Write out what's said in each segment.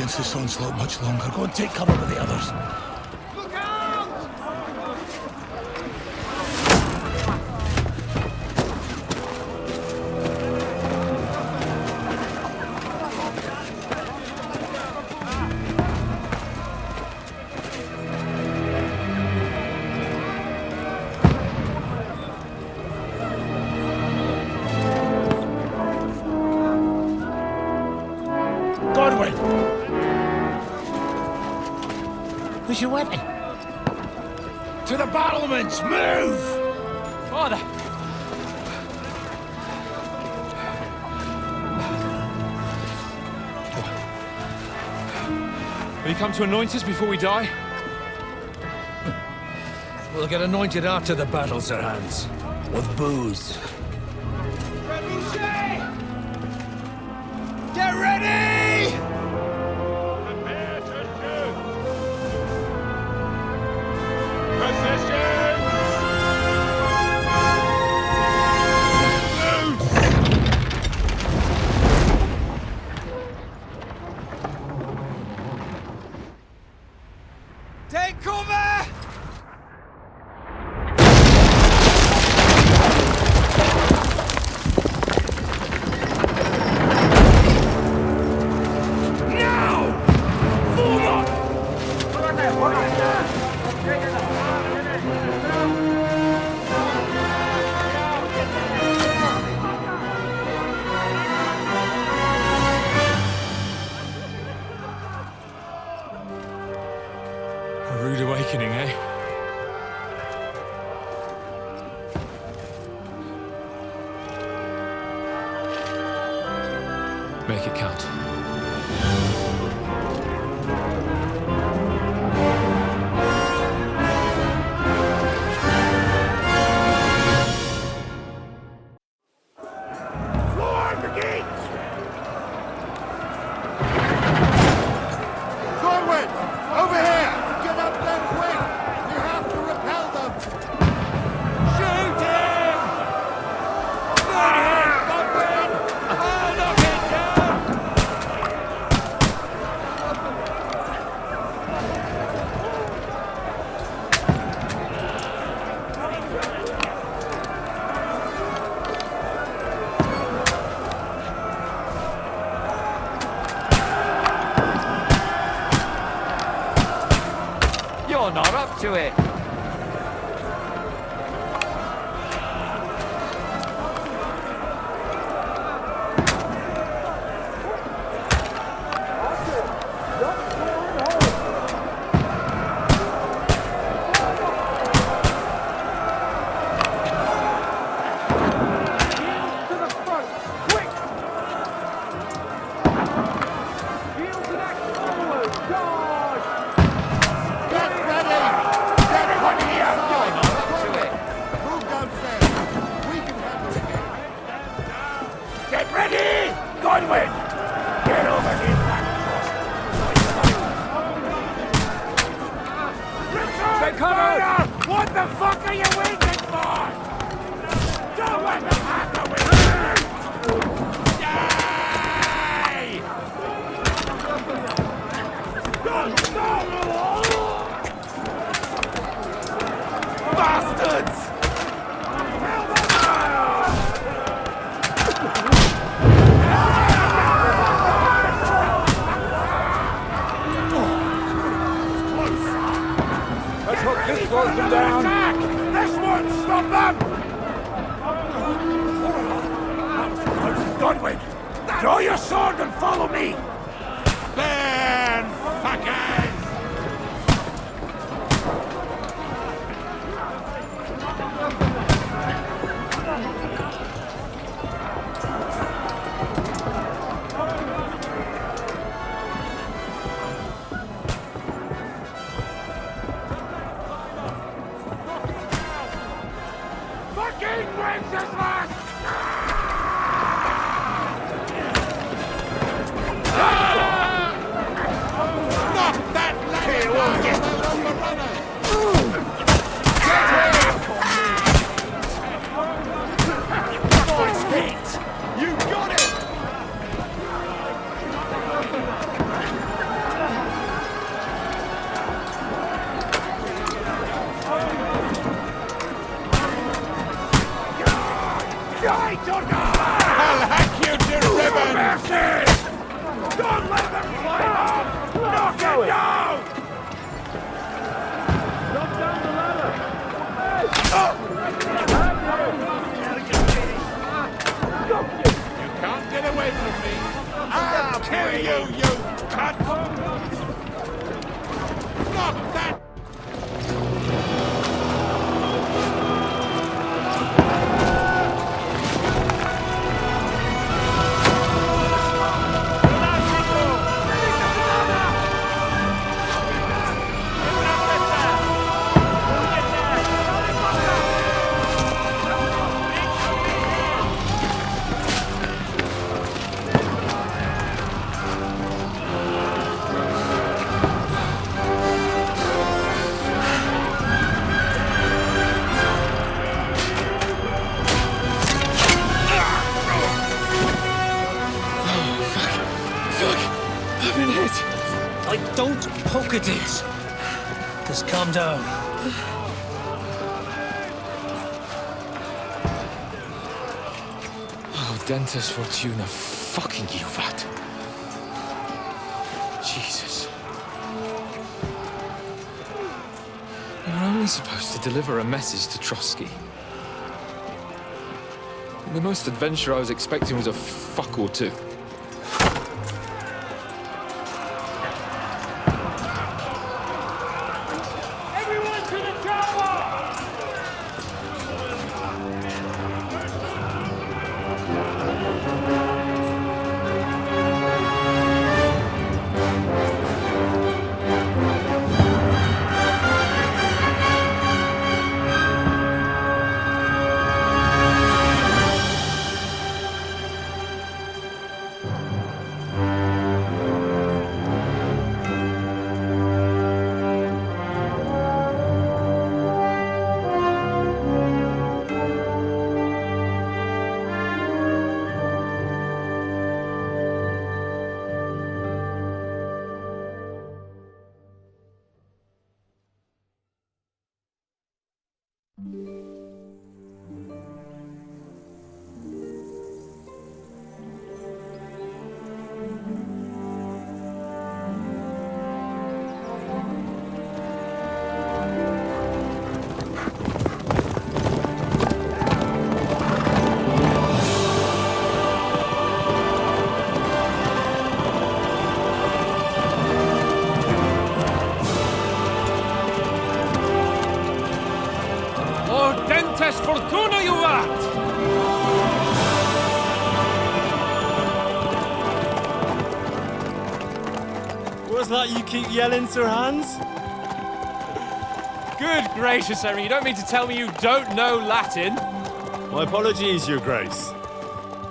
against this onslaught much longer. Go and take cover with the others. Look out! Where's your weapon? To the battlements! Move! Father! Will you come to anoint us before we die? We'll get anointed after the battles are hands. With booze. Get ready! Prepare to shoot! Positions! Take cover! A rude awakening, eh? Make it count. Lord, the gates! Corwin! Over here! Get up there quick! You have to repel them! Shoot him! Good hit, Godwin! Oh, knock it down! You're not up to it! To the front! Quick! Heels and axe forward! Charge! Get ready! Get ready! You're not up to it! Move downstairs! We can handle it here! Get ready! Godwin! Get over here! Take cover! What the fuck are you waiting for? Don't let them have the win! Die! Don't stop! Bastards! Let's hope this slows them down. Attack! This won't stop them! Godwin! Draw your sword and follow me! Burn, fuckers! Fucking Wenceslas! smoke it is. Just calm down. Oh, Dentes Fortuna, fucking Juvat. Jesus. You're only supposed to deliver a message to Trotsky. The most adventure I was expecting was a fuck or two. Everyone to the chopper! Dentes Fortuna, Juvat! What's that you keep yelling, Sir Hans? Good gracious, Henry, you don't mean to tell me you don't know Latin? My apologies, Your Grace.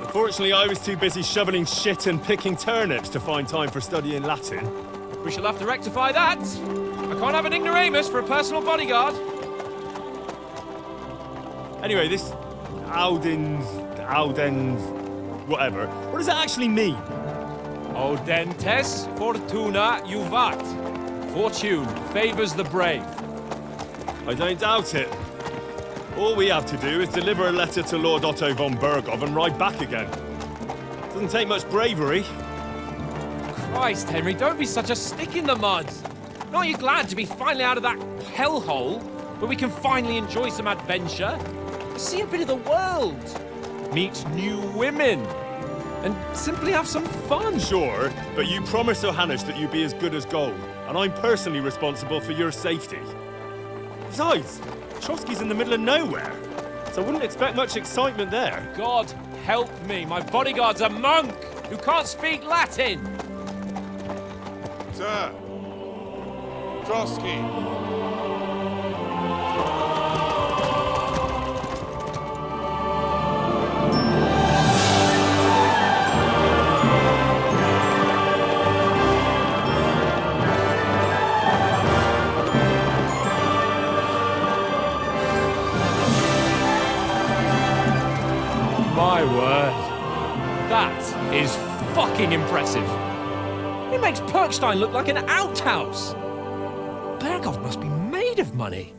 Unfortunately, I was too busy shoveling shit and picking turnips to find time for studying Latin. We shall have to rectify that. I can't have an ignoramus for a personal bodyguard. Anyway, this Audens, whatever. What does that actually mean? O Dentes Fortuna Juvat. Fortune favors the brave. I don't doubt it. All we have to do is deliver a letter to Lord Otto von Bergov and ride back again. Doesn't take much bravery. Christ, Henry, don't be such a stick in the mud. Aren't you glad to be finally out of that hellhole where we can finally enjoy some adventure? See a bit of the world, meet new women, and simply have some fun. Sure, but you promised Johannes that you'd be as good as gold, and I'm personally responsible for your safety. Besides, Trotsky's in the middle of nowhere, so I wouldn't expect much excitement there. God help me, my bodyguard's a monk who can't speak Latin. Sir! Trotsky! My word. That is fucking impressive. It makes Perkstein look like an outhouse. Bergov must be made of money.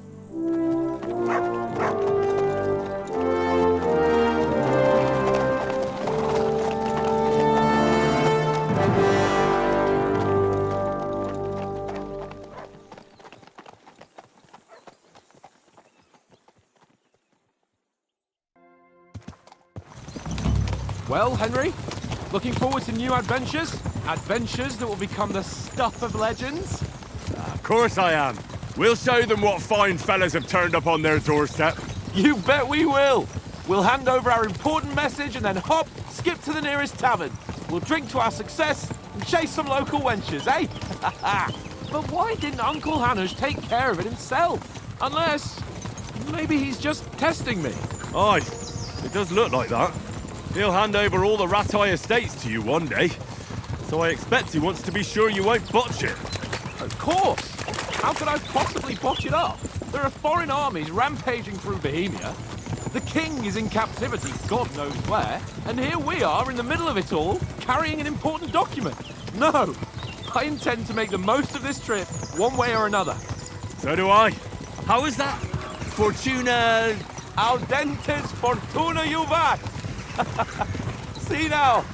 Well, Henry, looking forward to new adventures? Adventures that will become the stuff of legends? Of course I am. We'll show them what fine fellas have turned up on their doorstep. You bet we will. We'll hand over our important message and then hop, skip to the nearest tavern. We'll drink to our success and chase some local wenches, eh? But why didn't Uncle Hanush take care of it himself? Unless, maybe he's just testing me. Aye, it does look like that. He'll hand over all the Ratai estates to you one day. So I expect he wants to be sure you won't botch it. Of course. How could I possibly botch it up? There are foreign armies rampaging through Bohemia. The king is in captivity, God knows where. And here we are in the middle of it all, carrying an important document. No, I intend to make the most of this trip, one way or another. So do I. How is that? Fortuna... Audentes fortuna juvat. See now,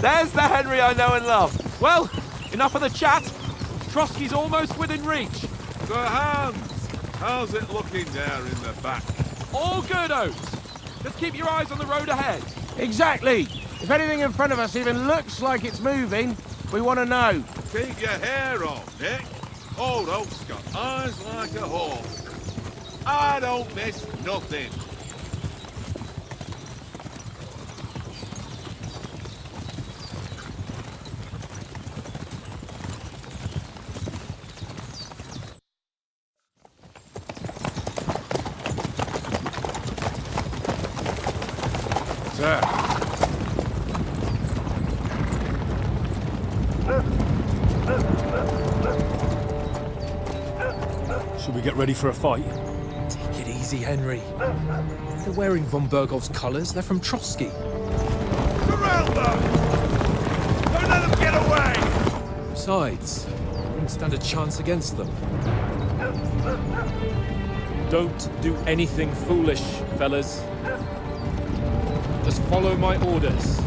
there's the Henry I know and love. Well, enough of the chat. Trotsky's almost within reach. So, Hans, how's it looking there in the back? All good, Oates. Just keep your eyes on the road ahead. Exactly. If anything in front of us even looks like it's moving, we want to know. Keep your hair on, Nick. Old Oak's got eyes like a hawk. I don't miss nothing. Sir. Should we get ready for a fight? Take it easy, Henry. They're wearing von Bergov's colours. They're from Trotsky. Surround them! Don't let them get away! Besides, we wouldn't stand a chance against them. Don't do anything foolish, fellas. Just follow my orders.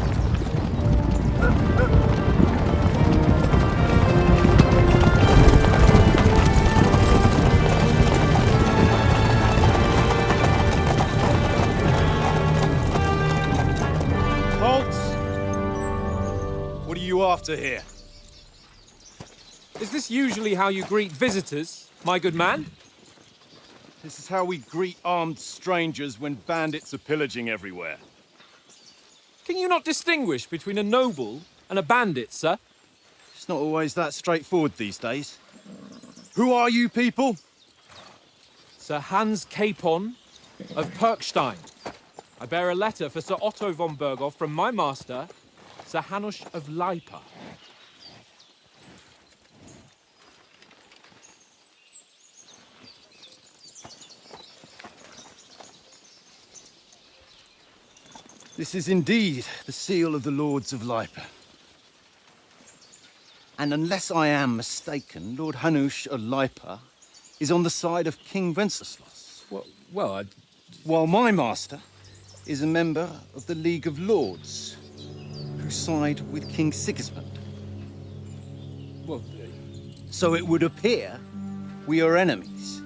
What are you after here? Is this usually how you greet visitors, my good man? This is how we greet armed strangers when bandits are pillaging everywhere. Can you not distinguish between a noble and a bandit, sir? It's not always that straightforward these days. Who are you people? Sir Hans Capon of Perkstein. I bear a letter for Sir Otto von Berghoff from my master, Sir Hanush of Lipa. This is indeed the seal of the Lords of Lipa. And unless I am mistaken, Lord Hanush of Lipa is on the side of King Wenceslas. Well, While my master is a member of the League of Lords, who side with King Sigismund. well, So it would appear we are enemies.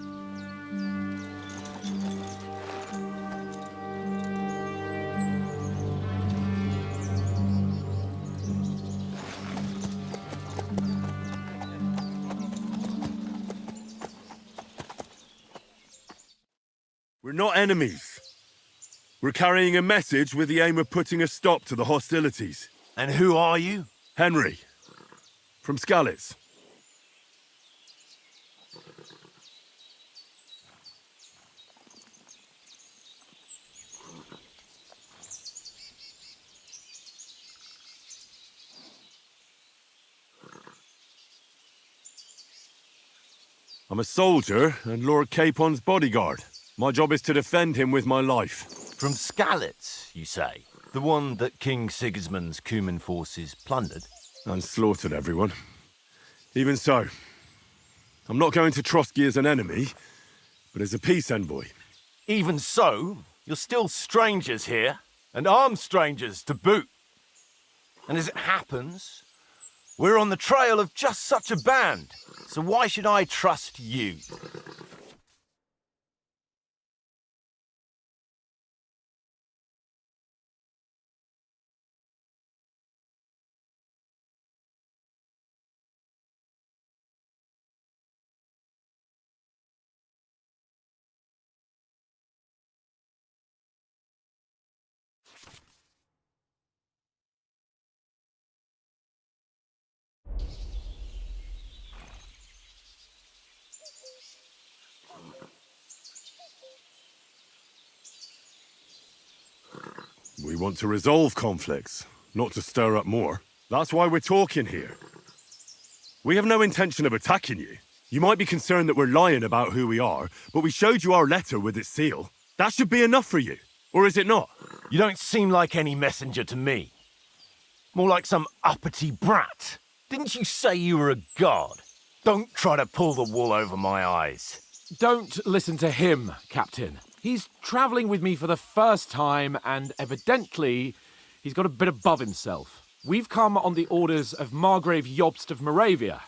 We're not enemies. We're carrying a message with the aim of putting a stop to the hostilities. And who are you? Henry, from Skalitz. I'm a soldier and Lord Capon's bodyguard. My job is to defend him with my life. From Skalitz, you say? The one that King Sigismund's Cuman forces plundered? And slaughtered everyone. Even so, I'm not going to Trotsky as an enemy, but as a peace envoy. Even so, you're still strangers here, and armed strangers to boot. And as it happens, we're on the trail of just such a band, so why should I trust you? We want to resolve conflicts, not to stir up more. That's why we're talking here. We have no intention of attacking you. You might be concerned that we're lying about who we are, but we showed you our letter with its seal. That should be enough for you, or is it not? You don't seem like any messenger to me. More like some uppity brat. Didn't you say you were a god? Don't try to pull the wool over my eyes. Don't listen to him, Captain. He's travelling with me for the first time, and evidently, he's got a bit above himself. We've come on the orders of Margrave Jobst of Moravia,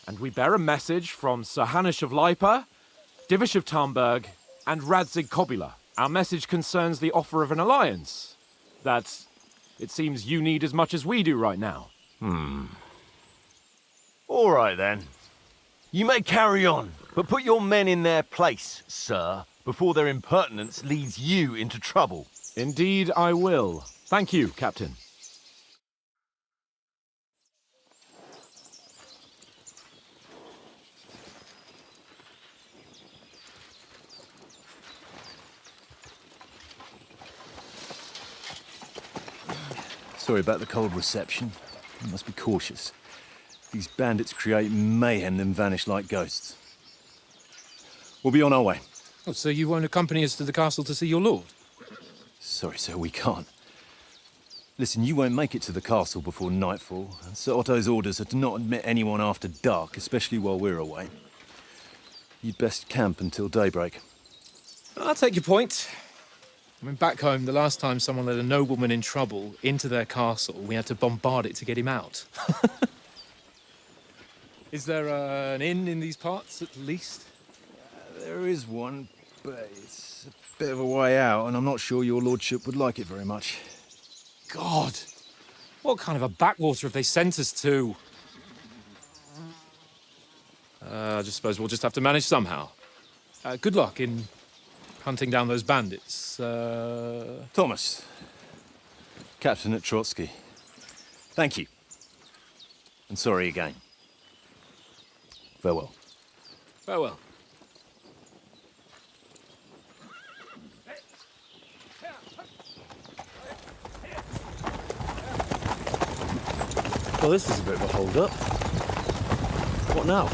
and we bear a message from Sir Hanush of Lipa, Divish of Tarnberg, and Radzig Kobula. Our message concerns the offer of an alliance that it seems you need as much as we do right now. All right, then. You may carry on, but put your men in their place, sir, before their impertinence leads you into trouble. Indeed, I will. Thank you, Captain. Sorry about the cold reception. You must be cautious. These bandits create mayhem, then vanish like ghosts. We'll be on our way. Oh, so you won't accompany us to the castle to see your lord? Sorry, sir, we can't. Listen, you won't make it to the castle before nightfall. Sir Otto's orders are to not admit anyone after dark, especially while we're away. You'd best camp until daybreak. I'll take your point. I mean, back home, the last time someone let a nobleman in trouble into their castle, we had to bombard it to get him out. Is there an inn in these parts, at least? There is one, but it's a bit of a way out, and I'm not sure your lordship would like it very much. God! What kind of a backwater have they sent us to? I just suppose we'll just have to manage somehow. Good luck in hunting down those bandits. Thomas, Captain at Trotsky. Thank you. And sorry again. Farewell. Farewell. Well, this is a bit of a hold-up. What now?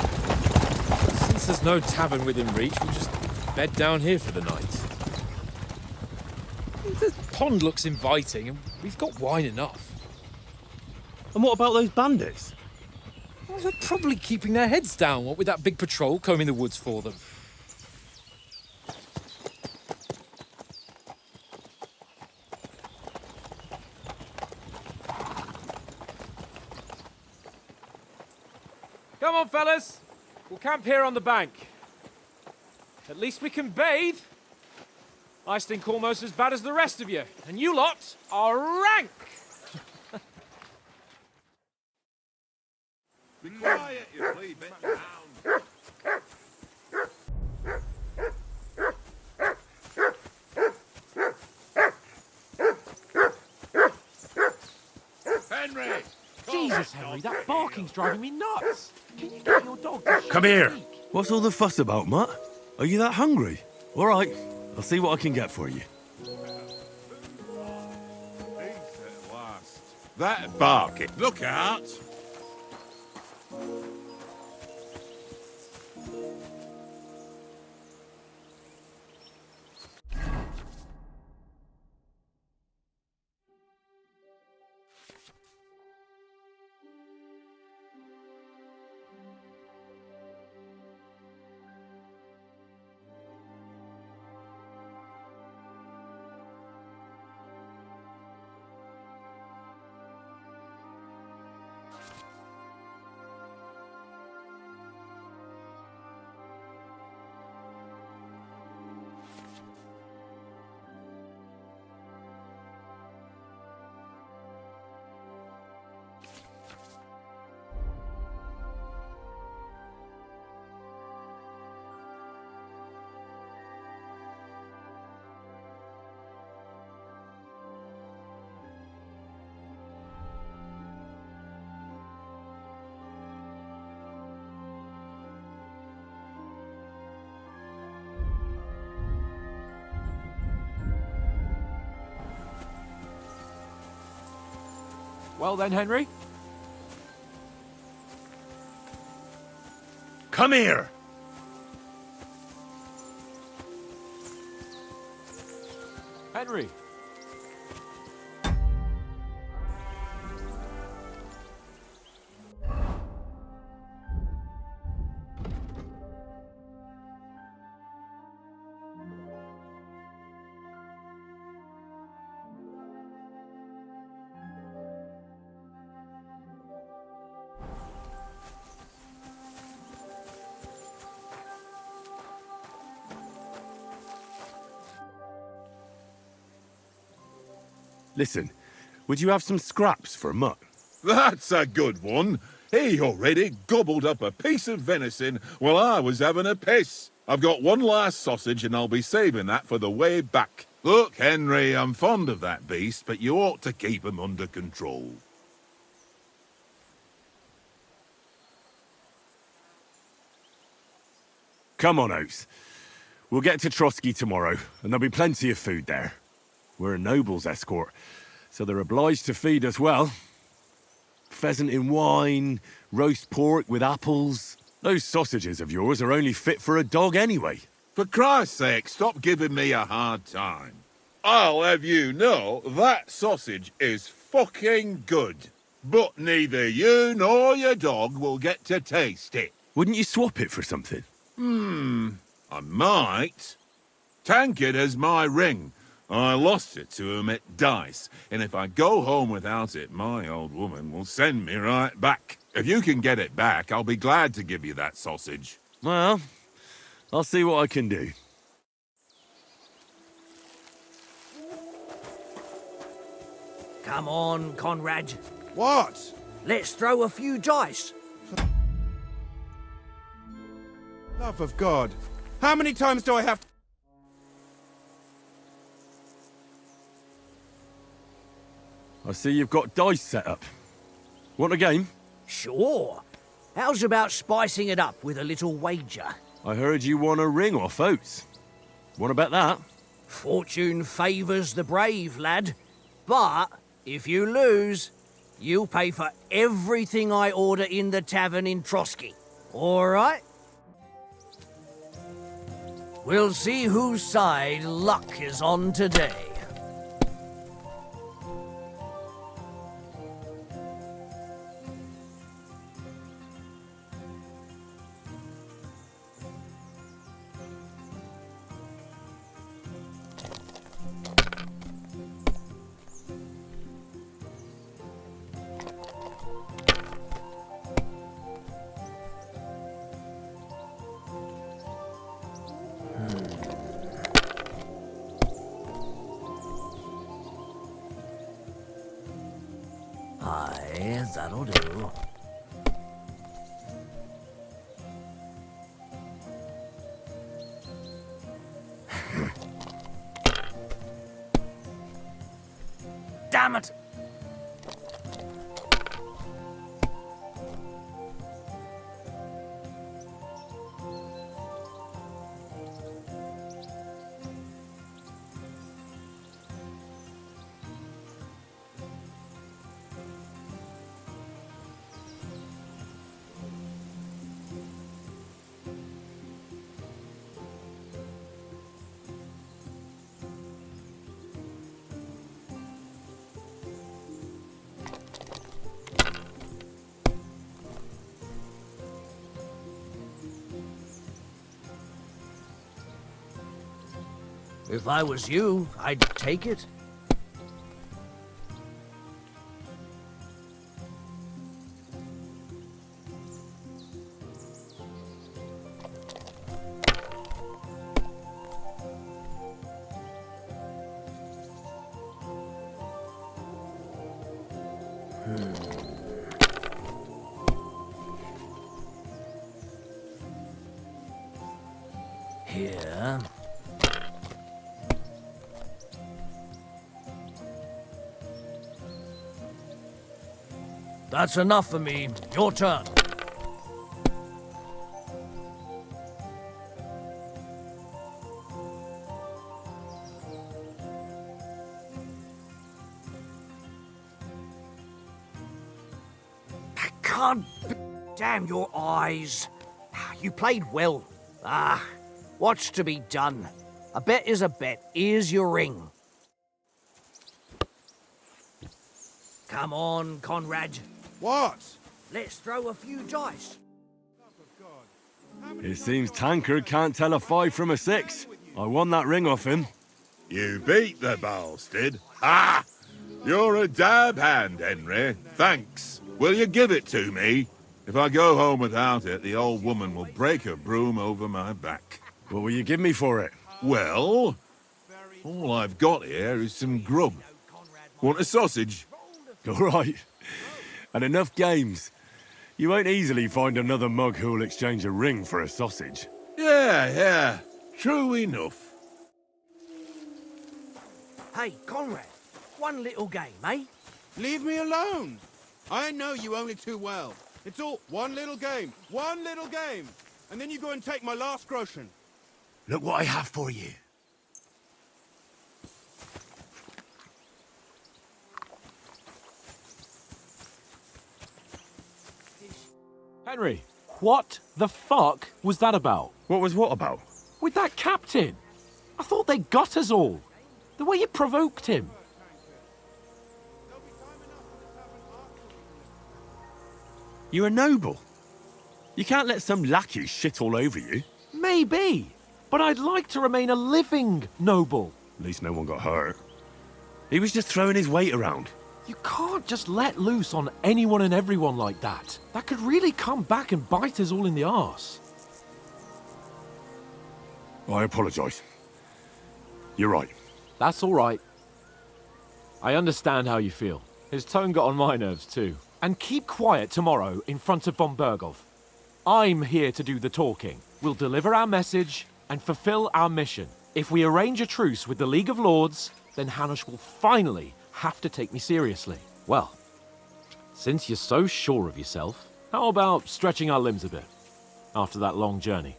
Since there's no tavern within reach, we'll just bed down here for the night. The pond looks inviting, and we've got wine enough. And what about those bandits? Well, they're probably keeping their heads down, what with that big patrol combing the woods for them. Come on, fellas. We'll camp here on the bank. At least we can bathe. I stink almost as bad as the rest of you, and you lot are rank. Be quiet, you flea bit hound. Henry! Jesus, Henry, that barking's driving me nuts. Can you get your dog to Come here. What's all the fuss about, Mutt? Are you that hungry? All right, I'll see what I can get for you. That barking. Look out! Well then, Henry. Come here! Henry. Listen, would you have some scraps for Mutt? That's a good one. He already gobbled up a piece of venison while I was having a piss. I've got one last sausage and I'll be saving that for the way back. Look, Henry, I'm fond of that beast, but you ought to keep him under control. Come on, Oates. We'll get to Trotsky tomorrow, and there'll be plenty of food there. We're a noble's escort, so they're obliged to feed us well. Pheasant in wine, roast pork with apples. Those sausages of yours are only fit for a dog anyway. For Christ's sake, stop giving me a hard time. I'll have you know that sausage is fucking good. But neither you nor your dog will get to taste it. Wouldn't you swap it for something? I might. Tankard has my ring. I lost it to him at dice, and if I go home without it, my old woman will send me right back. If you can get it back, I'll be glad to give you that sausage. Well, I'll see what I can do. Come on, Conrad. What? Let's throw a few dice. Love of God. How many times do I have to... I see you've got dice set up. Want a game? Sure. How's about spicing it up with a little wager? I heard you won a ring off Oates. Want to bet that? Fortune favours the brave, lad. But if you lose, you'll pay for everything I order in the tavern in Trotsky. All right? We'll see whose side luck is on today. Aye, that'll do. Damn it! If I was you, I'd take it. Here. That's enough for me. Your turn. I can't... Damn your eyes. You played well. What's to be done? A bet is a bet. Here's your ring. Come on, Conrad. What? Let's throw a few dice. It seems Tankard can't tell a 5 from a 6. I won that ring off him. You beat the bastard. Ha! You're a dab hand, Henry. Thanks. Will you give it to me? If I go home without it, the old woman will break her broom over my back. What will you give me for it? Well, all I've got here is some grub. Want a sausage? All right. And enough games. You won't easily find another mug who'll exchange a ring for a sausage. Yeah. True enough. Hey, Conrad, one little game, eh? Leave me alone. I know you only too well. It's all one little game. And then you go and take my last groschen. Look what I have for you. Henry, what the fuck was that about? What was what about? With that captain? I thought they got us all. The way you provoked him. You're a noble. You can't let some lackey shit all over you. Maybe, but I'd like to remain a living noble. At least no one got hurt. He was just throwing his weight around. You can't just let loose on anyone and everyone like that. That could really come back and bite us all in the arse. I apologise. You're right. That's all right. I understand how you feel. His tone got on my nerves too. And keep quiet tomorrow in front of von Berghoff. I'm here to do the talking. We'll deliver our message and fulfill our mission. If we arrange a truce with the League of Lords, then Hanush will finally have to take me seriously. Well, since you're so sure of yourself, how about stretching our limbs a bit after that long journey?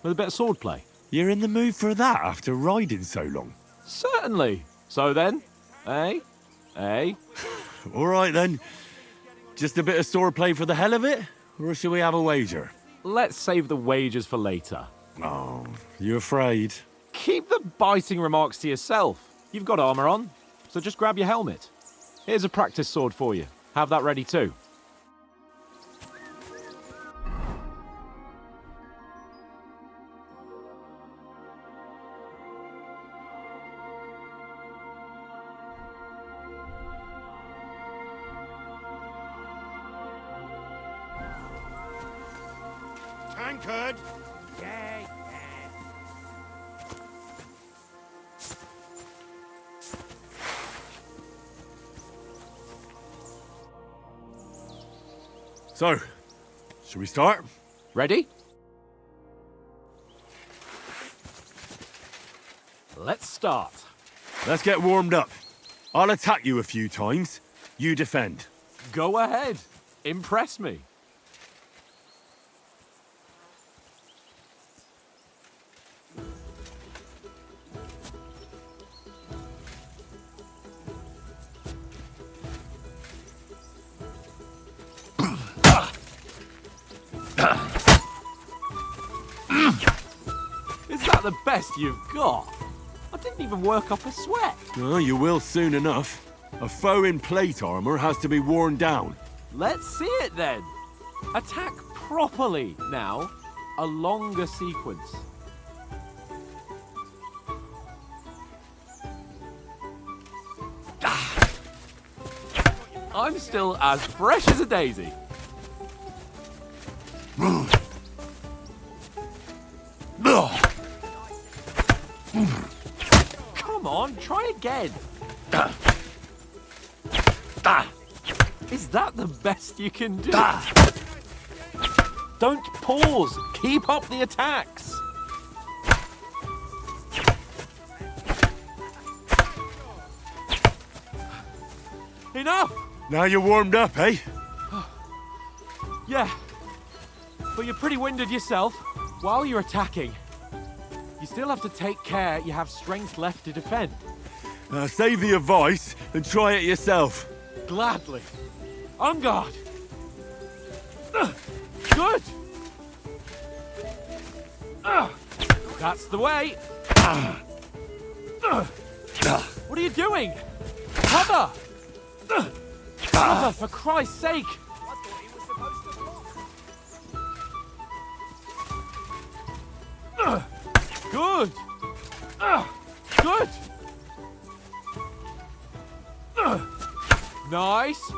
With a bit of swordplay. You're in the mood for that after riding so long? Certainly. So then, eh? All right then. Just a bit of swordplay for the hell of it? Or shall we have a wager? Let's save the wagers for later. Oh, you afraid? Keep the biting remarks to yourself. You've got armor on, so just grab your helmet. Here's a practice sword for you. Have that ready too. Anchored. So, shall we start? Ready? Let's start. Let's get warmed up. I'll attack you a few times. You defend. Go ahead. Impress me. Is that the best you've got? I didn't even work up a sweat. Oh, you will soon enough. A foe in plate armor has to be worn down. Let's see it then. Attack properly now. A longer sequence. I'm still as fresh as a daisy. Come on, try again. Is that the best you can do? Don't pause. Keep up the attacks. Enough! Now you're warmed up, eh? Yeah, but you're pretty winded yourself. While you're attacking, you still have to take care you have strength left to defend. Save the advice and try it yourself. Gladly. On guard. Good. That's the way. What are you doing? Cover! Cover, for Christ's sake! Good! Good! Nice!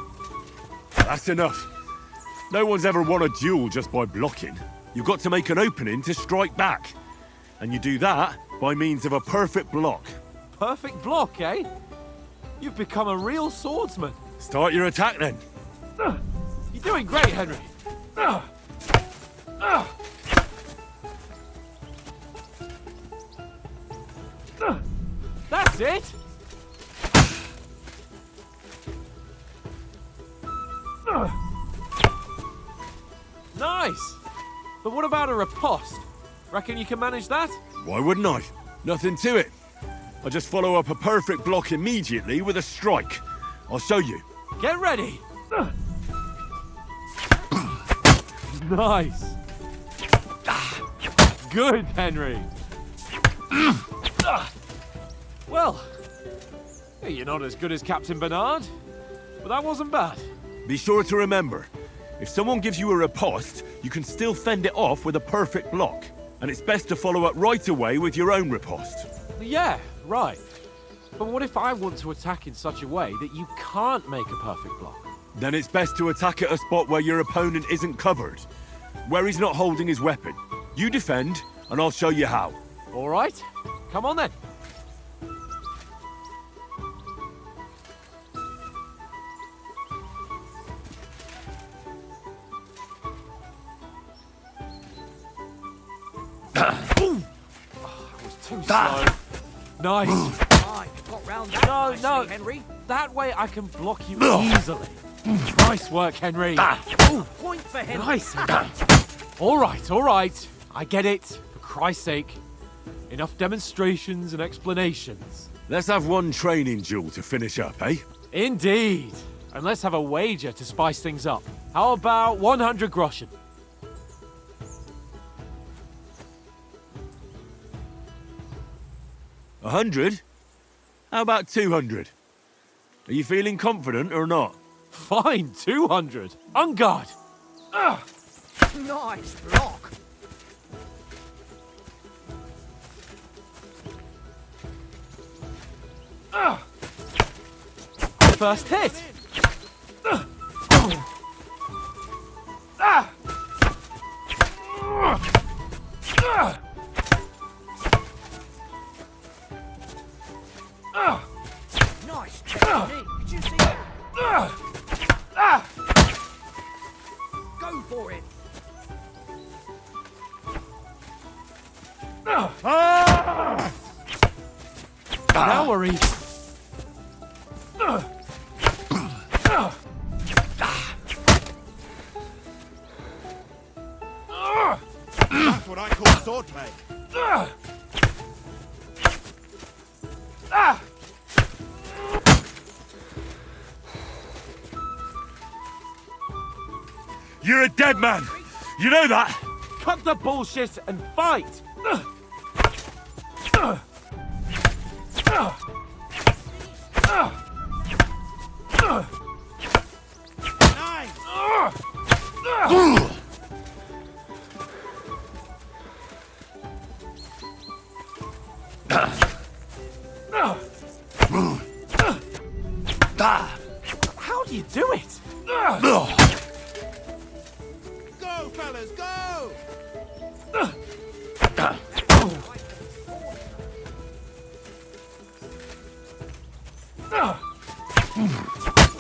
That's enough. No one's ever won a duel just by blocking. You've got to make an opening to strike back. And you do that by means of a perfect block. Perfect block, eh? You've become a real swordsman. Start your attack then. You're doing great, Henry. That's it. Nice. But what about a riposte? Reckon you can manage that? Why wouldn't I? Nothing to it. I just follow up a perfect block immediately with a strike. I'll show you. Get ready. Nice. Good, Henry. Well, you're not as good as Captain Bernard, but that wasn't bad. Be sure to remember, if someone gives you a riposte, you can still fend it off with a perfect block. And it's best to follow up right away with your own riposte. Yeah, right. But what if I want to attack in such a way that you can't make a perfect block? Then it's best to attack at a spot where your opponent isn't covered, where he's not holding his weapon. You defend, and I'll show you how. All right, come on then. Too slow. Nice. Right, got round that nicely, No. Henry. That way I can block you easily. Nice work, Henry. Ooh, point for Henry. Nice. All right. I get it. For Christ's sake. Enough demonstrations and explanations. Let's have one training duel to finish up, eh? Indeed. And let's have a wager to spice things up. How about 100 groschen? 100? How about 200? Are you feeling confident or not? Fine, 200. On guard. Nice block. First hit. Nice technique. Did you see that? Go for it. Now we're even. That's what I call swordplay. You're a dead man! You know that? Cut the bullshit and fight! How do you do it? Go, fellas, go!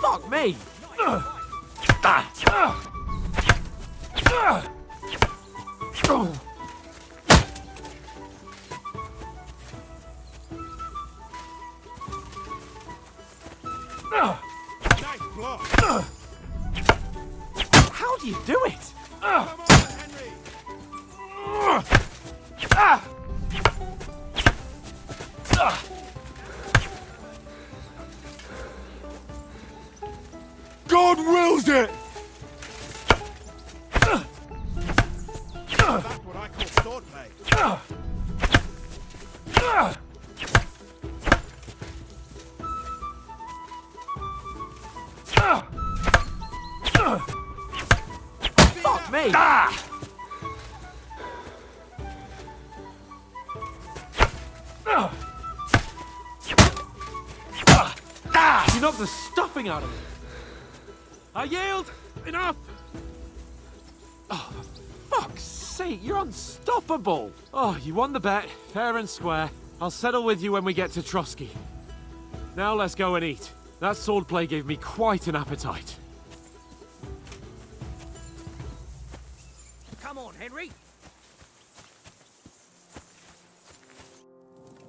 Fuck me! Nice block. How do you do it? Come on, Henry. God wills it! That's what I call swordplay. Fuck me! You knocked the stuffing out of me. I yield! Enough! Oh, for fuck's sake, you're unstoppable! Oh, you won the bet, fair and square. I'll settle with you when we get to Trotsky. Now let's go and eat. That swordplay gave me quite an appetite. Come on, Henry.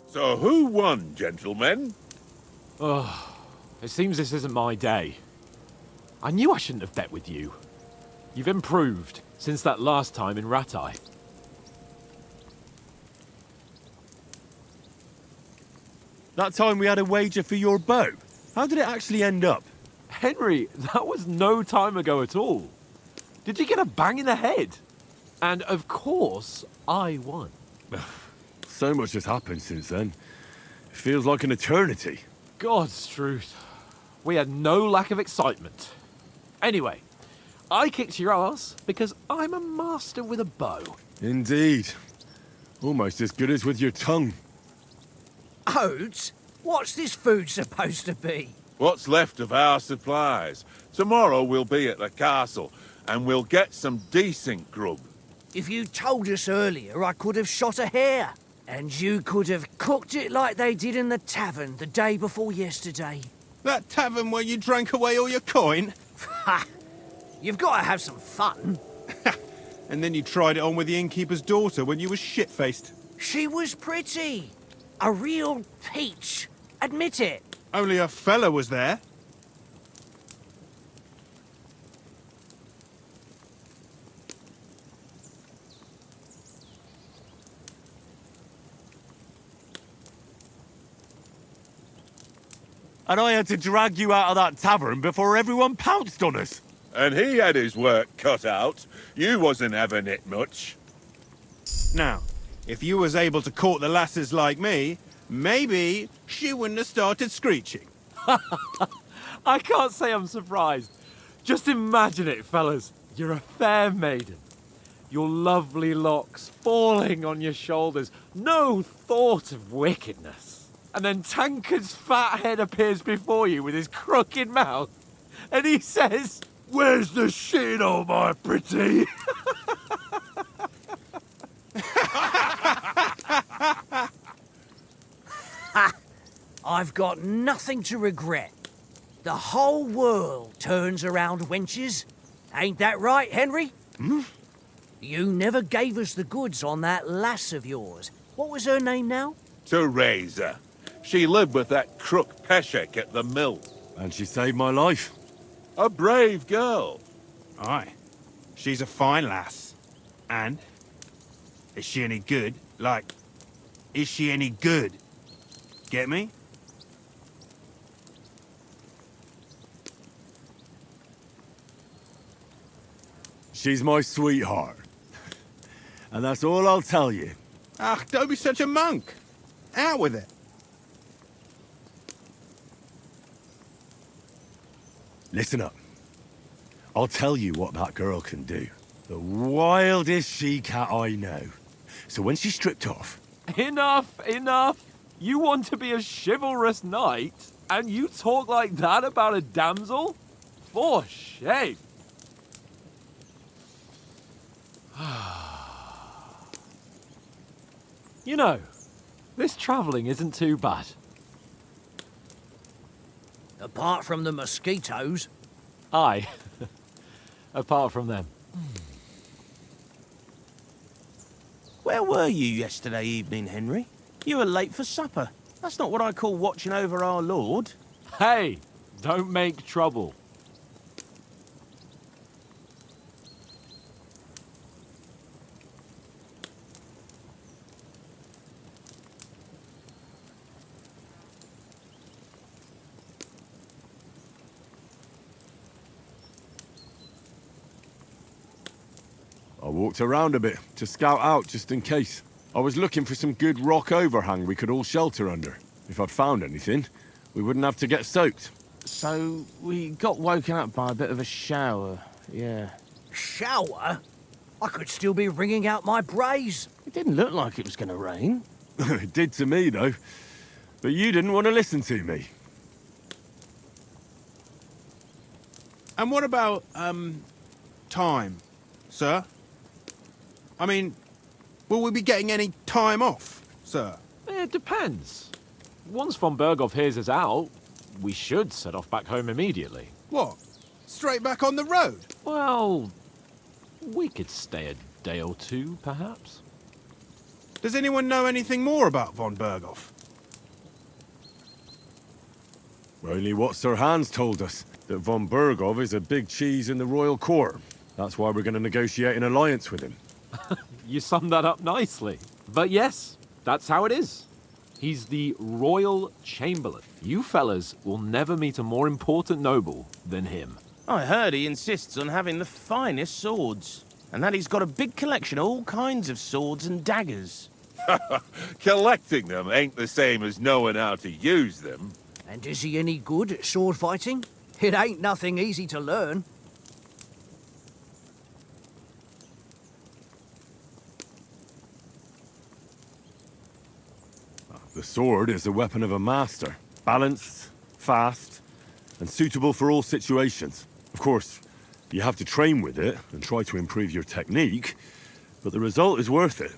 So who won, gentlemen? Oh, it seems this isn't my day. I knew I shouldn't have bet with you. You've improved since that last time in Ratai. That time we had a wager for your bow. How did it actually end up? Henry, that was no time ago at all. Did you get a bang in the head? And of course, I won. So much has happened since then. It feels like an eternity. God's truth. We had no lack of excitement. Anyway, I kicked your ass because I'm a master with a bow. Indeed. Almost as good as with your tongue. Oates, what's this food supposed to be? What's left of our supplies. Tomorrow we'll be at the castle, and we'll get some decent grub. If you told us earlier, I could have shot a hare. And you could have cooked it like they did in the tavern the day before yesterday. That tavern where you drank away all your coin? Ha! You've got to have some fun. And then you tried it on with the innkeeper's daughter when you were shit-faced. She was pretty. A real peach. Admit it. Only a fella was there. And I had to drag you out of that tavern before everyone pounced on us. And he had his work cut out. You wasn't having it much. Now, if you was able to court the lasses like me, maybe she wouldn't have started screeching. I can't say I'm surprised. Just imagine it, fellas. You're a fair maiden. Your lovely locks falling on your shoulders. No thought of wickedness. And then Tankard's fat head appears before you with his crooked mouth. And he says, "Where's the shit, oh my pretty?" I've got nothing to regret. The whole world turns around wenches. Ain't that right, Henry? Hmm? You never gave us the goods on that lass of yours. What was her name now? Teresa. She lived with that crook Peshek at the mill. And she saved my life. A brave girl. Aye. She's a fine lass. And? Is she any good? Like, is she any good? Get me? She's my sweetheart. And that's all I'll tell you. Ah, don't be such a monk. Out with it. Listen up. I'll tell you what that girl can do. The wildest she-cat I know. So when she's stripped off... Enough, enough. You want to be a chivalrous knight, and you talk like that about a damsel? For shame. You know, this travelling isn't too bad. Apart from the mosquitoes. Aye. Apart from them. Where were you yesterday evening, Henry? You were late for supper. That's not what I call watching over our Lord. Hey, don't make trouble. I walked around a bit to scout out just in case. I was looking for some good rock overhang we could all shelter under. If I'd found anything, we wouldn't have to get soaked. So, we got woken up by a bit of a shower, yeah. Shower? I could still be wringing out my brace. It didn't look like it was going to rain. It did to me, though. But you didn't want to listen to me. And what about, time, sir? I mean, will we be getting any time off, sir? It depends. Once von Berghoff hears us out, we should set off back home immediately. What? Straight back on the road? Well, we could stay a day or two, perhaps. Does anyone know anything more about von Berghoff? Only what Sir Hans told us, that von Berghoff is a big cheese in the royal court. That's why we're going to negotiate an alliance with him. You summed that up nicely. But yes, that's how it is. He's the royal chamberlain. You fellas will never meet a more important noble than him. I heard he insists on having the finest swords, and that he's got a big collection of all kinds of swords and daggers. Collecting them ain't the same as knowing how to use them. And is he any good at sword fighting? It ain't nothing easy to learn. The sword is the weapon of a master. Balanced, fast, and suitable for all situations. Of course, you have to train with it and try to improve your technique, but the result is worth it.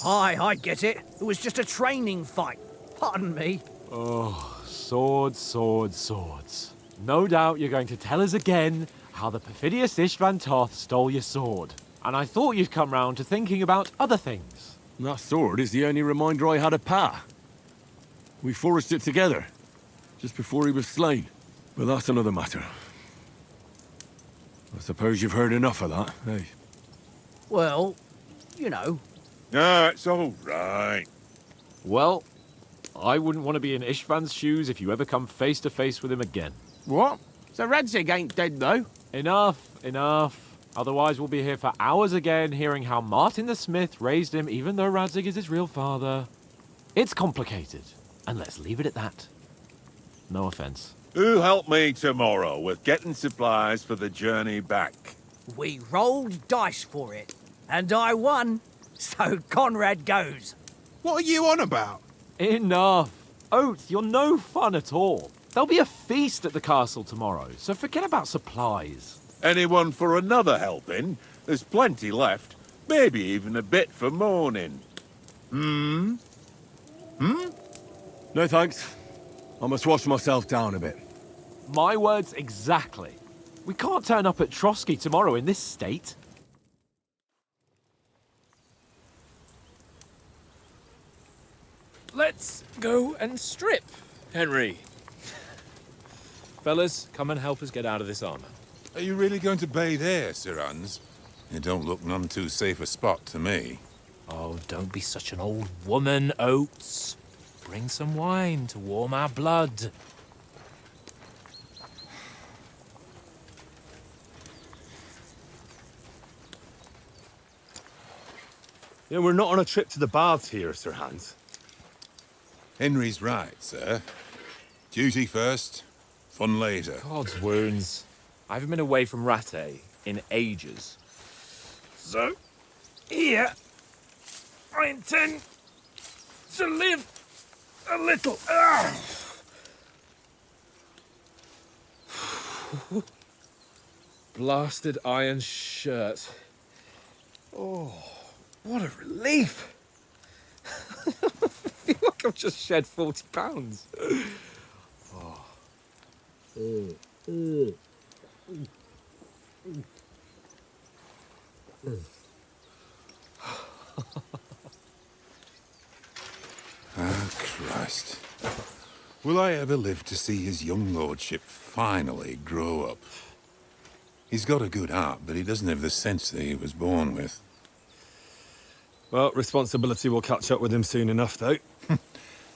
Aye, I get it. It was just a training fight. Pardon me. Oh, swords, swords, swords. No doubt you're going to tell us again how the perfidious Istvan Toth stole your sword. And I thought you'd come round to thinking about other things. And that sword is the only reminder I had of Pa. We forged it together, just before he was slain. But that's another matter. I suppose you've heard enough of that, eh? Well, you know. No, it's all right. Well, I wouldn't want to be in Istvan's shoes if you ever come face to face with him again. What? So Radzig ain't dead, though? Enough, enough. Otherwise we'll be here for hours again hearing how Martin the Smith raised him even though Radzig is his real father. It's complicated, and let's leave it at that. No offense. Who'll help me tomorrow with getting supplies for the journey back? We rolled dice for it, and I won. So Conrad goes. What are you on about? Enough. Oath, you're no fun at all. There'll be a feast at the castle tomorrow, so forget about supplies. Anyone for another helping? There's plenty left. Maybe even a bit for morning. No thanks. I must wash myself down a bit. My words exactly. We can't turn up at Trotsky tomorrow in this state. Let's go and strip, Henry. Fellas, come and help us get out of this armor. Are you really going to bathe here, Sir Hans? It don't look none too safe a spot to me. Oh, don't be such an old woman, Oates. Bring some wine to warm our blood. Yeah, we're not on a trip to the baths here, Sir Hans. Henry's right, sir. Duty first, fun later. God's wounds. I haven't been away from Rattay in ages. So, here, I intend to live a little. Blasted iron shirt. Oh, what a relief. I feel like I've just shed 40 pounds. Ah, Christ. Will I ever live to see his young lordship finally grow up? He's got a good heart, but he doesn't have the sense that he was born with. Well, responsibility will catch up with him soon enough, though.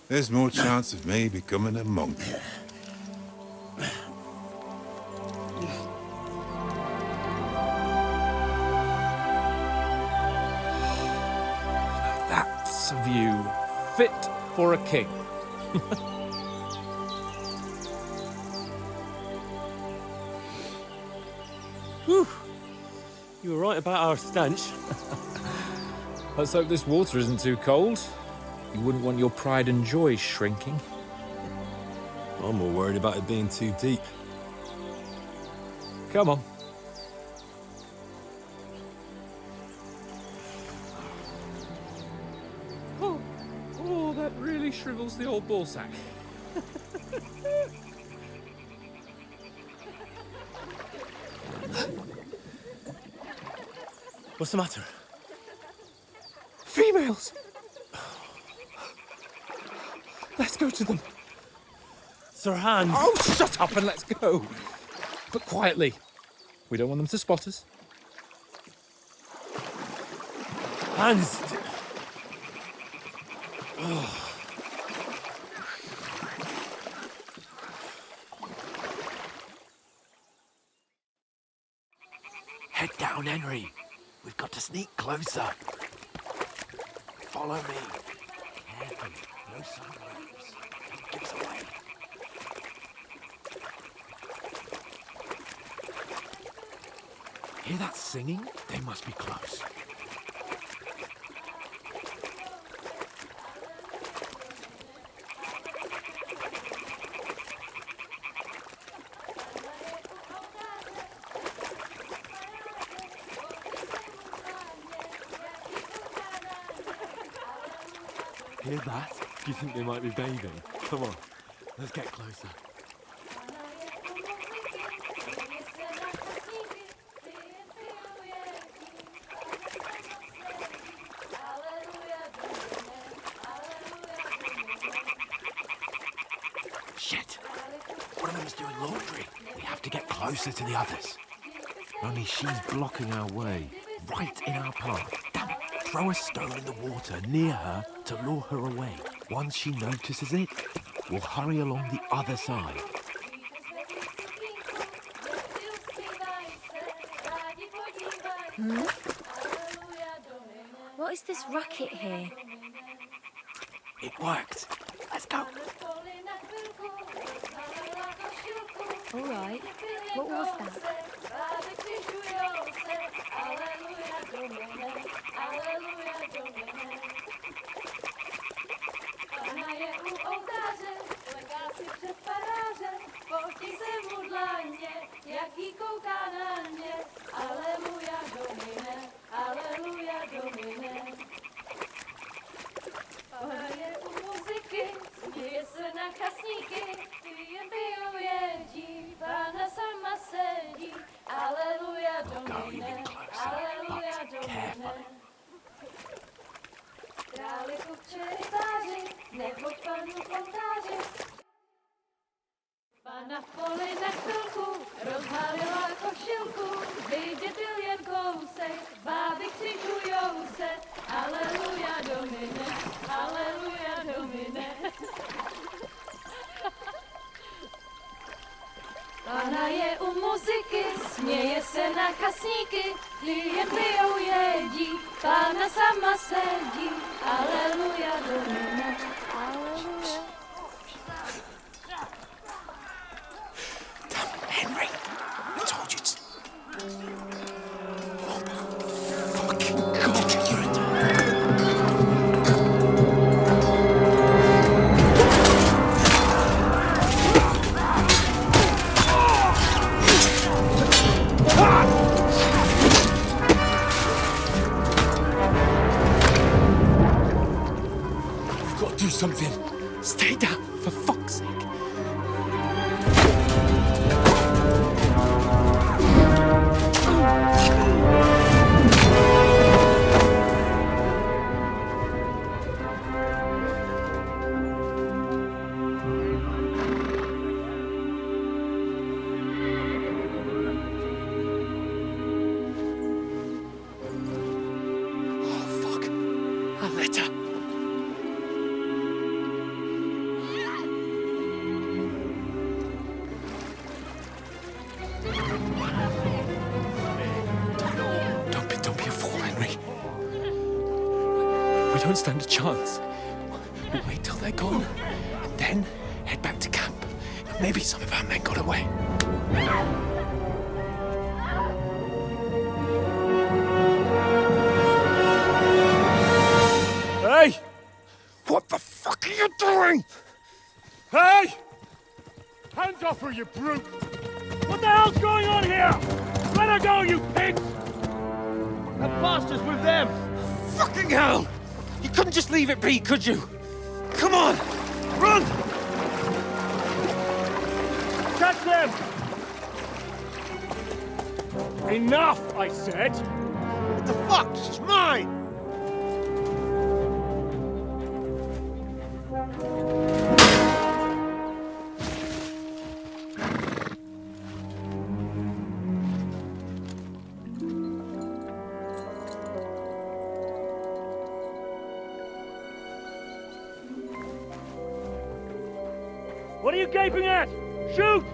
There's more chance of me becoming a monk. That's a view fit for a king. Whew. You were right about our stench. Let's hope this water isn't too cold. You wouldn't want your pride and joy shrinking. I'm more worried about it being too deep. Come on. Oh, that really shrivels the old ballsack. What's the matter? Females! Let's go to them. Sir Hans! Oh, shut up and let's go. But quietly. We don't want them to spot us. Hans! Head down, Henry. We've got to sneak closer. Follow me. Carefully. No sudden moves. Don't give us away. Hear that singing? They must be close. Hear that? Do you think they might be bathing? Come on, let's get closer. Shit! One of them is doing laundry. We have to get closer to the others. Only she's blocking our way, right in our path. Damn it! Throw a stone in the water near her to lure her away. Once she notices it, we'll hurry along the other side. What is this racket here? It worked. Let's go. All right. What was that? We'll go even closer, but carefully. Pana v poli na chvilku rozhalila košilku, vyjde byl jen kousek, báby křižujou se, aleluja domine, aleluja domine. Pana je u muziky, směje se na kasníky, klient pijou jedí, Pána sama sedí, aleluja domine, aleluja. Henry, I told you to... We've got to do something. Stay down, for fuck's sake. Don't be a fool, Henry. We don't stand a chance. We'll wait till they're gone, and then head back to camp. Maybe some of our men got away. Hey! What the fuck are you doing? Hey! Hands off her, you brute! What the hell's going on here? Let her go, you pigs! That bastard's with them! Fucking hell! You couldn't just leave it be, could you? Come on! Run! Catch them! Enough, I said! the fuck? She's mine! What are you gaping at? Shoot!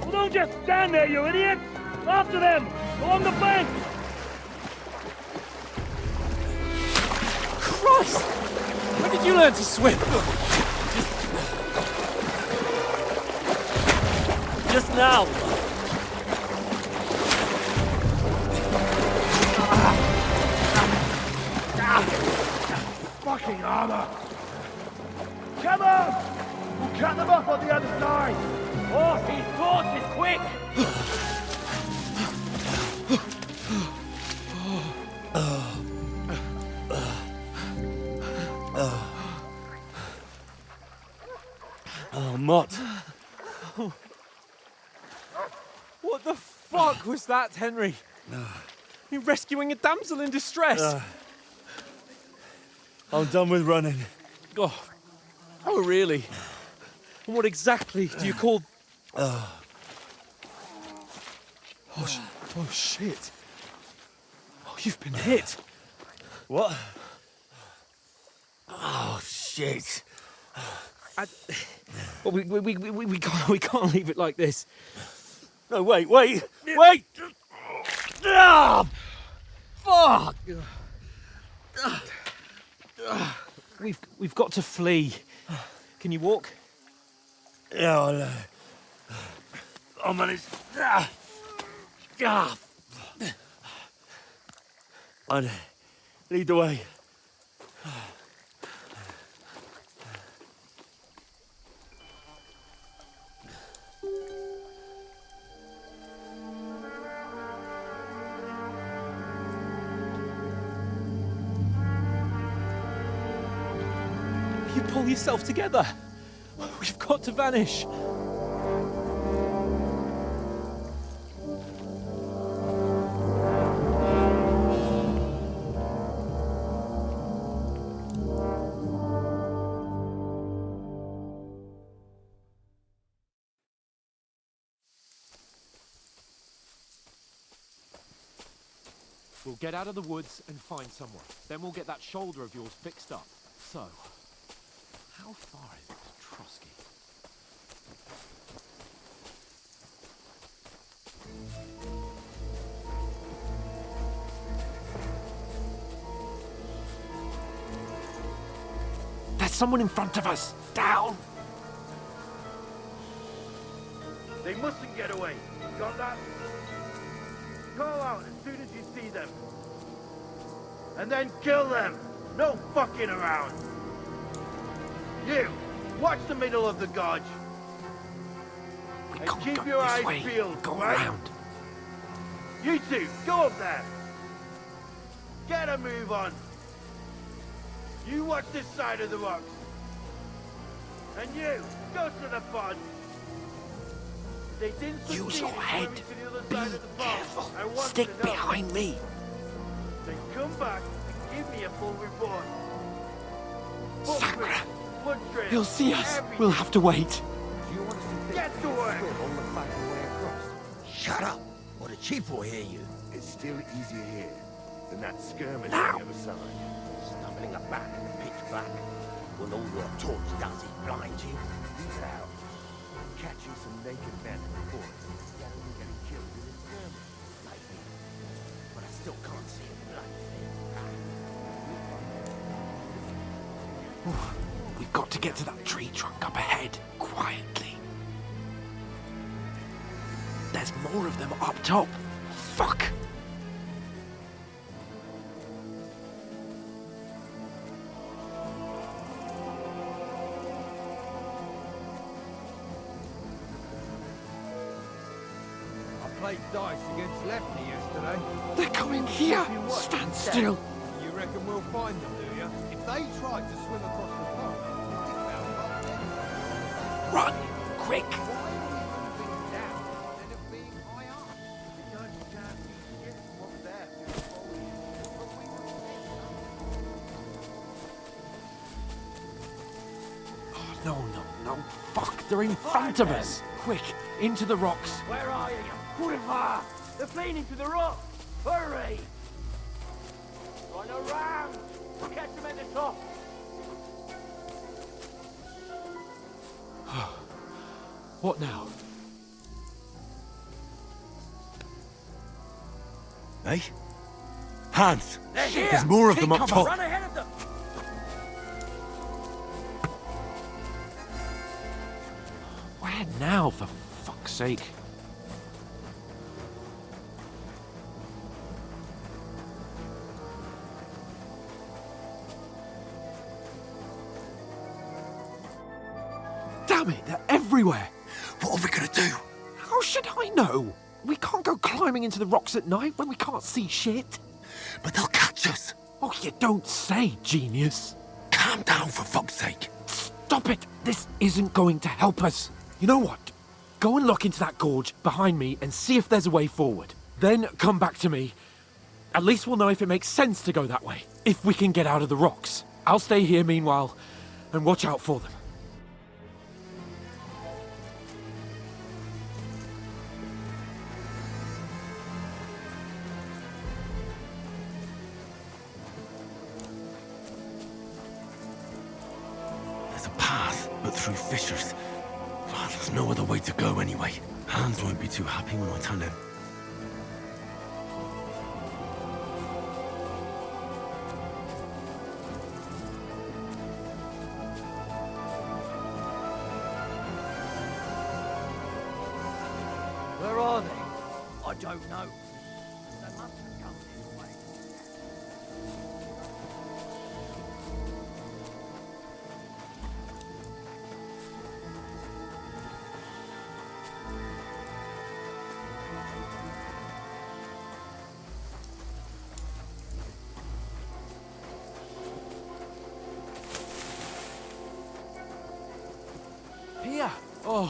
Well, don't just stand there, you idiots! After them! Along the bank! Christ! When did you learn to swim? Just now! Fucking armor! Come on! We'll cut them off on the other side! Horses, quick! Oh, Mott. What the fuck was that, Henry? You rescuing a damsel in distress? I'm done with running. Oh, really? And what exactly do you call... Oh, shit. Oh, you've been hit. What? Oh, shit. Well, we can't leave it like this. No, wait! Ah! Fuck! We've got to flee. Can you walk? Yeah, I'll manage. I'd lead the way. You pull yourself together. We've got to vanish. We'll get out of the woods and find someone. Then we'll get that shoulder of yours fixed up. So, how far is it to Trotsky? There's someone in front of us! Down! They mustn't get away. Got that? Call out as soon as you see them. And then kill them. No fucking around. You, watch the middle of the gorge. And keep your eyes peeled, right? Around. You two, go up there. Get a move on. You watch this side of the rocks. And you, go to the pond. They didn't use your head. Be careful. Stick behind me. Then come back and give me a full report. Sakra! He'll see us. We'll have to wait. Do you want us to get to work? On the back way across. Shut up, or the chief will hear you. It's still easier here than that skirmish on the other side. Stumbling up back in the pitch black. When all your torch does is blind you. These out. Catching some naked men in the forest. Getting killed in a skirmish. Maybe. But I still can't see a bloody thing. We've got to get to that tree trunk up ahead, quietly. There's more of them up top. Fuck! Played dice against Lefty yesterday. They're coming here! Stand still! You reckon we'll find them, do you? If they tried to swim across the pond, Run! Quick! No, no, no. Fuck, they're in front of us. Quick, into the rocks. Where are you, you quiver? They're fleeing into the rock. Hurry! Run around! Catch them at the top! What now? Hey? Hans! They're here! There's more of Take them up cover. top! Run ahead of them! Where now, for fuck's sake? Damn it, they're everywhere! What are we gonna do? How should I know? We can't go climbing into the rocks at night when we can't see shit. But they'll catch us! Oh, you don't say, genius. Calm down, for fuck's sake! Stop it! This isn't going to help us. You know what? Go and look into that gorge behind me and see if there's a way forward. Then come back to me. At least we'll know if it makes sense to go that way. If we can get out of the rocks. I'll stay here meanwhile and watch out for them. There's a path, but through fissures. Oh, there's no other way to go anyway. Hans won't be too happy when I tell him. Where are they? I don't know. They must have come this way. Here! Oh,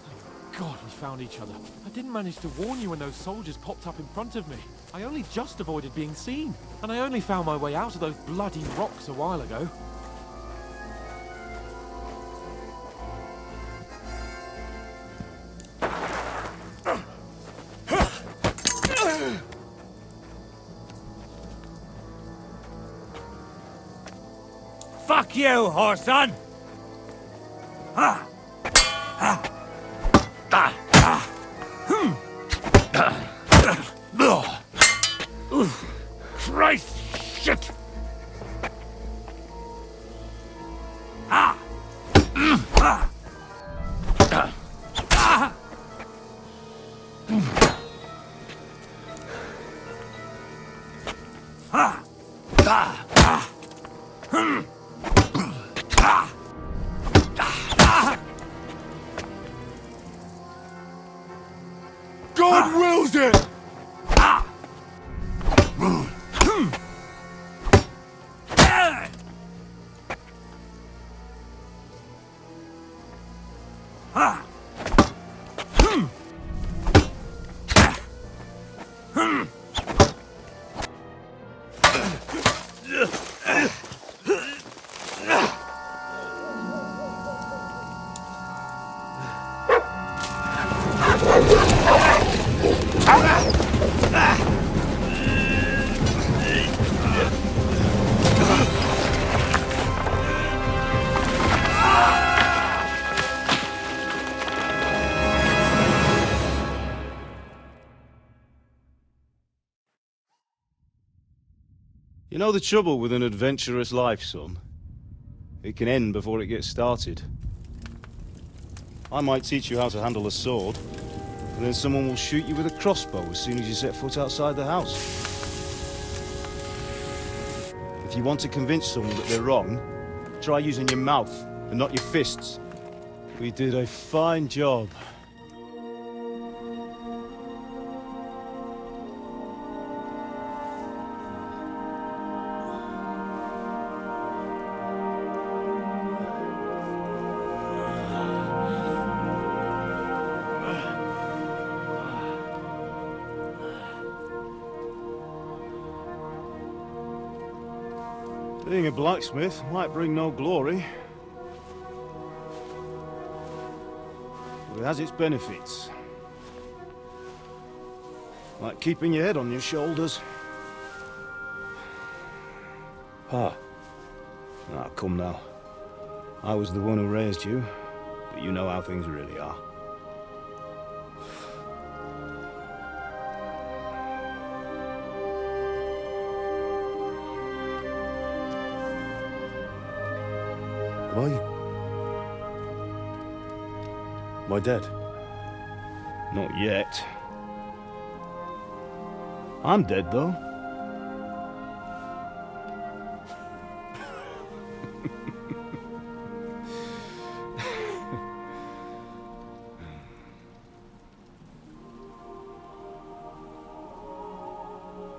thank God we found each other. I didn't manage to warn you when those soldiers popped up in front of me. I only just avoided being seen. And I only found my way out of those bloody rocks a while ago. Fuck you, whoreson! Ha! Christ, shit! Ah! Ah! Ah! Ah! Ah! Ah! Hmm! Ah! Ah! God wills it! Ah! Ah! You know the trouble with an adventurous life, son? It can end before it gets started. I might teach you how to handle a sword, and then someone will shoot you with a crossbow as soon as you set foot outside the house. If you want to convince someone that they're wrong, try using your mouth and not your fists. We did a fine job. Being a blacksmith might bring no glory, it has its benefits. Like keeping your head on your shoulders. Pa. Ah, come now. I was the one who raised you, but you know how things really are. Am I dead? Not yet. I'm dead, though.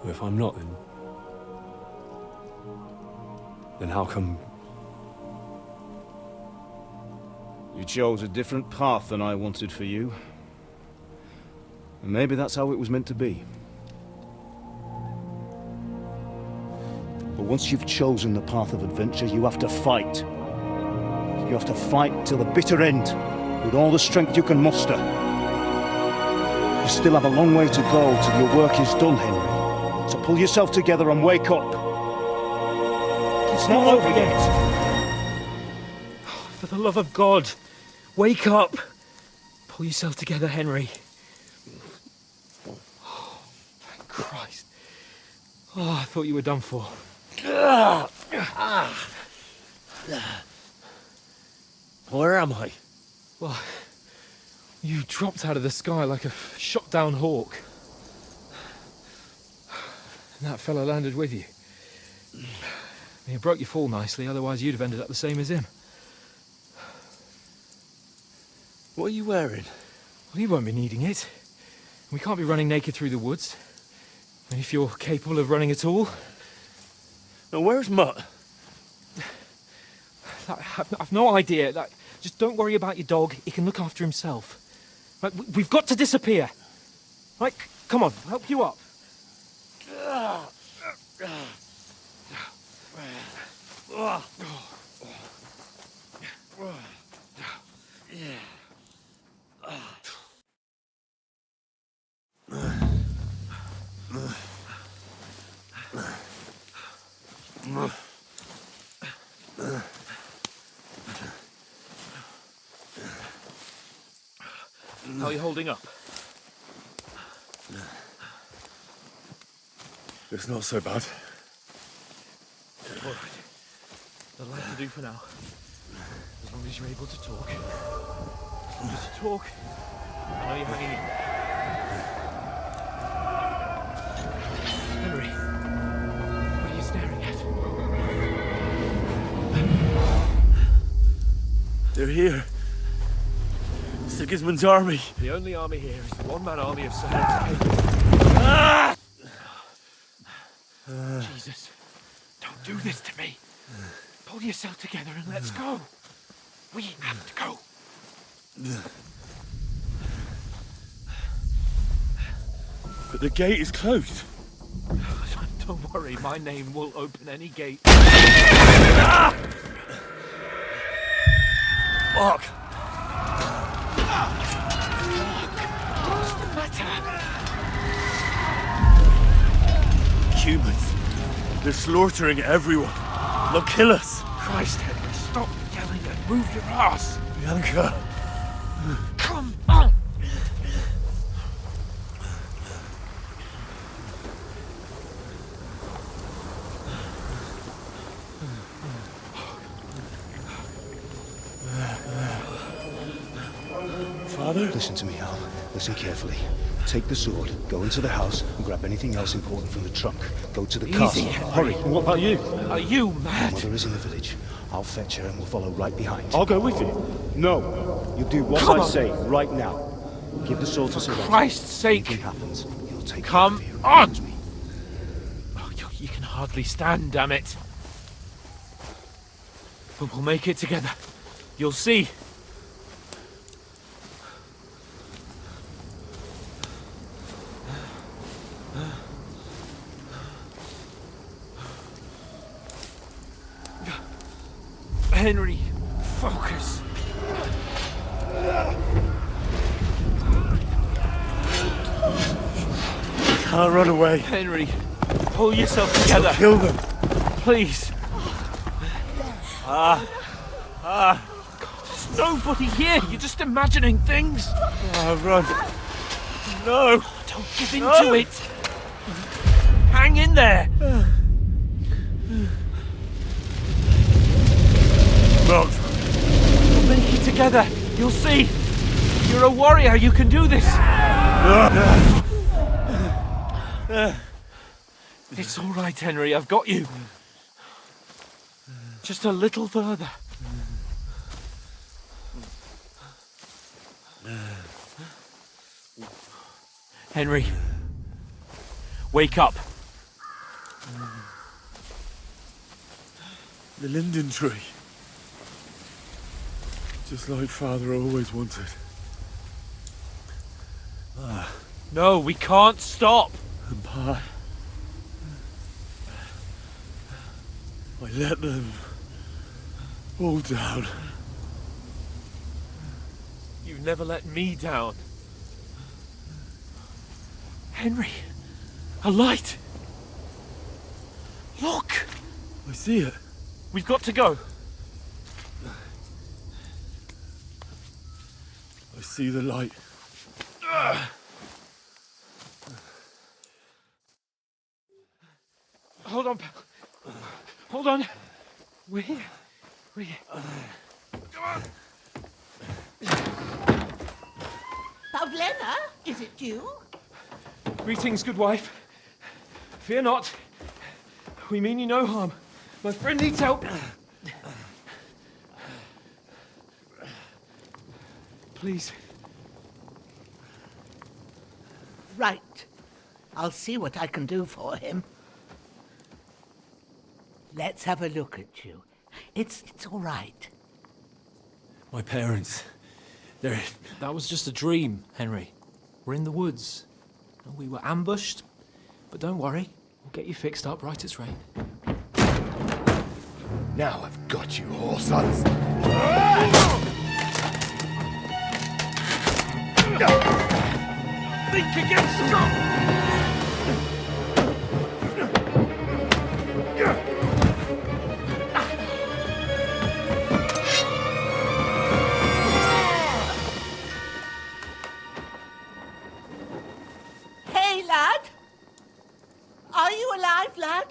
If I'm not, then how come... You chose a different path than I wanted for you. And maybe that's how it was meant to be. But once you've chosen the path of adventure, you have to fight. You have to fight till the bitter end, with all the strength you can muster. You still have a long way to go till your work is done, Henry. So pull yourself together and wake up. It's not over yet. For the love of God, wake up. Pull yourself together, Henry. Oh, thank Christ. Oh, I thought you were done for. Where am I? Well, you dropped out of the sky like a shot-down hawk. And that fella landed with you. He broke your fall nicely, otherwise you'd have ended up the same as him. What are you wearing? Well, you won't be needing it. We can't be running naked through the woods. And if you're capable of running at all... Now, where's Mutt? I've no idea. Just don't worry about your dog. He can look after himself. Right, we've got to disappear. Right, come on, I'll help you up. How are you holding up? It's not so bad. All right. That'll have to do for now. As long as you're able to talk. As long as you talk, I know you're hanging in there. Henry, what are you staring at? They're here. Sigismund's army. The only army here is the one-man army of Sir Henry. Jesus, don't do this to me. Pull yourself together and let's go. We have to go. But the gate is closed. Don't worry, my name will open any gate. Fuck! What's the matter? Humans. They're slaughtering everyone. They'll kill us. Christ, Henry, stop yelling and move your ass. Bianca. Come on. Father? Listen to me, Al. Listen carefully. Take the sword, go into the house, and grab anything else important from the trunk. Go to the castle. Henry. Hurry. What about you? Are you My mad? mother is in the village. I'll fetch her and we'll follow right behind. I'll go with you. No. You do what I say right now. Give the sword to Sir Roger. Christ's sake. Anything happens, he'll take Come care of you. on. Promise me. Oh, you can hardly stand, damn it. But we'll make it together. You'll see. Henry, focus. I'll run away. Henry, pull yourself together. I'll kill them. Please. There's nobody here. You're just imagining things. Run. No. Don't give in to it. Hang in there. Not. We'll make it together. You'll see. You're a warrior. You can do this. It's all right, Henry. I've got you. Just a little further. Henry, wake up. The linden tree. Just like Father always wanted. No, we can't stop. And Pa, I let them all down. You've never let me down. Henry, a light. Look. I see it. We've got to go. I see the light. Hold on, pal. Hold on. We're here. We're here. Come on. Pavlena, is it you? Greetings, good wife. Fear not. We mean you no harm. My friend needs help. Please. Right. I'll see what I can do for him. Let's have a look at you. It's all right. My parents, they're... That was just a dream, Henry. We're in the woods. We were ambushed, but don't worry. We'll get you fixed up right as rain. Now I've got you, whoresons. Think again, strong! Hey, lad! Are you alive, lad?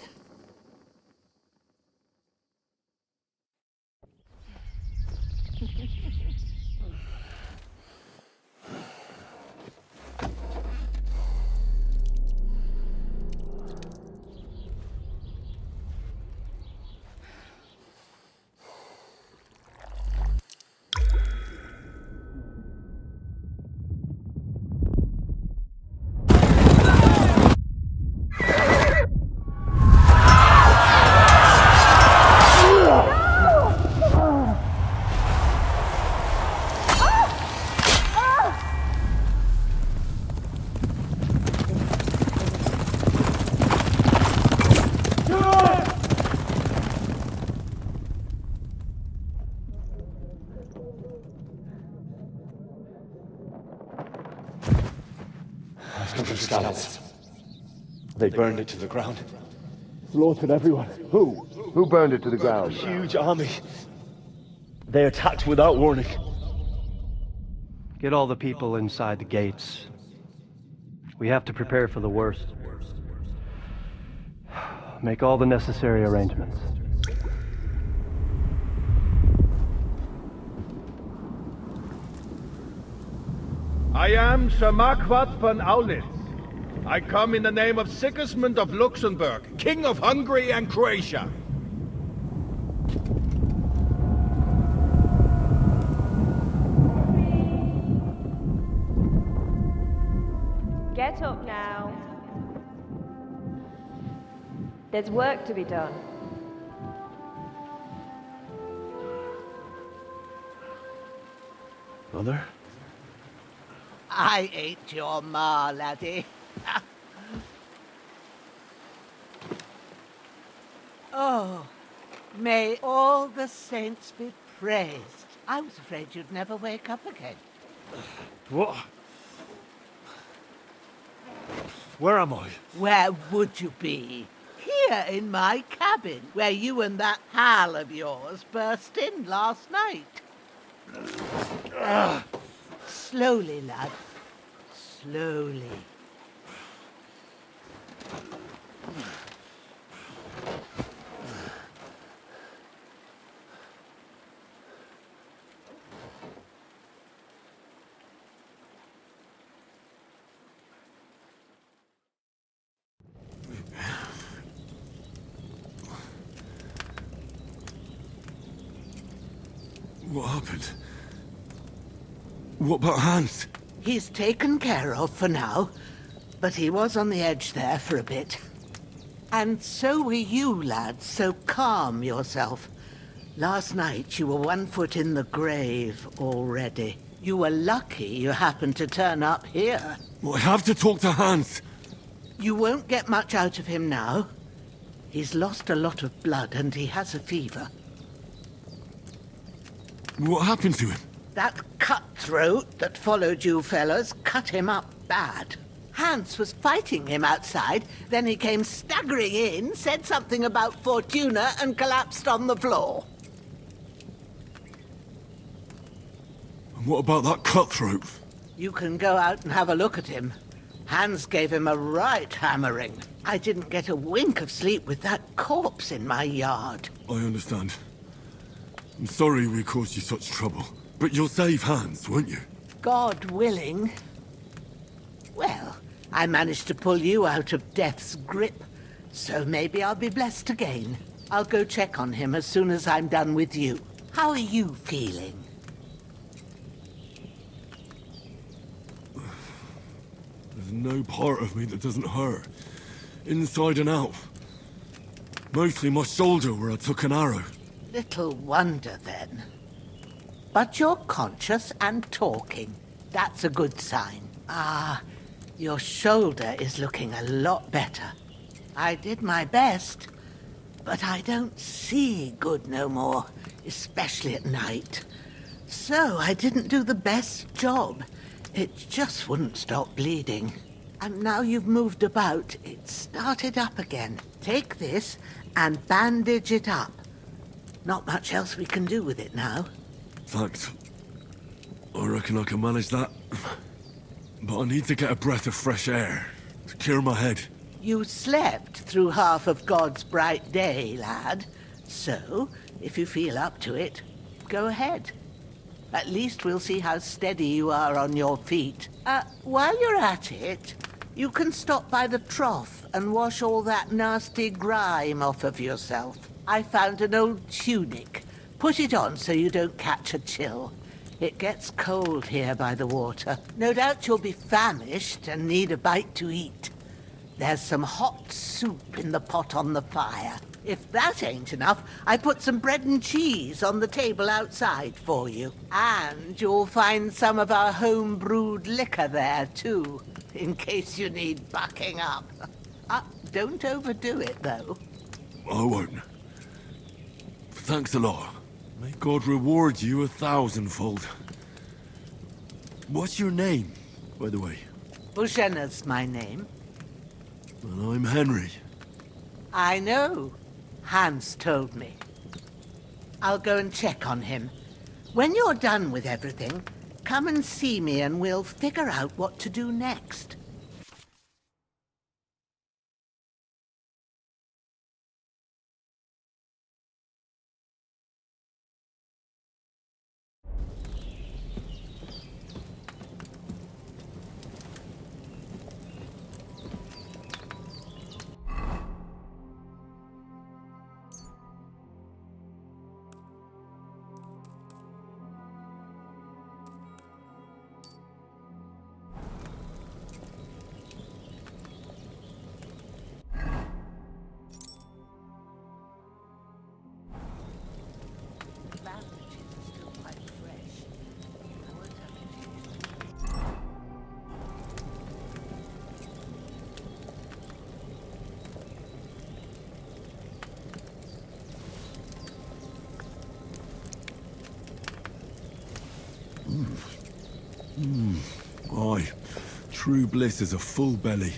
Scouts. They burned it to the ground. Slaughtered everyone. Who? Who burned it to the ground? Huge army. They attacked without warning. Get all the people inside the gates. We have to prepare for the worst. Make all the necessary arrangements. I am Sir Marquardt von Aulitz. I come in the name of Sigismund of Luxembourg, King of Hungary and Croatia. Get up now. There's work to be done. Mother? I ain't your ma, laddie. Oh, may all the saints be praised. I was afraid you'd never wake up again. What? Where am I? Where would you be? Here in my cabin, where you and that pal of yours burst in last night. Slowly, lad. Slowly. What happened? What about Hans? He's taken care of for now, but he was on the edge there for a bit. And so were you, lad, so calm yourself. Last night you were 1 foot in the grave already. You were lucky you happened to turn up here. Well, I have to talk to Hans. You won't get much out of him now. He's lost a lot of blood and he has a fever. What happened to him? That cutthroat that followed you fellas cut him up bad. Hans was fighting him outside, then he came staggering in, said something about Fortuna and collapsed on the floor. And what about that cutthroat? You can go out and have a look at him. Hans gave him a right hammering. I didn't get a wink of sleep with that corpse in my yard. I understand. I'm sorry we caused you such trouble. But you'll save Hans, won't you? God willing. Well, I managed to pull you out of death's grip, so maybe I'll be blessed again. I'll go check on him as soon as I'm done with you. How are you feeling? There's no part of me that doesn't hurt. Inside and out. Mostly my shoulder where I took an arrow. Little wonder, then. But you're conscious and talking. That's a good sign. Ah, your shoulder is looking a lot better. I did my best, but I don't see good no more, especially at night. So I didn't do the best job. It just wouldn't stop bleeding. And now you've moved about, it started up again. Take this and bandage it up. Not much else we can do with it now. Thanks. I reckon I can manage that. But I need to get a breath of fresh air to clear my head. You slept through half of God's bright day, lad. So, if you feel up to it, go ahead. At least we'll see how steady you are on your feet. While you're at it, you can stop by the trough and wash all that nasty grime off of yourself. I found an old tunic. Put it on so you don't catch a chill. It gets cold here by the water. No doubt you'll be famished and need a bite to eat. There's some hot soup in the pot on the fire. If that ain't enough, I put some bread and cheese on the table outside for you. And you'll find some of our home-brewed liquor there, too, in case you need bucking up. Don't overdo it, though. I won't. Thanks a lot. May God reward you 1,000-fold. What's your name, by the way? Bushenna's my name. Well, I'm Henry. I know. Hans told me. I'll go and check on him. When you're done with everything, come and see me and we'll figure out what to do next. Aye, true bliss is a full belly.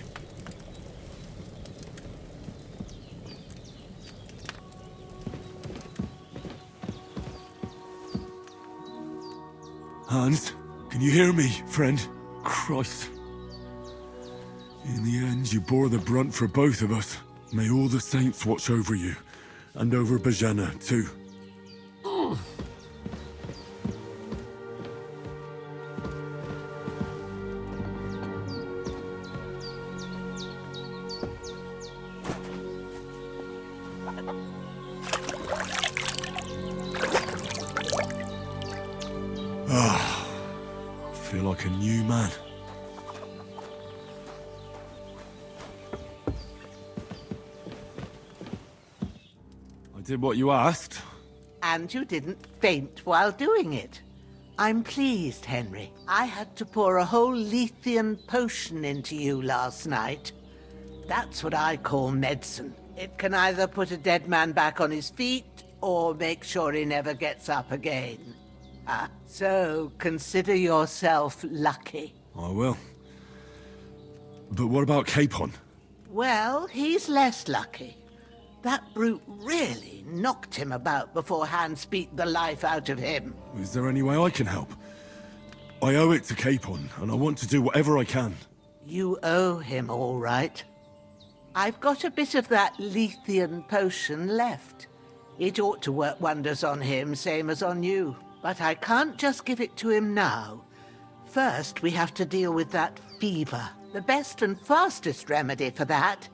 Hans, can you hear me, friend? Christ. In the end, you bore the brunt for both of us. May all the saints watch over you, and over Bajana, too. I feel like a new man. I did what you asked. And you didn't faint while doing it. I'm pleased, Henry. I had to pour a whole Lethean potion into you last night. That's what I call medicine. It can either put a dead man back on his feet, or make sure he never gets up again. So consider yourself lucky. I will. But what about Capon? Well, he's less lucky. That brute really knocked him about before Hans beat the life out of him. Is there any way I can help? I owe it to Capon, and I want to do whatever I can. You owe him, all right. I've got a bit of that Lethean potion left. It ought to work wonders on him, same as on you. But I can't just give it to him now. First, we have to deal with that fever. The best and fastest remedy for that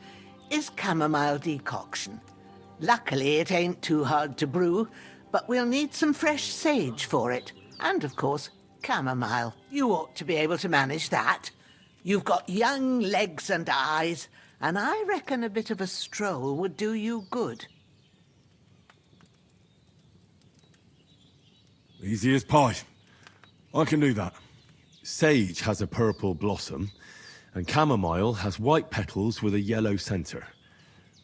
is chamomile decoction. Luckily, it ain't too hard to brew, but we'll need some fresh sage for it. And, of course, chamomile. You ought to be able to manage that. You've got young legs and eyes, and I reckon a bit of a stroll would do you good. Easy as pie. I can do that. Sage has a purple blossom, and chamomile has white petals with a yellow center.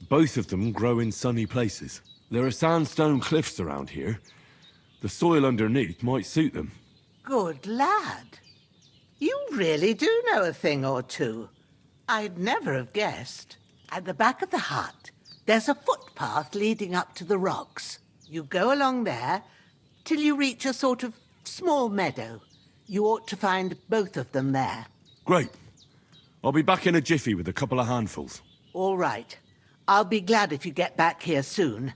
Both of them grow in sunny places. There are sandstone cliffs around here. The soil underneath might suit them. Good lad. You really do know a thing or two. I'd never have guessed. At the back of the hut, there's a footpath leading up to the rocks. You go along there till you reach a sort of small meadow. You ought to find both of them there. Great. I'll be back in a jiffy with a couple of handfuls. All right. I'll be glad if you get back here soon.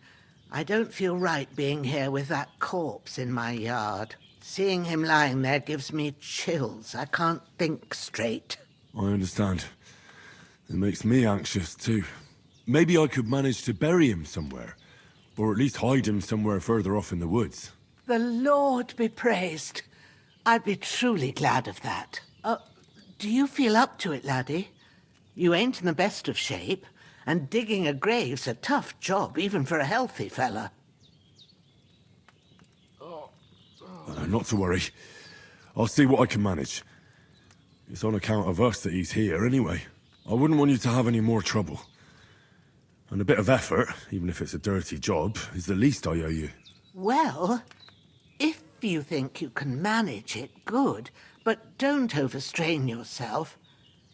I don't feel right being here with that corpse in my yard. Seeing him lying there gives me chills. I can't think straight. I understand. It makes me anxious, too. Maybe I could manage to bury him somewhere, or at least hide him somewhere further off in the woods. The Lord be praised. I'd be truly glad of that. Do you feel up to it, laddie? You ain't in the best of shape, and digging a grave's a tough job, even for a healthy fella. Not to worry. I'll see what I can manage. It's on account of us that he's here, anyway. I wouldn't want you to have any more trouble. And a bit of effort, even if it's a dirty job, is the least I owe you. Well, if you think you can manage it, good. But don't overstrain yourself.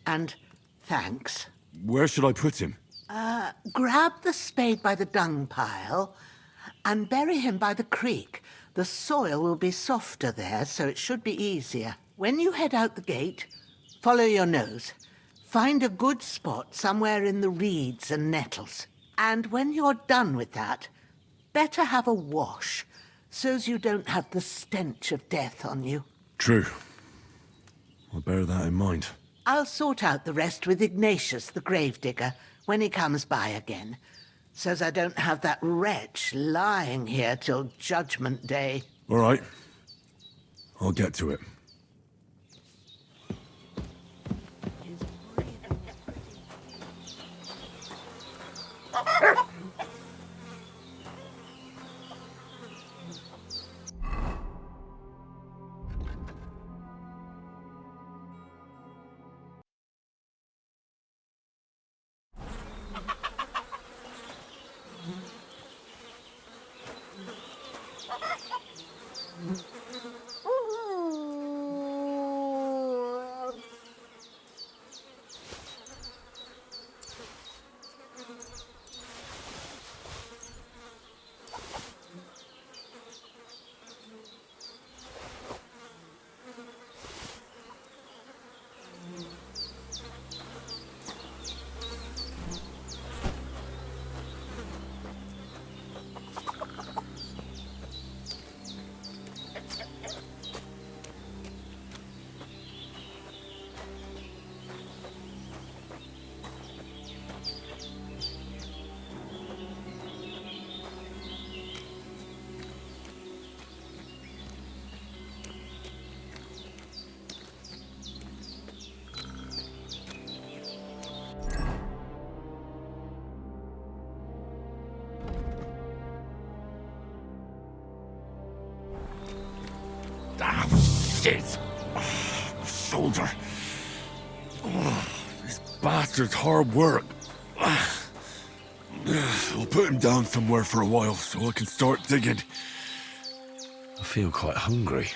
And thanks. Where should I put him? Grab the spade by the dung pile and bury him by the creek. The soil will be softer there, so it should be easier. When you head out the gate, follow your nose. Find a good spot somewhere in the reeds and nettles. And when you're done with that, better have a wash, so's you don't have the stench of death on you. True. I'll bear that in mind. I'll sort out the rest with Ignatius, the gravedigger, when he comes by again, so's I don't have that wretch lying here till Judgment Day. All right. I'll get to it. Shit! My shoulder. This bastard's hard work. I'll put him down somewhere for a while so I can start digging. I feel quite hungry.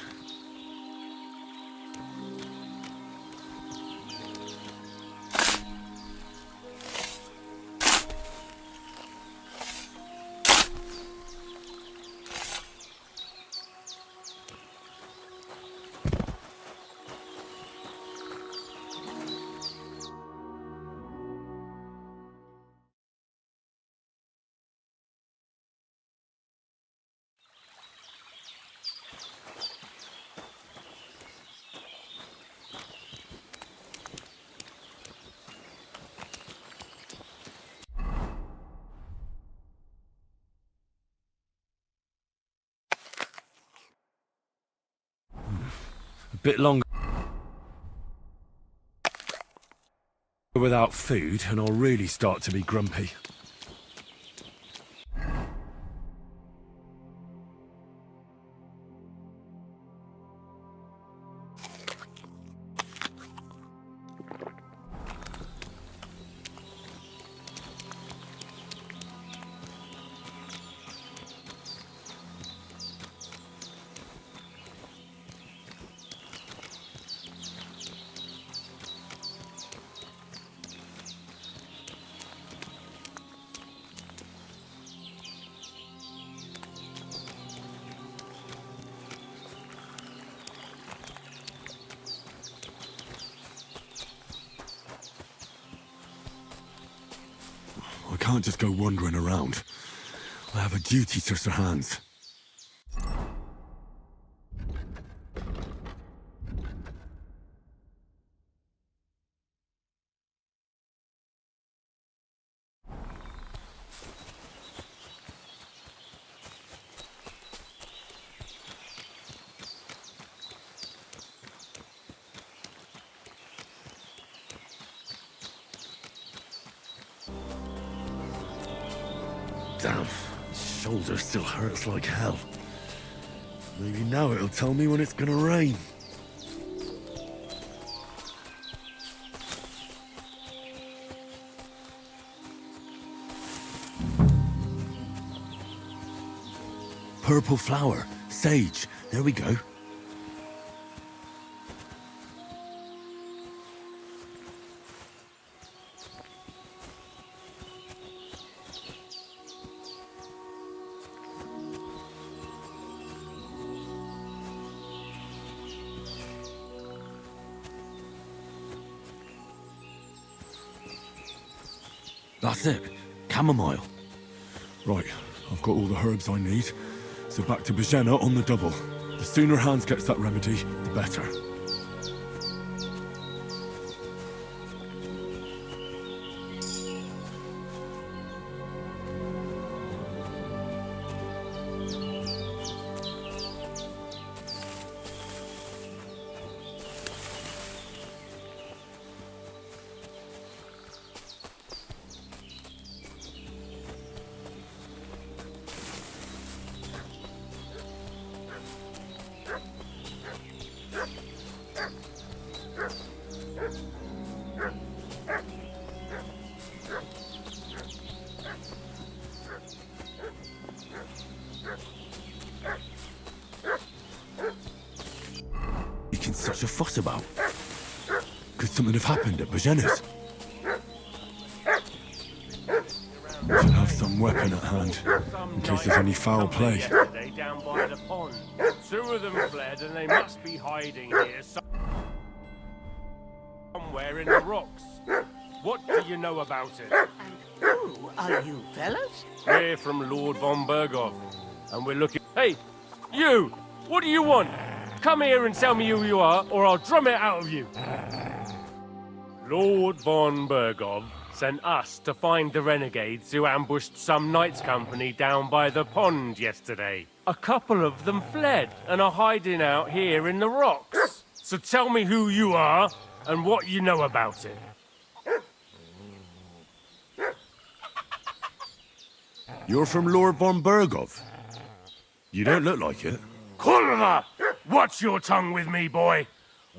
A bit longer without food and I'll really start to be grumpy. I can't just go wandering around. I have a duty to Sir Hans. Damn, my shoulder still hurts like hell. Maybe now it'll tell me when it's gonna rain. Purple flower, sage, there we go. That's it. Chamomile. Right, I've got all the herbs I need, so back to Bajena on the double. The sooner Hans gets that remedy, the better. Making such a fuss about? Could something have happened at Bajena's? Should have some weapon at hand, in case there's any foul play. Yesterday down by the pond. Two of them fled and they must be hiding here somewhere in the rocks. What do you know about it? Who are you, fellas? We're from Lord von Berghoff, and we're looking... Hey, you! What do you want? Come here and tell me who you are, or I'll drum it out of you. Lord von Berghoff sent us to find the renegades who ambushed some knights' company down by the pond yesterday. A couple of them fled and are hiding out here in the rocks. So tell me who you are and what you know about it. You're from Lord von Berghoff? You don't look like it. Kurva! Watch your tongue with me, boy.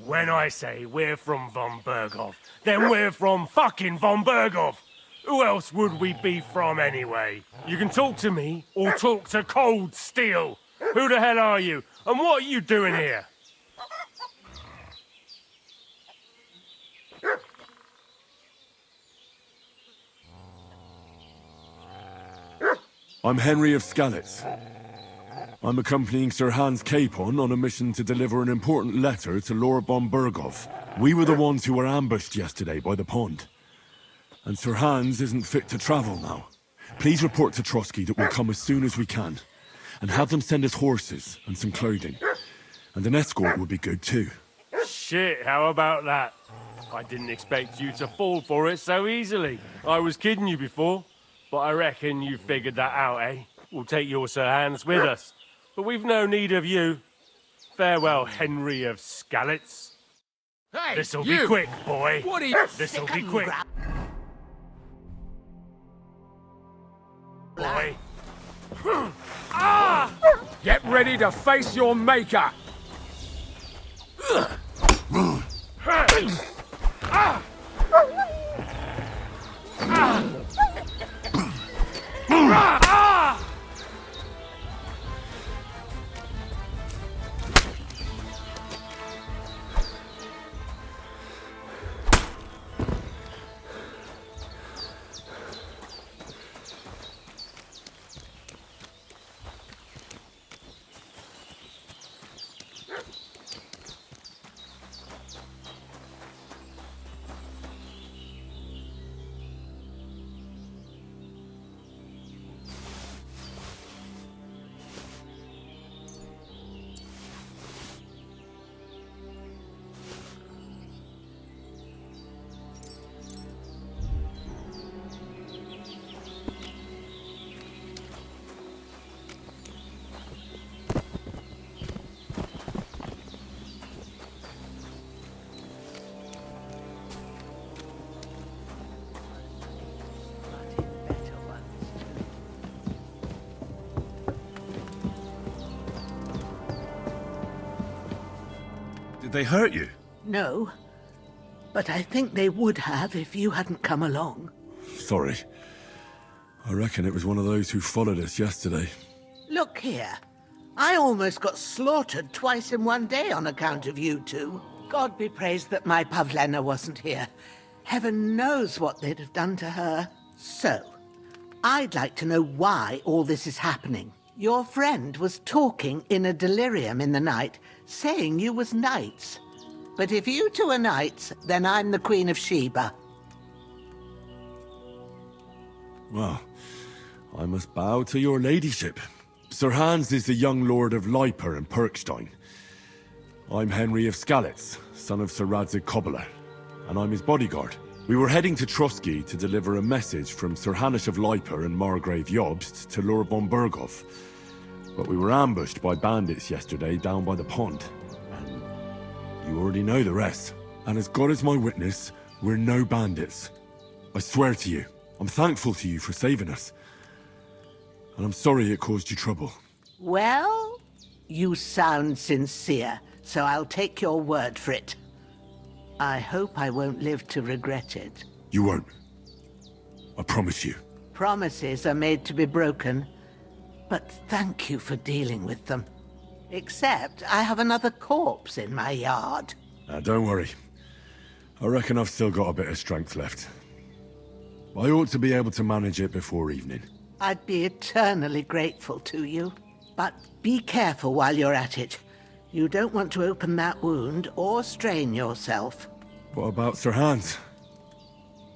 When I say we're from von Berghoff, then we're from fucking von Berghoff. Who else would we be from anyway? You can talk to me or talk to Cold Steel. Who the hell are you? And what are you doing here? I'm Henry of Skalitz. I'm accompanying Sir Hans Capon on a mission to deliver an important letter to Lord von Berghoff. We were the ones who were ambushed yesterday by the pond. And Sir Hans isn't fit to travel now. Please report to Trotsky that we'll come as soon as we can. And have them send us horses and some clothing. And an escort would be good too. Shit, how about that? I didn't expect you to fall for it so easily. I was kidding you before, but I reckon you figured that out, eh? We'll take your Sir Hans with us. But we've no need of you. Farewell, Henry of Skalitz. Hey, This'll you! be quick, boy. What are you... This'll be quick. Boy. Ah! Get ready to face your maker! Did they hurt you? No, but I think they would have if you hadn't come along. Sorry. I reckon it was one of those who followed us yesterday. Look here. I almost got slaughtered twice in one day on account of you two. God be praised that my Pavlena wasn't here. Heaven knows what they'd have done to her. So, I'd like to know why all this is happening. Your friend was talking in a delirium in the night, saying you was knights. But if you two are knights, then I'm the Queen of Sheba. Well, I must bow to your ladyship. Sir Hans is the young lord of Leiper and Perkstein. I'm Henry of Skalitz, son of Sir Radzig Kobyla, and I'm his bodyguard. We were heading to Trotsky to deliver a message from Sir Hanush of Leiper and Margrave Jobst to Lord von Berghoff. But we were ambushed by bandits yesterday down by the pond. And you already know the rest. And as God is my witness, we're no bandits. I swear to you, I'm thankful to you for saving us. And I'm sorry it caused you trouble. Well, you sound sincere, so I'll take your word for it. I hope I won't live to regret it. You won't. I promise you. Promises are made to be broken, but thank you for dealing with them. Except I have another corpse in my yard. Don't worry. I reckon I've still got a bit of strength left. I ought to be able to manage it before evening. I'd be eternally grateful to you. But be careful while you're at it. You don't want to open that wound or strain yourself. What about Sir Hans?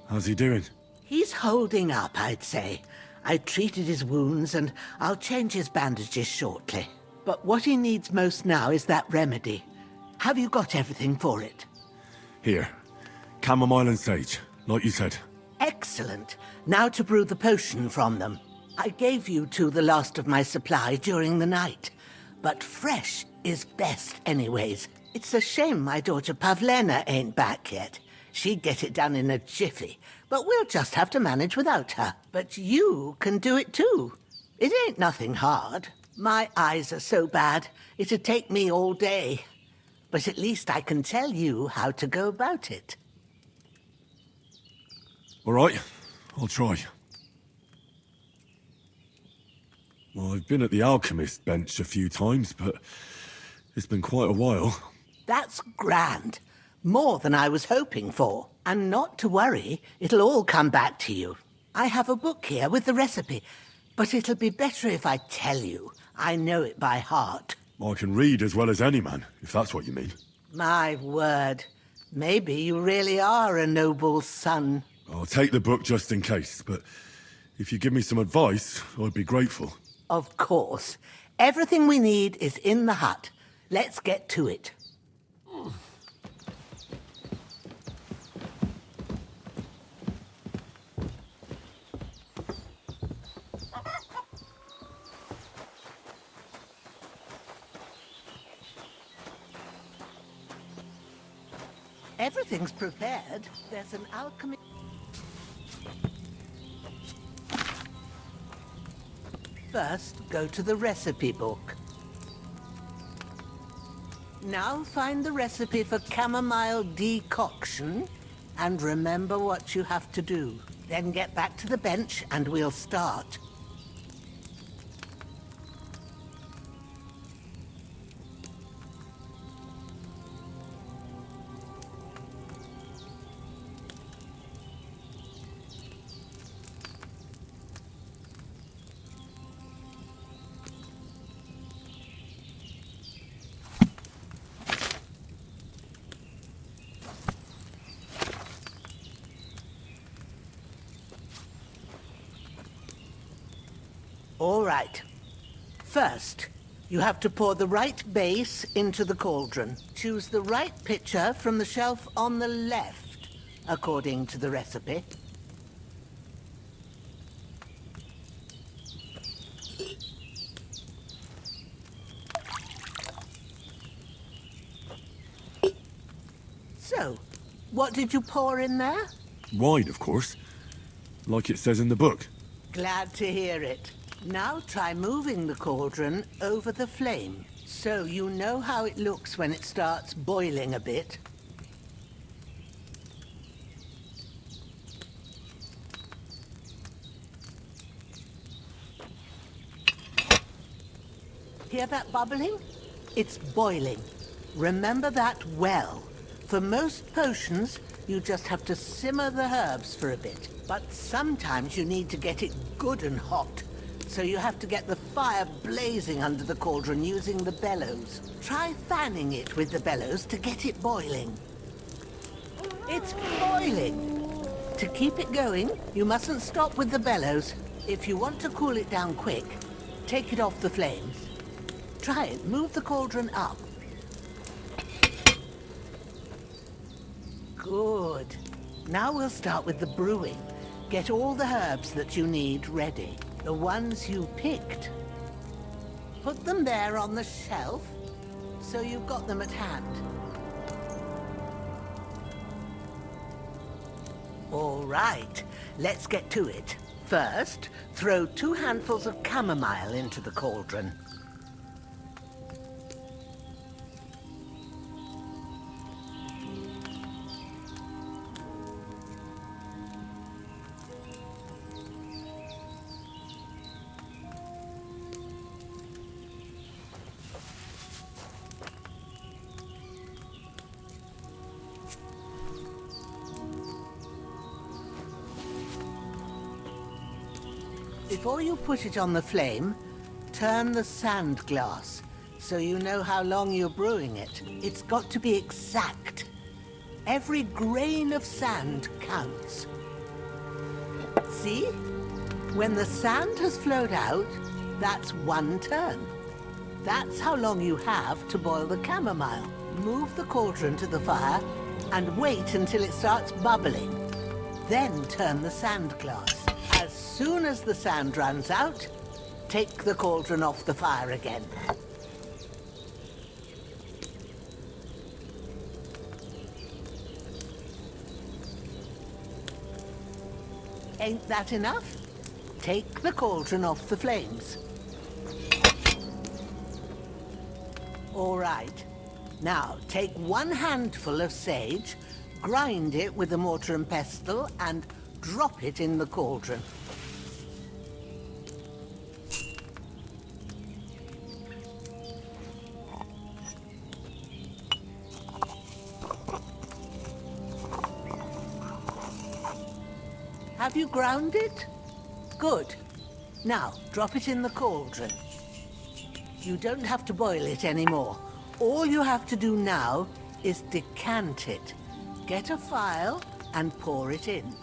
How's he doing? He's holding up, I'd say. I treated his wounds and I'll change his bandages shortly. But what he needs most now is that remedy. Have you got everything for it? Here. Chamomile and sage, like you said. Excellent. Now to brew the potion from them. I gave you two the last of my supply during the night. But fresh is best anyways. It's a shame my daughter Pavlena ain't back yet. She'd get it done in a jiffy, but we'll just have to manage without her. But you can do it too. It ain't nothing hard. My eyes are so bad, it'd take me all day. But at least I can tell you how to go about it. All right, I'll try. Well, I've been at the alchemist bench a few times, but it's been quite a while. That's grand. More than I was hoping for. And not to worry, it'll all come back to you. I have a book here with the recipe, but it'll be better if I tell you. I know it by heart. I can read as well as any man, if that's what you mean. My word. Maybe you really are a noble son. I'll take the book just in case, but if you give me some advice, I'd be grateful. Of course. Everything we need is in the hut. Let's get to it. Everything's prepared. There's an alchemy... First, go to the recipe book. Now find the recipe for chamomile decoction and remember what you have to do. Then get back to the bench and we'll start. All right. First, you have to pour the right base into the cauldron. Choose the right pitcher from the shelf on the left, according to the recipe. So, what did you pour in there? Wine, of course. Like it says in the book. Glad to hear it. Now try moving the cauldron over the flame, so you know how it looks when it starts boiling a bit. Hear that bubbling? It's boiling. Remember that well. For most potions, you just have to simmer the herbs for a bit. But sometimes you need to get it good and hot. So you have to get the fire blazing under the cauldron using the bellows. Try fanning it with the bellows to get it boiling. It's boiling! To keep it going, you mustn't stop with the bellows. If you want to cool it down quick, take it off the flames. Try it. Move the cauldron up. Good. Now we'll start with the brewing. Get all the herbs that you need ready. The ones you picked. Put them there on the shelf, so you've got them at hand. All right, let's get to it. First, throw 2 handfuls of chamomile into the cauldron. Before you put it on the flame, turn the sand glass so you know how long you're brewing it. It's got to be exact. Every grain of sand counts. See? When the sand has flowed out, that's 1 turn. That's how long you have to boil the chamomile. Move the cauldron to the fire and wait until it starts bubbling. Then turn the sand glass. As soon as the sand runs out, take the cauldron off the fire again. Ain't that enough? Take the cauldron off the flames. All right. Now, take 1 handful of sage, grind it with a mortar and pestle, and drop it in the cauldron. Have you ground it? Good. Now, drop it in the cauldron. You don't have to boil it anymore. All you have to do now is decant it. Get a phial and pour it in.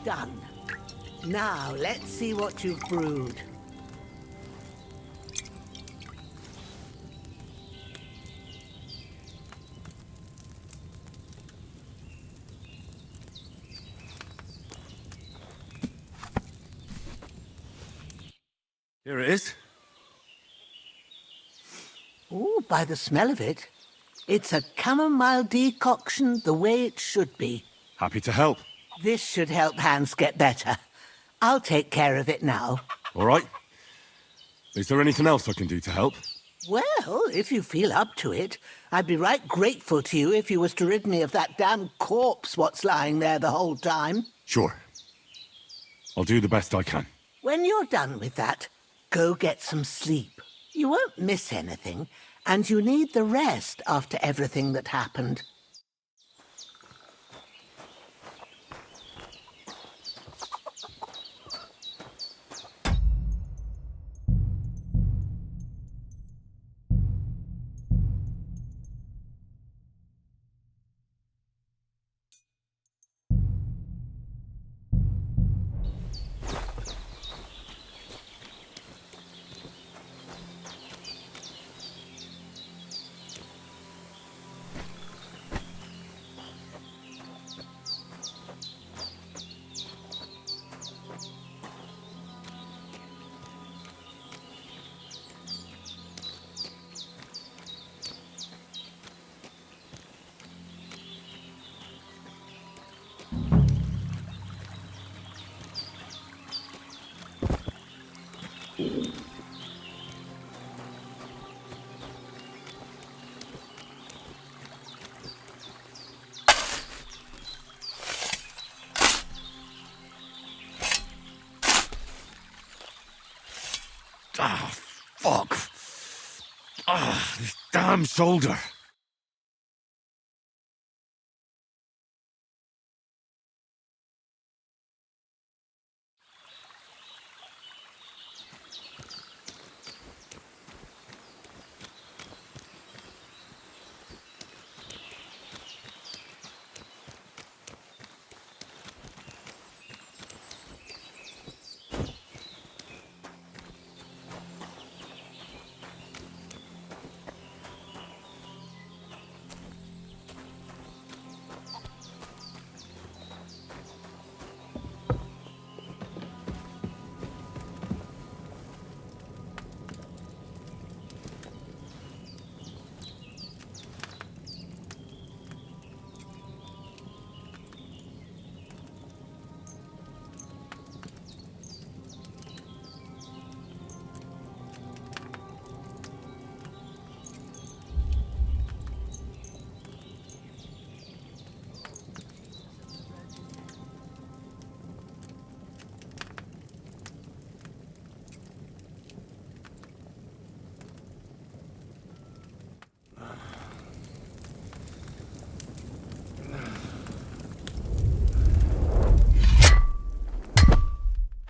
Done. Now, let's see what you've brewed. Here it is. Ooh, by the smell of it, it's a chamomile decoction the way it should be. Happy to help. This should help Hans get better. I'll take care of it now. All right. Is there anything else I can do to help? Well, if you feel up to it, I'd be right grateful to you if you was to rid me of that damn corpse what's lying there the whole time. Sure. I'll do the best I can. When you're done with that, go get some sleep. You won't miss anything, and you need the rest after everything that happened. Ah, fuck. Ah, this damn shoulder.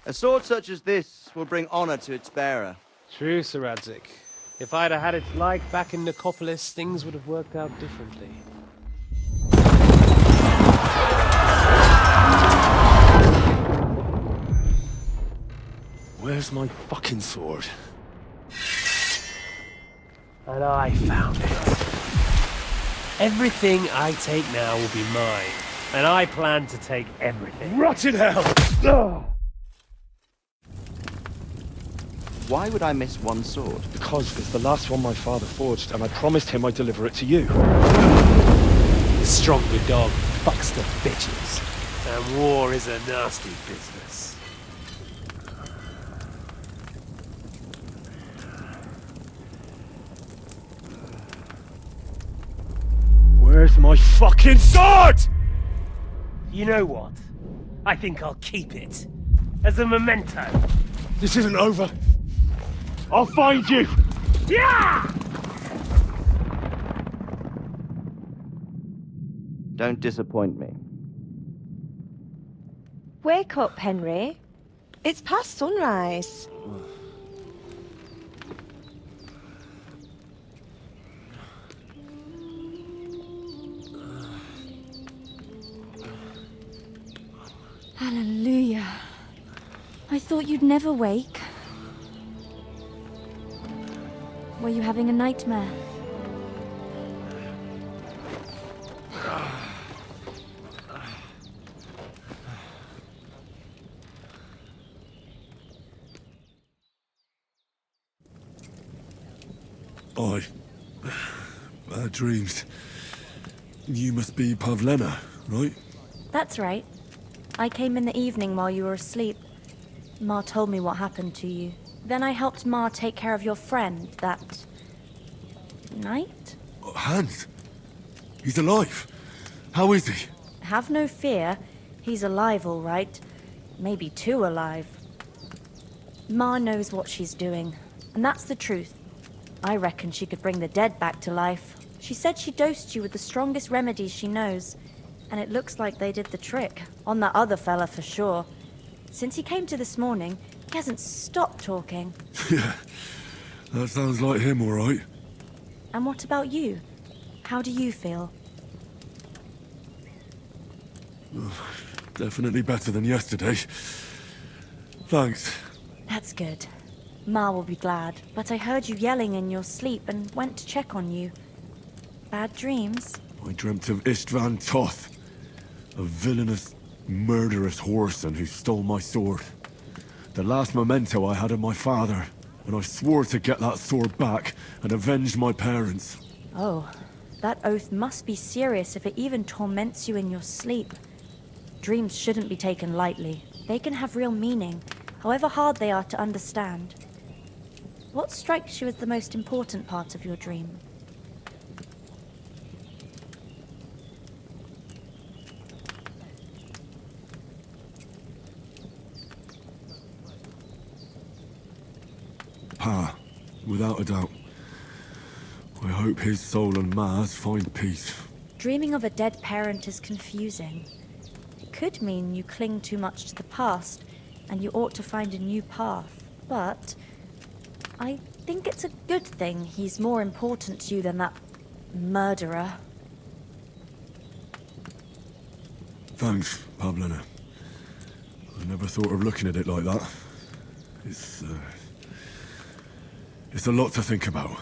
A sword such as this will bring honor to its bearer. True, Sir Radzik. If I'd have had its like back in Nicopolis, things would have worked out differently. Where's my fucking sword? And I found it. Everything I take now will be mine, and I plan to take everything. Rotted hell! Ugh. Why would I miss one sword? Because it's the last one my father forged, and I promised him I'd deliver it to you. The stronger dog fucks the bitches. And war is a nasty business. Where's my fucking sword? You know what? I think I'll keep it. As a memento. This isn't over. I'll find you! Yeah! Don't disappoint me. Wake up, Henry. It's past sunrise. Hallelujah. I thought you'd never wake. Were you having a nightmare? Bad dreams. You must be Pavlena, right? That's right. I came in the evening while you were asleep. Ma told me what happened to you. Then I helped Ma take care of your friend that night? Hans? He's alive. How is he? Have no fear. He's alive, all right. Maybe too alive. Ma knows what she's doing, and that's the truth. I reckon she could bring the dead back to life. She said she dosed you with the strongest remedies she knows, and it looks like they did the trick. On that other fella for sure. Since he came to this morning, he hasn't stopped talking. Yeah, that sounds like him, all right. And what about you? How do you feel? Definitely better than yesterday. Thanks. That's good. Ma will be glad, but I heard you yelling in your sleep and went to check on you. Bad dreams? I dreamt of Istvan Toth, a villainous, murderous whoreson who stole my sword. The last memento I had of my father, and I swore to get that sword back and avenge my parents. Oh, that oath must be serious if it even torments you in your sleep. Dreams shouldn't be taken lightly. They can have real meaning, however hard they are to understand. What strikes you as the most important part of your dream? Pa, without a doubt. I hope his soul and Ma's find peace. Dreaming of a dead parent is confusing. It could mean you cling too much to the past, and you ought to find a new path. But I think it's a good thing he's more important to you than that murderer. Thanks, Pavlena. I never thought of looking at it like that. It's a lot to think about.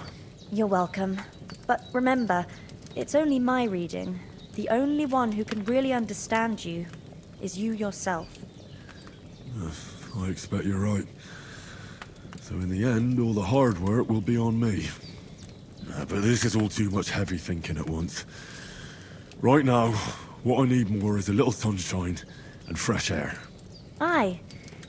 You're welcome. But remember, it's only my reading. The only one who can really understand you is you yourself. I expect you're right. So in the end, all the hard work will be on me. But this is all too much heavy thinking at once. Right now, what I need more is a little sunshine and fresh air. Aye,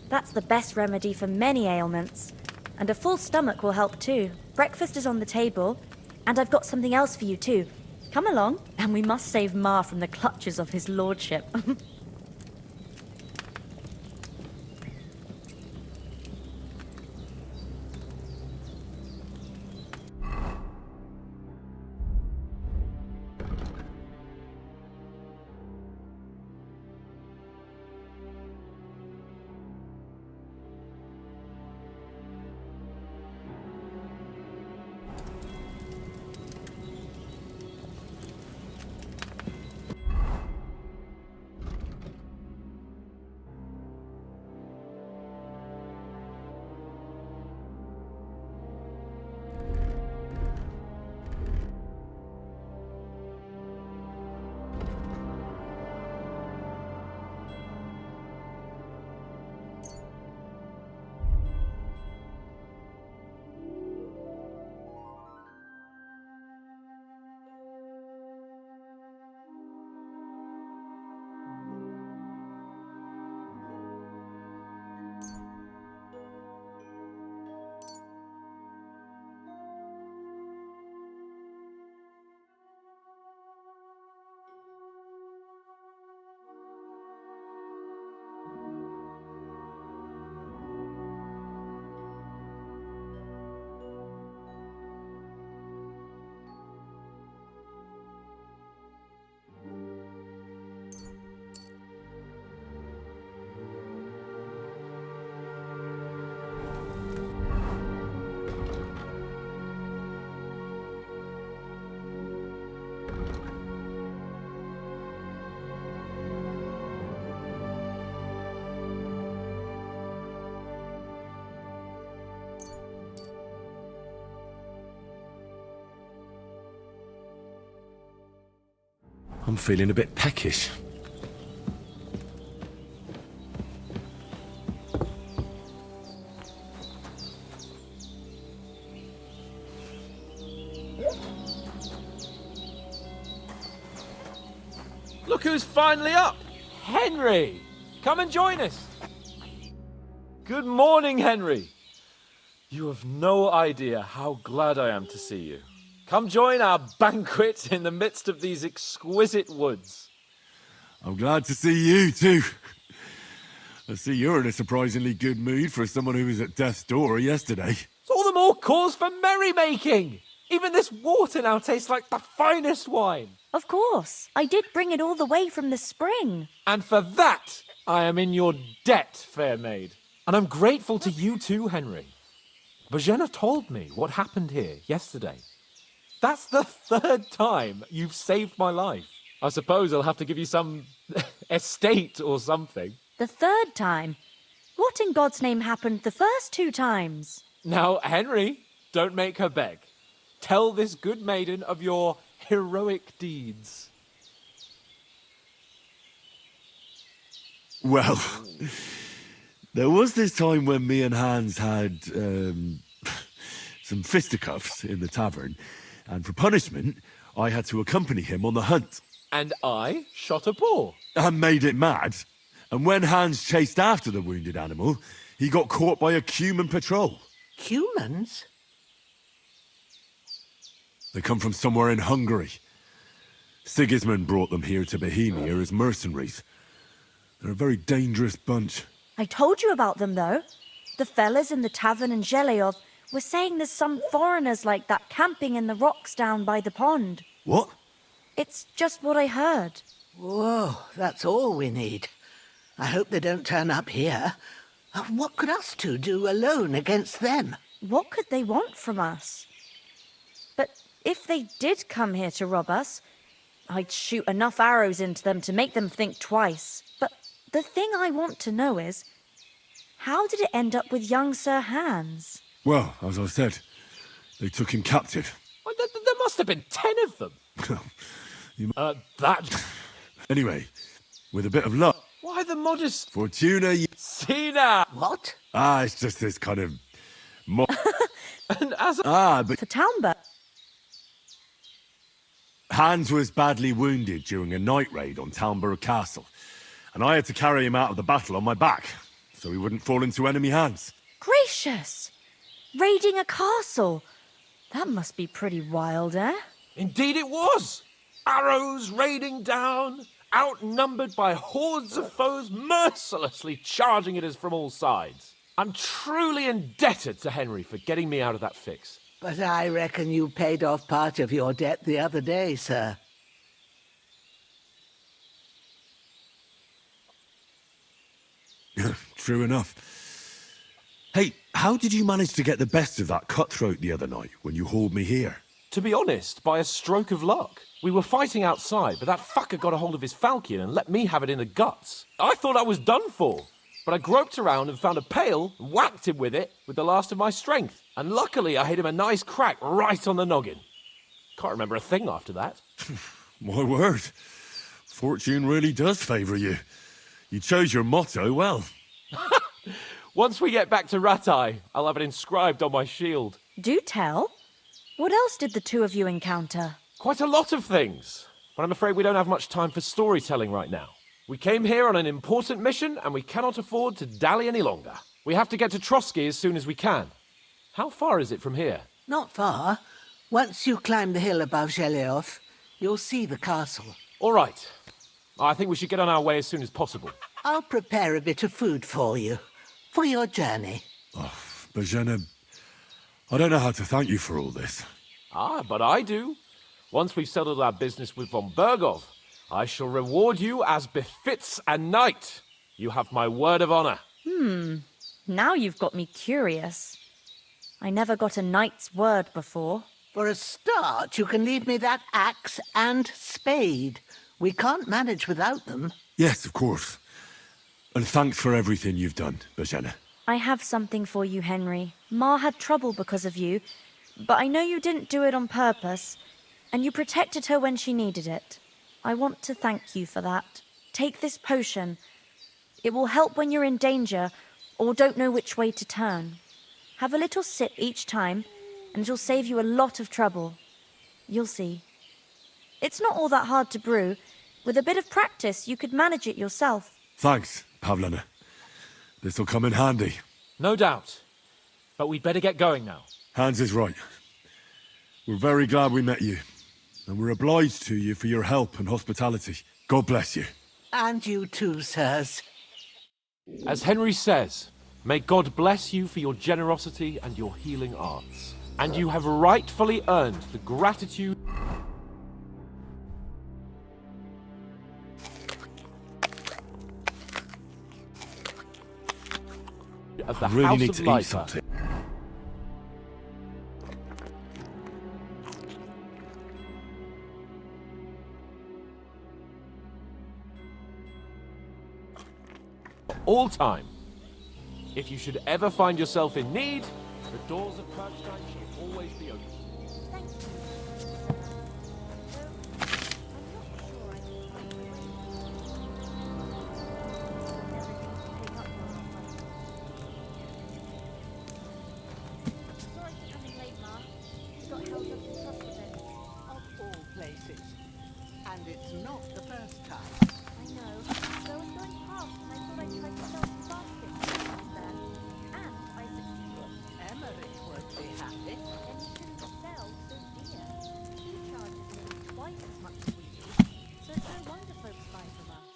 that's the best remedy for many ailments. And a full stomach will help too. Breakfast is on the table, and I've got something else for you too. Come along, and we must save Ma from the clutches of his lordship. I'm feeling a bit peckish. Look who's finally up! Henry! Come and join us! Good morning, Henry! You have no idea how glad I am to see you. Come join our banquet in the midst of these exquisite woods. I'm glad to see you too. I see you're in a surprisingly good mood for someone who was at death's door yesterday. It's all the more cause for merrymaking! Even this water now tastes like the finest wine. Of course. I did bring it all the way from the spring. And for that, I am in your debt, fair maid. And I'm grateful to you too, Henry. Bojena told me what happened here yesterday. That's the 3rd time you've saved my life. I suppose I'll have to give you some estate or something. The 3rd time? What in God's name happened the first 2 times? Now, Henry, don't make her beg. Tell this good maiden of your heroic deeds. Well, there was this time when me and Hans had some fisticuffs in the tavern, and for punishment, I had to accompany him on the hunt. And I shot a boar. And made it mad. And when Hans chased after the wounded animal, he got caught by a Cuman patrol. Humans? They come from somewhere in Hungary. Sigismund brought them here to Bohemia as mercenaries. They're a very dangerous bunch. I told you about them, though. The fellas in the tavern in Zheleyov were saying there's some foreigners like that camping in the rocks down by the pond. What? It's just what I heard. Whoa, that's all we need. I hope they don't turn up here. What could us two do alone against them? What could they want from us? But if they did come here to rob us, I'd shoot enough arrows into them to make them think twice. But the thing I want to know is, how did it end up with young Sir Hans? Well, as I said, they took him captive. Well, there must have been 10 of them. That... Anyway, with a bit of luck... Why the modest... Fortuna... See now! What? It's just this kind of... And as but... For Talmbert. Hans was badly wounded during a night raid on Talmbert Castle, and I had to carry him out of the battle on my back, so he wouldn't fall into enemy hands. Gracious! Raiding a castle. That must be pretty wild, eh? Indeed it was! Arrows raining down, outnumbered by hordes of foes mercilessly charging at us from all sides. I'm truly indebted to Henry for getting me out of that fix. But I reckon you paid off part of your debt the other day, sir. True enough. Hey, how did you manage to get the best of that cutthroat the other night when you hauled me here? To be honest, by a stroke of luck. We were fighting outside, but that fucker got a hold of his falchion and let me have it in the guts. I thought I was done for, but I groped around and found a pail and whacked him with it with the last of my strength. And luckily I hit him a nice crack right on the noggin. Can't remember a thing after that. My word. Fortune really does favour you. You chose your motto well. Once we get back to Ratai, I'll have it inscribed on my shield. Do tell. What else did the two of you encounter? Quite a lot of things, but I'm afraid we don't have much time for storytelling right now. We came here on an important mission, and we cannot afford to dally any longer. We have to get to Trotsky as soon as we can. How far is it from here? Not far. Once you climb the hill above Zheleyov, you'll see the castle. All right. I think we should get on our way as soon as possible. I'll prepare a bit of food for you, for your journey. Bojena, I don't know how to thank you for all this. But I do. Once we've settled our business with von Bergov, I shall reward you as befits a knight. You have my word of honor. Now you've got me curious. I never got a knight's word before. For a start, you can leave me that axe and spade. We can't manage without them. Yes, of course. And thanks for everything you've done, Bojena. I have something for you, Henry. Ma had trouble because of you, but I know you didn't do it on purpose, and you protected her when she needed it. I want to thank you for that. Take this potion. It will help when you're in danger or don't know which way to turn. Have a little sip each time, and it'll save you a lot of trouble. You'll see. It's not all that hard to brew. With a bit of practice, you could manage it yourself. Thanks, Pavlena. This'll come in handy. No doubt. But we'd better get going now. Hans is right. We're very glad we met you. And we're obliged to you for your help and hospitality. God bless you. And you too, sirs. As Henry says, may God bless you for your generosity and your healing arts. And you have rightfully earned the gratitude of the I really House need of to eat Lifer. something. All time. If you should ever find yourself in need, the doors of Perchstein shall always be open. Of all places. And it's not the first time. I know. So I was going past and I thought I'd try to sell some baskets there. And I succeeded. Emmerich would be happy. Then you shouldn't sell so dear. He charges nearly twice as much as we do. So it's no wonder folks buy from us.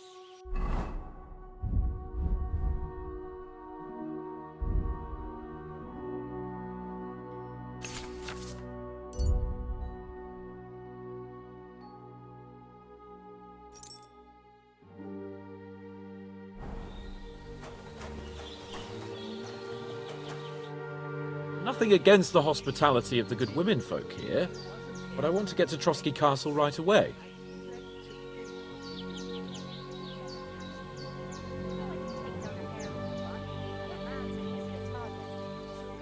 Nothing against the hospitality of the good women folk here, but I want to get to Trotsky Castle right away.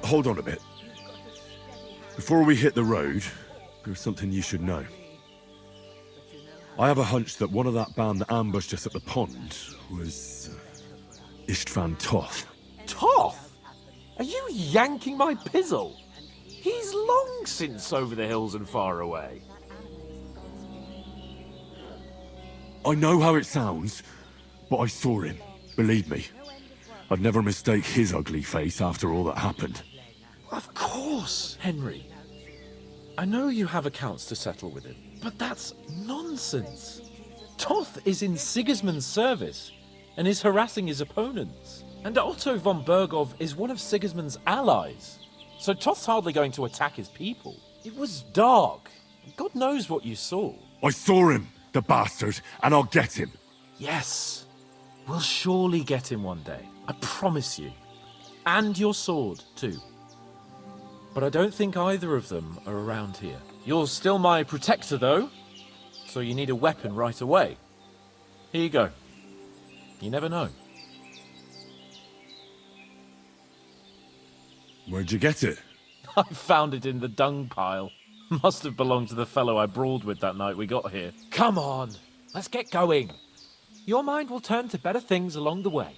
Hold on a bit. Before we hit the road, there's something you should know. I have a hunch that one of that band that ambushed us at the pond was Istvan Toth. Toth? Are you yanking my pizzle? He's long since over the hills and far away. I know how it sounds, but I saw him. Believe me. I'd never mistake his ugly face after all that happened. Of course, Henry. I know you have accounts to settle with him, but that's nonsense. Toth is in Sigismund's service and is harassing his opponents. And Otto von Bergov is one of Sigismund's allies. So Toth's hardly going to attack his people. It was dark. God knows what you saw. I saw him, the bastard, and I'll get him. Yes. We'll surely get him one day. I promise you. And your sword, too. But I don't think either of them are around here. You're still my protector, though. So you need a weapon right away. Here you go. You never know. Where'd you get it? I found it in the dung pile. Must have belonged to the fellow I brawled with that night we got here. Come on, let's get going. Your mind will turn to better things along the way.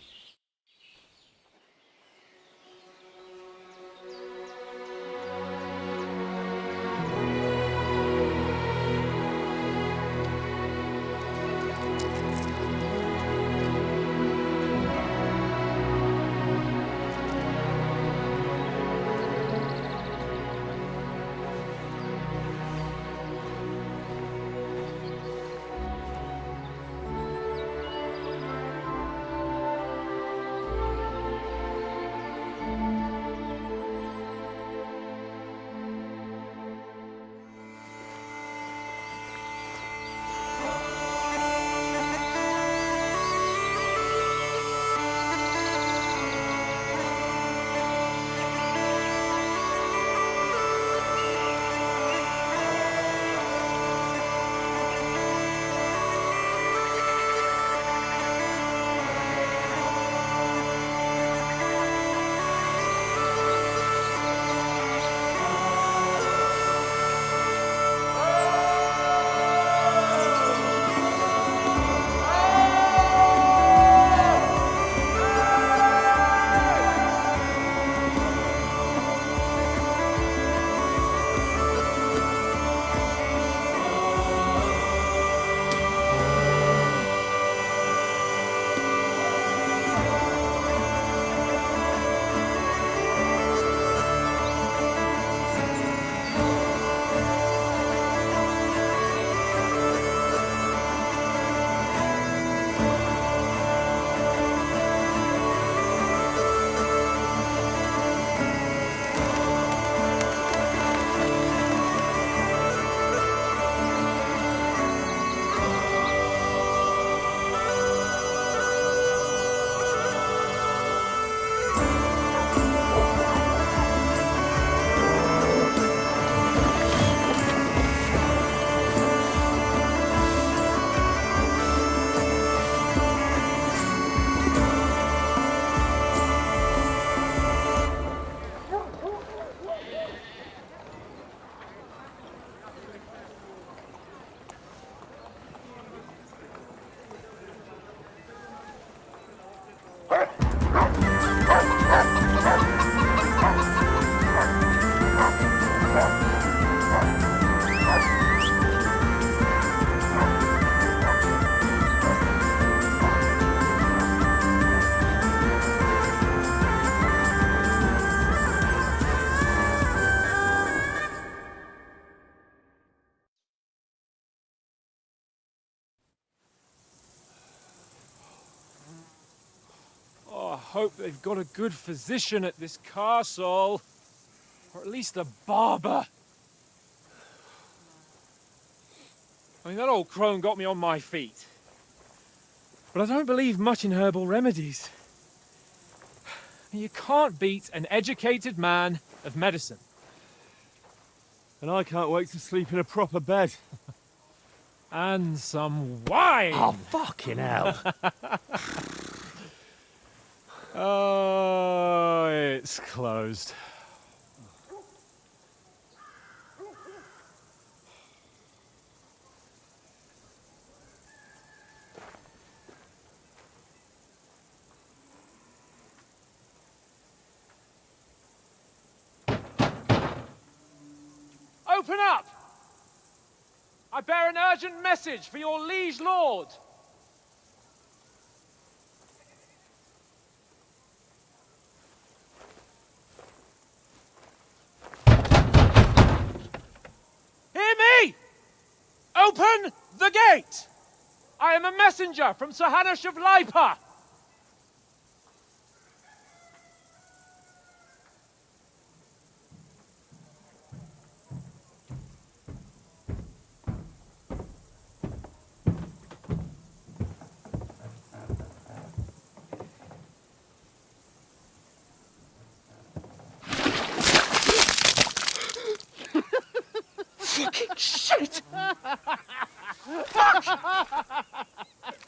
hope they've got a good physician at this castle. Or at least a barber. I mean, that old crone got me on my feet. But I don't believe much in herbal remedies. You can't beat an educated man of medicine. And I can't wait to sleep in a proper bed. And some wine! Oh, fucking hell. Oh, it's closed. Open up! I bear an urgent message for your liege lord. Hear me! Open the gate! I am a messenger from Sir Hanush of Lipa. Fucking shit! Fuck!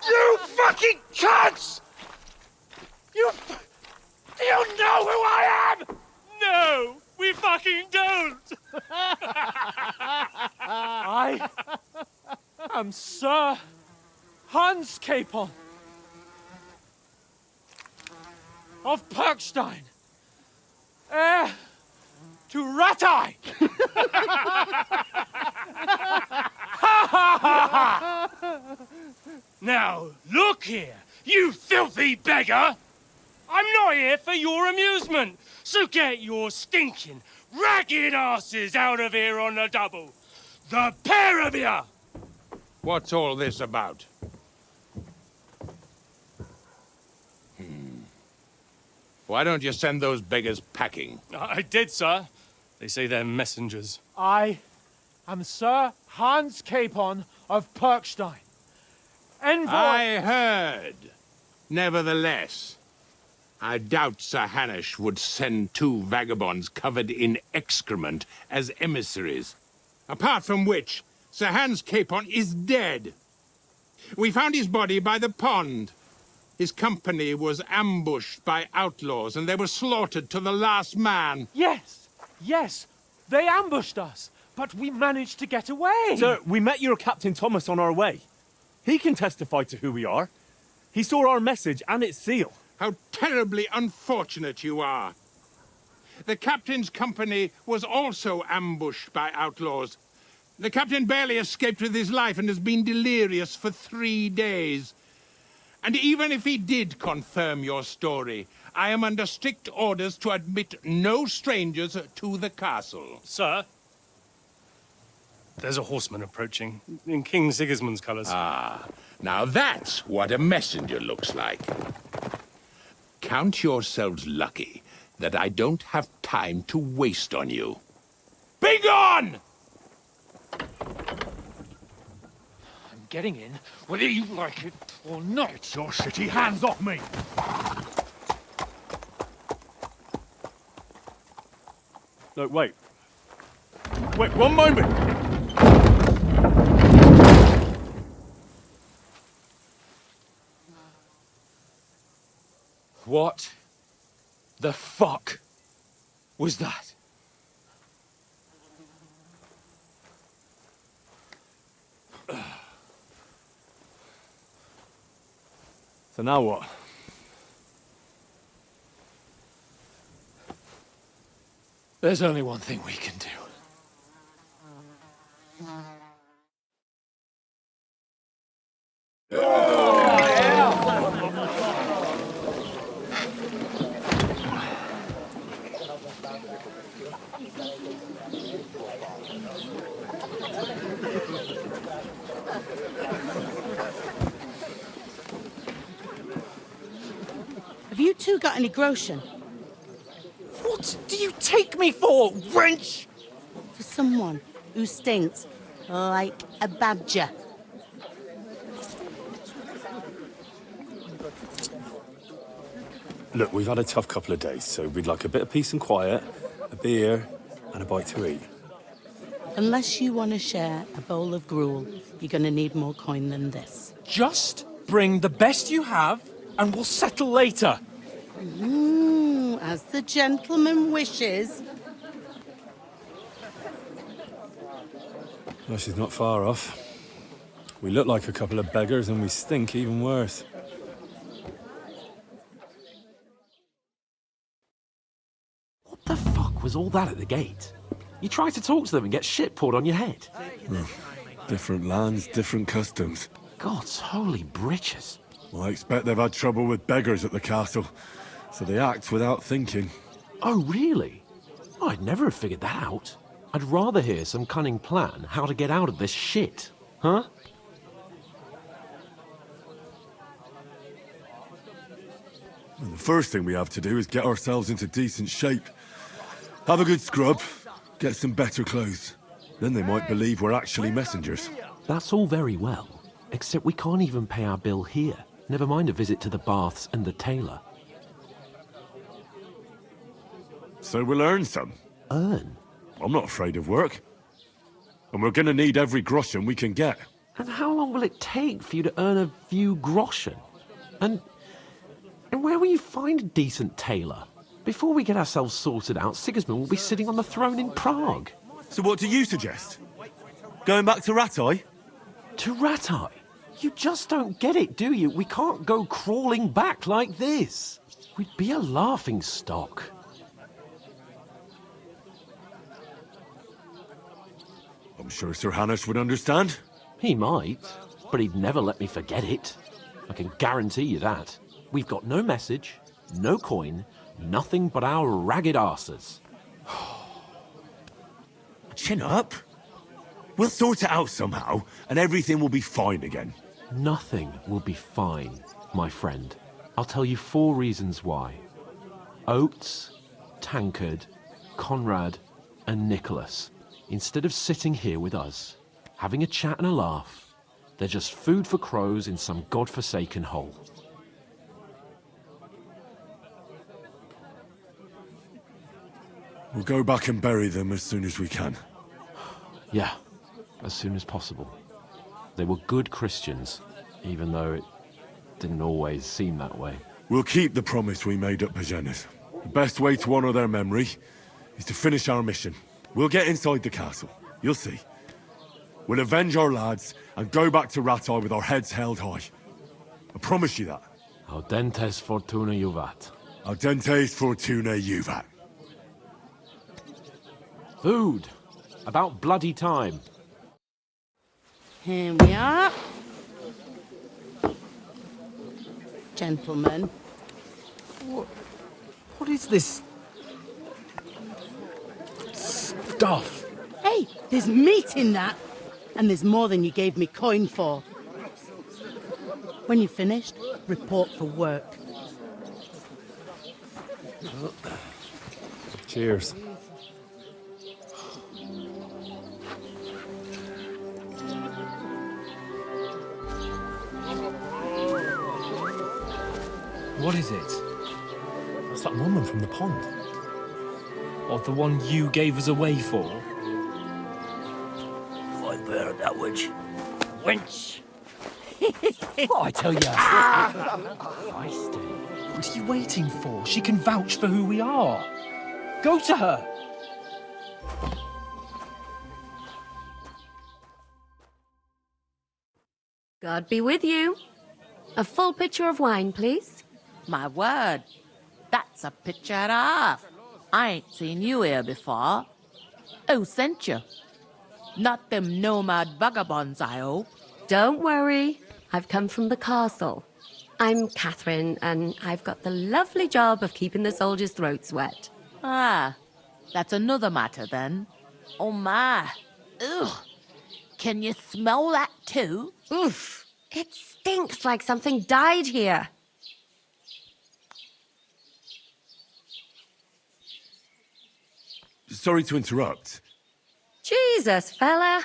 You fucking cunts! You know who I am? No, we fucking don't! I am Sir Hans Capon of Perkstein, heir to Ratai. Now, look here, you filthy beggar! I'm not here for your amusement, so get your stinking, ragged asses out of here on the double. The pair of you! What's all this about? Why don't you send those beggars packing? I did, sir. They say they're messengers. I am Sir Hans Capon of Perkstein, envoy. I heard. Nevertheless, I doubt Sir Hanush would send two vagabonds covered in excrement as emissaries. Apart from which, Sir Hans Capon is dead. We found his body by the pond. His company was ambushed by outlaws, and they were slaughtered to the last man. Yes, yes, they ambushed us, but we managed to get away. Sir, we met your Captain Thomas on our way. He can testify to who we are. He saw our message and its seal. How terribly unfortunate you are. The captain's company was also ambushed by outlaws. The captain barely escaped with his life and has been delirious for 3 days. And even if he did confirm your story, I am under strict orders to admit no strangers to the castle. Sir, there's a horseman approaching, in King Sigismund's colours. Ah, now that's what a messenger looks like. Count yourselves lucky that I don't have time to waste on you. Be gone! I'm getting in, whether you like it or not. Get your shitty hands off me! No, wait. Wait, one moment! What the fuck was that? So now what? There's only one thing we can do. Have you you two got any groschen? What do you take me for, wench? For someone who stinks like a badger. Look, we've had a tough couple of days, so we'd like a bit of peace and quiet, a beer, and a bite to eat. Unless you want to share a bowl of gruel, you're going to need more coin than this. Just bring the best you have, and we'll settle later. As the gentleman wishes. Well, she's not far off. We look like a couple of beggars, and we stink even worse. What the fuck was all that at the gate? You try to talk to them and get shit poured on your head. Different lands, different customs. God's holy britches. Well, I expect they've had trouble with beggars at the castle, so they act without thinking. Oh, really? I'd never have figured that out. I'd rather hear some cunning plan how to get out of this shit. Huh? And the first thing we have to do is get ourselves into decent shape. Have a good scrub, get some better clothes. Then they might believe we're actually messengers. That's all very well, except we can't even pay our bill here. Never mind a visit to the baths and the tailor. So we'll earn some. Earn? I'm not afraid of work. And we're gonna need every groschen we can get. And how long will it take for you to earn a few groschen? And where will you find a decent tailor? Before we get ourselves sorted out, Sigismund will be sitting on the throne in Prague. So what do you suggest? Going back to Ratai? To Ratai? You just don't get it, do you? We can't go crawling back like this. We'd be a laughing stock. I'm sure Sir Hanush would understand. He might, but he'd never let me forget it. I can guarantee you that. We've got no message, no coin, nothing but our ragged arses. Chin up. We'll sort it out somehow, and everything will be fine again. Nothing will be fine, my friend. I'll tell you 4 reasons why. Oates, Tankard, Conrad, and Nicholas, instead of sitting here with us, having a chat and a laugh, they're just food for crows in some godforsaken hole. We'll go back and bury them as soon as we can. Yeah, as soon as possible. They were good Christians, even though it didn't always seem that way. We'll keep the promise we made at Pagenes. The best way to honor their memory is to finish our mission. We'll get inside the castle. You'll see. We'll avenge our lads and go back to Ratai with our heads held high. I promise you that. Audentes fortuna juvat. Audentes fortuna juvat. Food. About bloody time. Here we are. Gentlemen. What is this stuff? Hey, there's meat in that. And there's more than you gave me coin for. When you're finished, report for work. Cheers. What is it? That's that woman from the pond. Or the one you gave us away for? I bear that wench. Wench! What I tell you? What are you waiting for? She can vouch for who we are. Go to her. God be with you. A full pitcher of wine, please. My word, that's a picture and a half. I ain't seen you here before. Who sent you? Not them nomad vagabonds, I hope. Don't worry. I've come from the castle. I'm Catherine, and I've got the lovely job of keeping the soldiers' throats wet. Ah, that's another matter then. Oh my. Ugh. Can you smell that too? Oof. It stinks like something died here. sorry to interrupt. Jesus, fella.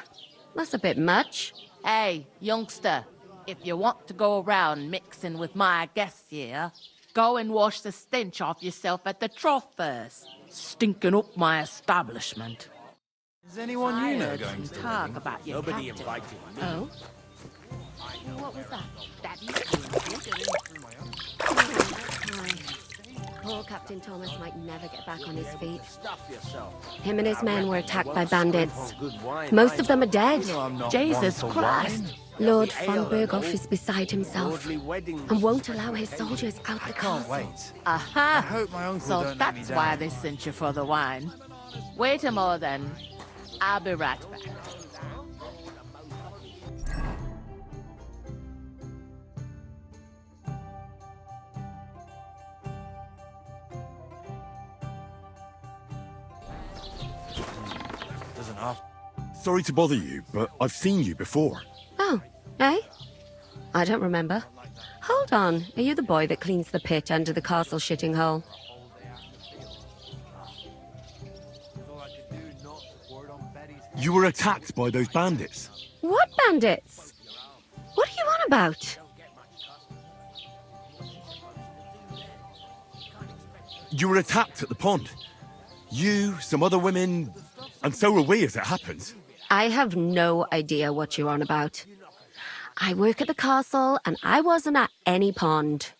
That's a bit much. Hey, youngster, if you want to go around mixing with my guests here, go and wash the stench off yourself at the trough first. Stinking up my establishment. Is anyone you know Heard going some to the talk wedding? about your Nobody captain. invited me. Oh? What was that? Daddy? Poor Captain Thomas might never get back on his feet. Stuff yourself. Him and his men were attacked by bandits. Most of them are dead. Jesus Christ! Lord von Berghoff is beside himself and won't allow his soldiers out the castle. Aha! hope my uncle So don't let me that's why down. they sent you for the wine. Wait a moment then. I'll be right back. Doesn't half. Sorry to bother you, but I've seen you before. Oh, eh? I don't remember. Hold on, are you the boy that cleans the pit under the castle shitting hole? You were attacked by those bandits. What bandits? What are you on about? You were attacked at the pond. You, some other women, and so were we as it happens. I have no idea what you're on about. I work at the castle and I wasn't at any pond.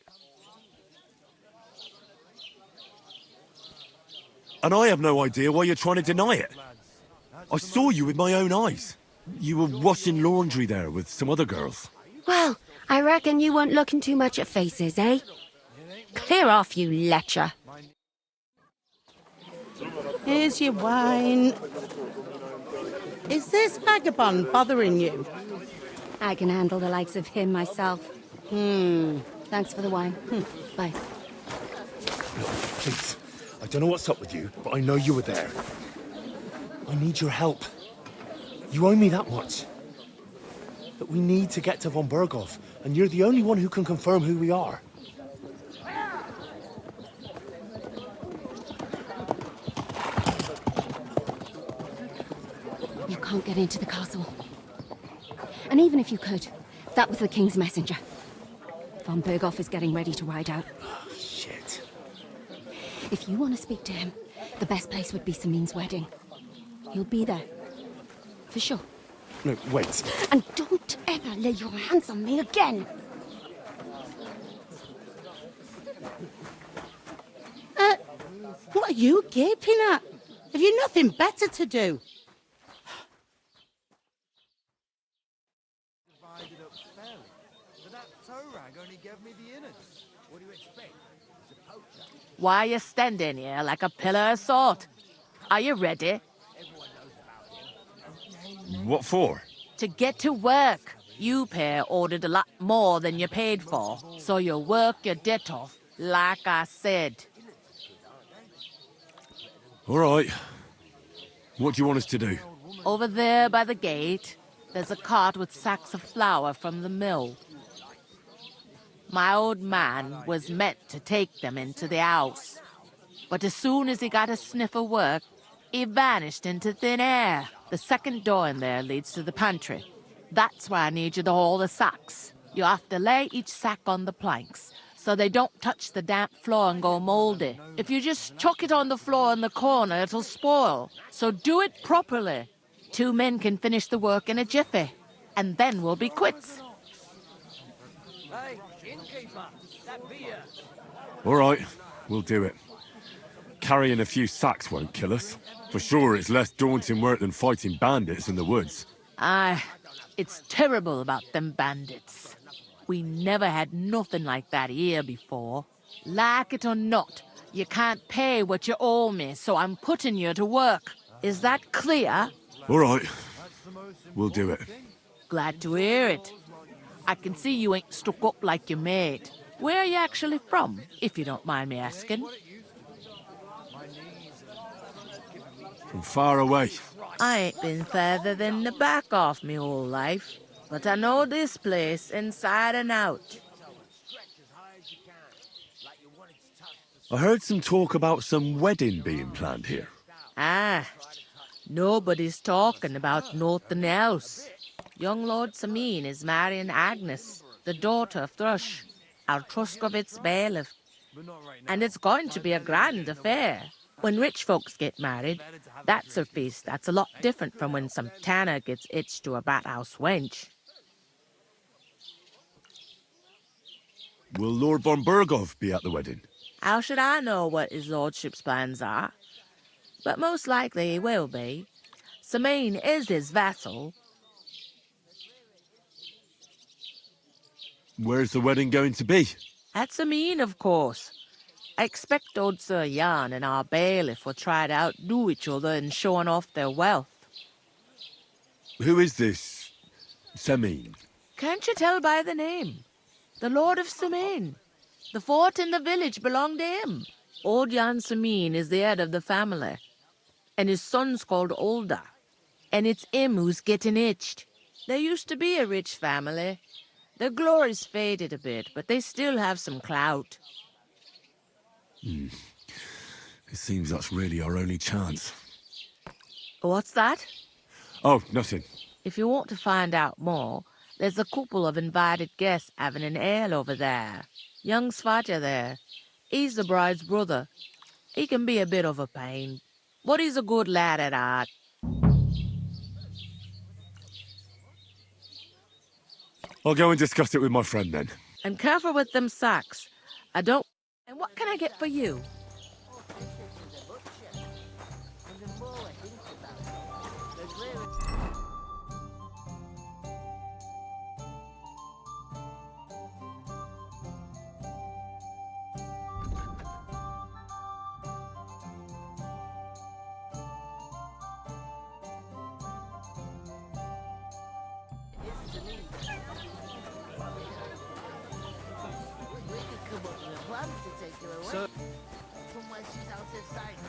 And I have no idea why you're trying to deny it. I saw you with my own eyes. You were washing laundry there with some other girls. Well, I reckon you weren't looking too much at faces, eh? Clear off, you lecher. Here's your wine. Is this vagabond bothering you? I can handle the likes of him myself. Thanks for the wine. Bye. Look, please. I don't know what's up with you, but I know you were there. I need your help. You owe me that much. But we need to get to von Berghoff, and you're the only one who can confirm who we are. You can't get into the castle. And even if you could, that was the King's messenger. Von Berghoff is getting ready to ride out. Oh, shit. If you want to speak to him, the best place would be Samin's wedding. He'll be there. For sure. No, wait. And don't ever lay your hands on me again! What are you gaping at? Have you nothing better to do? Why are you standing here like a pillar of salt? Are you ready? What for? To get to work. You pair ordered a lot more than you paid for, so you'll work your debt off, like I said. All right. What do you want us to do? Over there by the gate, there's a cart with sacks of flour from the mill. My old man was meant to take them into the house. But as soon as he got a sniff of work, he vanished into thin air. The second door in there leads to the pantry. That's why I need you to haul the sacks. You have to lay each sack on the planks, so they don't touch the damp floor and go moldy. If you just chuck it on the floor in the corner, it'll spoil. So do it properly. 2 men can finish the work in a jiffy, and then we'll be quits. Hey, innkeeper, that beer. All right, we'll do it. Carrying a few sacks won't kill us. For sure, it's less daunting work than fighting bandits in the woods. Aye, it's terrible about them bandits. We never had nothing like that here before. Like it or not, you can't pay what you owe me, so I'm putting you to work. Is that clear? All right, we'll do it. Glad to hear it. I can see you ain't stuck up like your mate. Where are you actually from, if you don't mind me asking? From far away. I ain't been further than the back off me whole life, but I know this place inside and out. I heard some talk about some wedding being planned here. Ah, nobody's talking about nothing else. Young Lord Samin is marrying Agnes, the daughter of Thrush, our Truskovitz bailiff. And it's going to be a grand affair. When rich folks get married, that's a feast that's a lot different from when some tanner gets hitched to a bat-house wench. Will Lord von Berghoff be at the wedding? How should I know what his lordship's plans are? But most likely he will be. Samin is his vassal. Where's the wedding going to be? At Samin, of course. I expect old Sir Jan and our bailiff will try to outdo each other in showing off their wealth. Who is this Semin? Can't you tell by the name? The Lord of Samin. The fort and the village belong to him. Old Jan Samin is the head of the family. And his son's called Olda. And it's him who's getting itched. There used to be a rich family. Their glory's faded a bit, but they still have some clout. It seems that's really our only chance. What's that? Oh, nothing. If you want to find out more, there's a couple of invited guests having an ale over there. Young Svatja there. He's the bride's brother. He can be a bit of a pain, but he's a good lad at heart. I'll go and discuss it with my friend then. And careful with them sacks. I don't... And what can I get for you?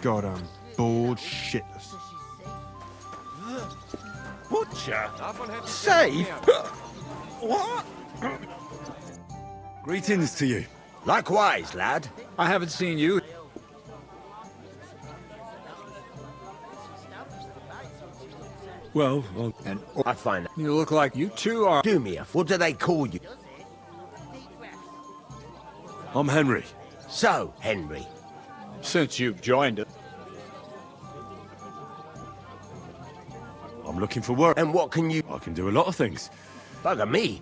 God, I'm bored shitless. Butcher? Safe? What? Greetings to you. Likewise, lad. I haven't seen you. Well, And I find you look like you two are... Do me a... What do they call you? I'm Henry. So, Henry. Since you've joined us. I'm looking for work. And what can you... I can do a lot of things. Bugger me.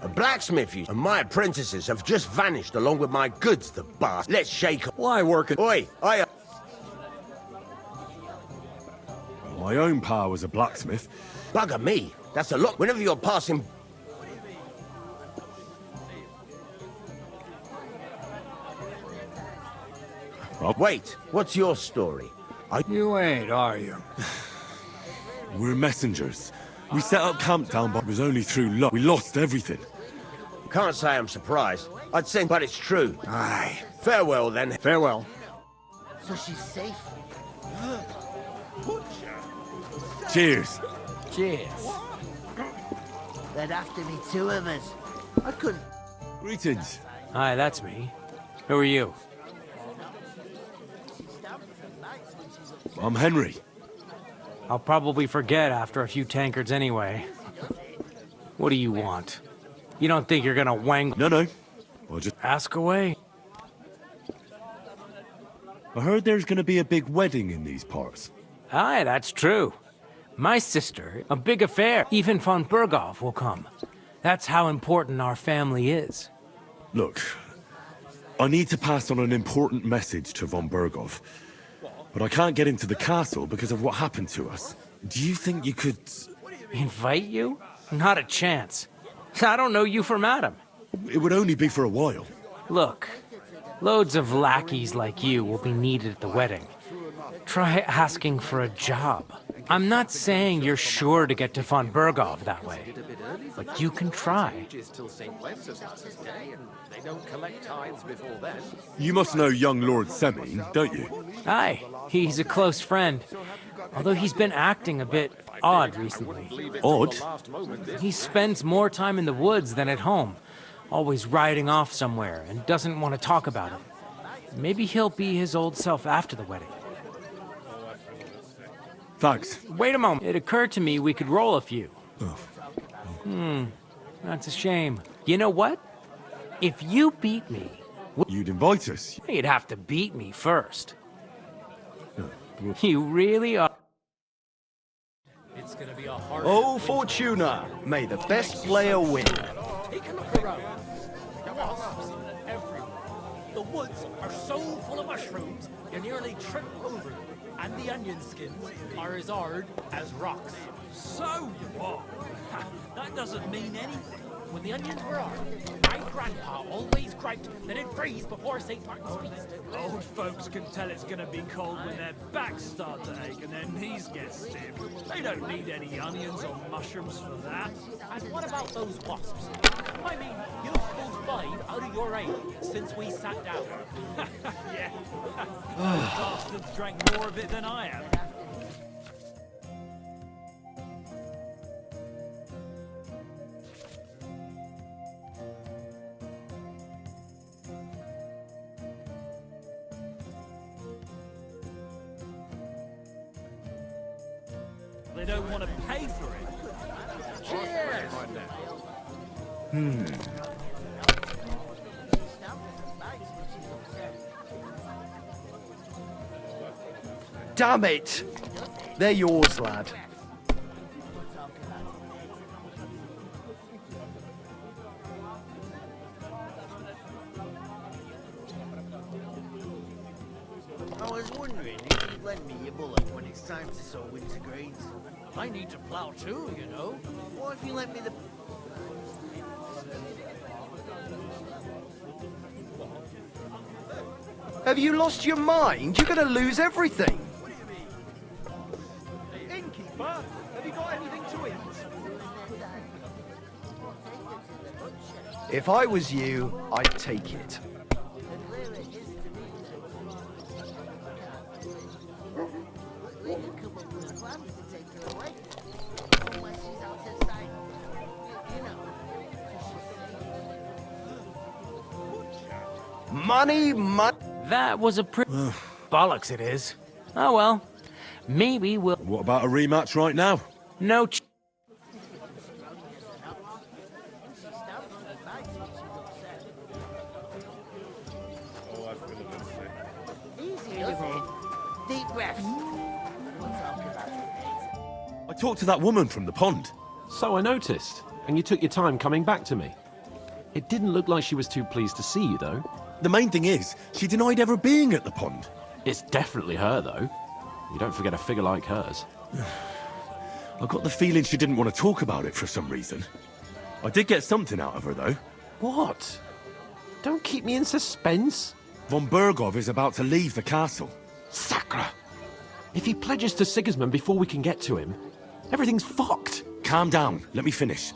A blacksmith you... And my apprentices have just vanished along with my goods, the bastard. Let's shake... Why working... Oi, My own power was a blacksmith. Bugger me. That's a lot. Whenever you're passing... Wait, what's your story? You ain't, are you? We're messengers. We set up camp down, but it was only through luck. We lost everything. Can't say I'm surprised. I'd say, but it's true. Aye. Farewell, then. Farewell. So she's safe? Cheers. Cheers. There'd have to be two of us. I couldn't... Greetings. Hi, that's me. Who are you? I'm Henry. I'll probably forget after a few tankards anyway. What do you want? You don't think you're gonna wangle? No. I'll just... Ask away. I heard there's gonna be a big wedding in these parts. Aye, that's true. My sister, a big affair. Even von Berghoff will come. That's how important our family is. Look, I need to pass on an important message to von Berghoff. But I can't get into the castle because of what happened to us. Do you think you could... Invite you? Not a chance. I don't know you from Adam. It would only be for a while. Look, loads of lackeys like you will be needed at the wedding. Try asking for a job. I'm not saying you're sure to get to von Berghoff that way, but you can try. You must know young Lord Semin, don't you? Aye, he's a close friend. Although he's been acting a bit odd recently. Odd? He spends more time in the woods than at home, always riding off somewhere and doesn't want to talk about it. Maybe he'll be his old self after the wedding. Thanks. Wait a moment. It occurred to me we could roll a few. That's a shame. You know what? If you beat me... You'd invite us? You'd have to beat me first. You really are... It's gonna be a hard... Oh, Fortuna! May the best player win. Take a look around. Wasps everywhere. The woods are so full of mushrooms, you nearly trip over them. And the onion skins are as hard as rocks. So what? That doesn't mean anything. When the onions were hard, my grandpa always griped that it'd freeze before St. Martin's feast. Old folks can tell it's gonna be cold when their backs start to ache and their knees get stiff. They don't need any onions or mushrooms for that. And what about those wasps? I mean, you've pulled 5 out of your 8 since we sat down. Yeah. Bastards drank more of it than I have. They don't want to pay for it. Cheers! Damn it! They're yours, lad. I was wondering if you'd lend me your bullock when it's time to sow winter grains. I need to plough too, you know. What if you lent me the... Have you lost your mind? You're gonna lose everything. Innkeeper, have you got anything to eat? If I was you, I'd take it. Money, money. That was a pretty... Bollocks it is. Oh well. Maybe we'll... What about a rematch right now? No Deep breaths. I talked to that woman from the pond. So I noticed, and you took your time coming back to me. It didn't look like she was too pleased to see you, though. The main thing is, she denied ever being at the pond. It's definitely her, though. You don't forget a figure like hers. I got the feeling she didn't want to talk about it for some reason. I did get something out of her, though. What? Don't keep me in suspense. Von Bergov is about to leave the castle. Sacre! If he pledges to Sigismund before we can get to him, everything's fucked. Calm down, let me finish.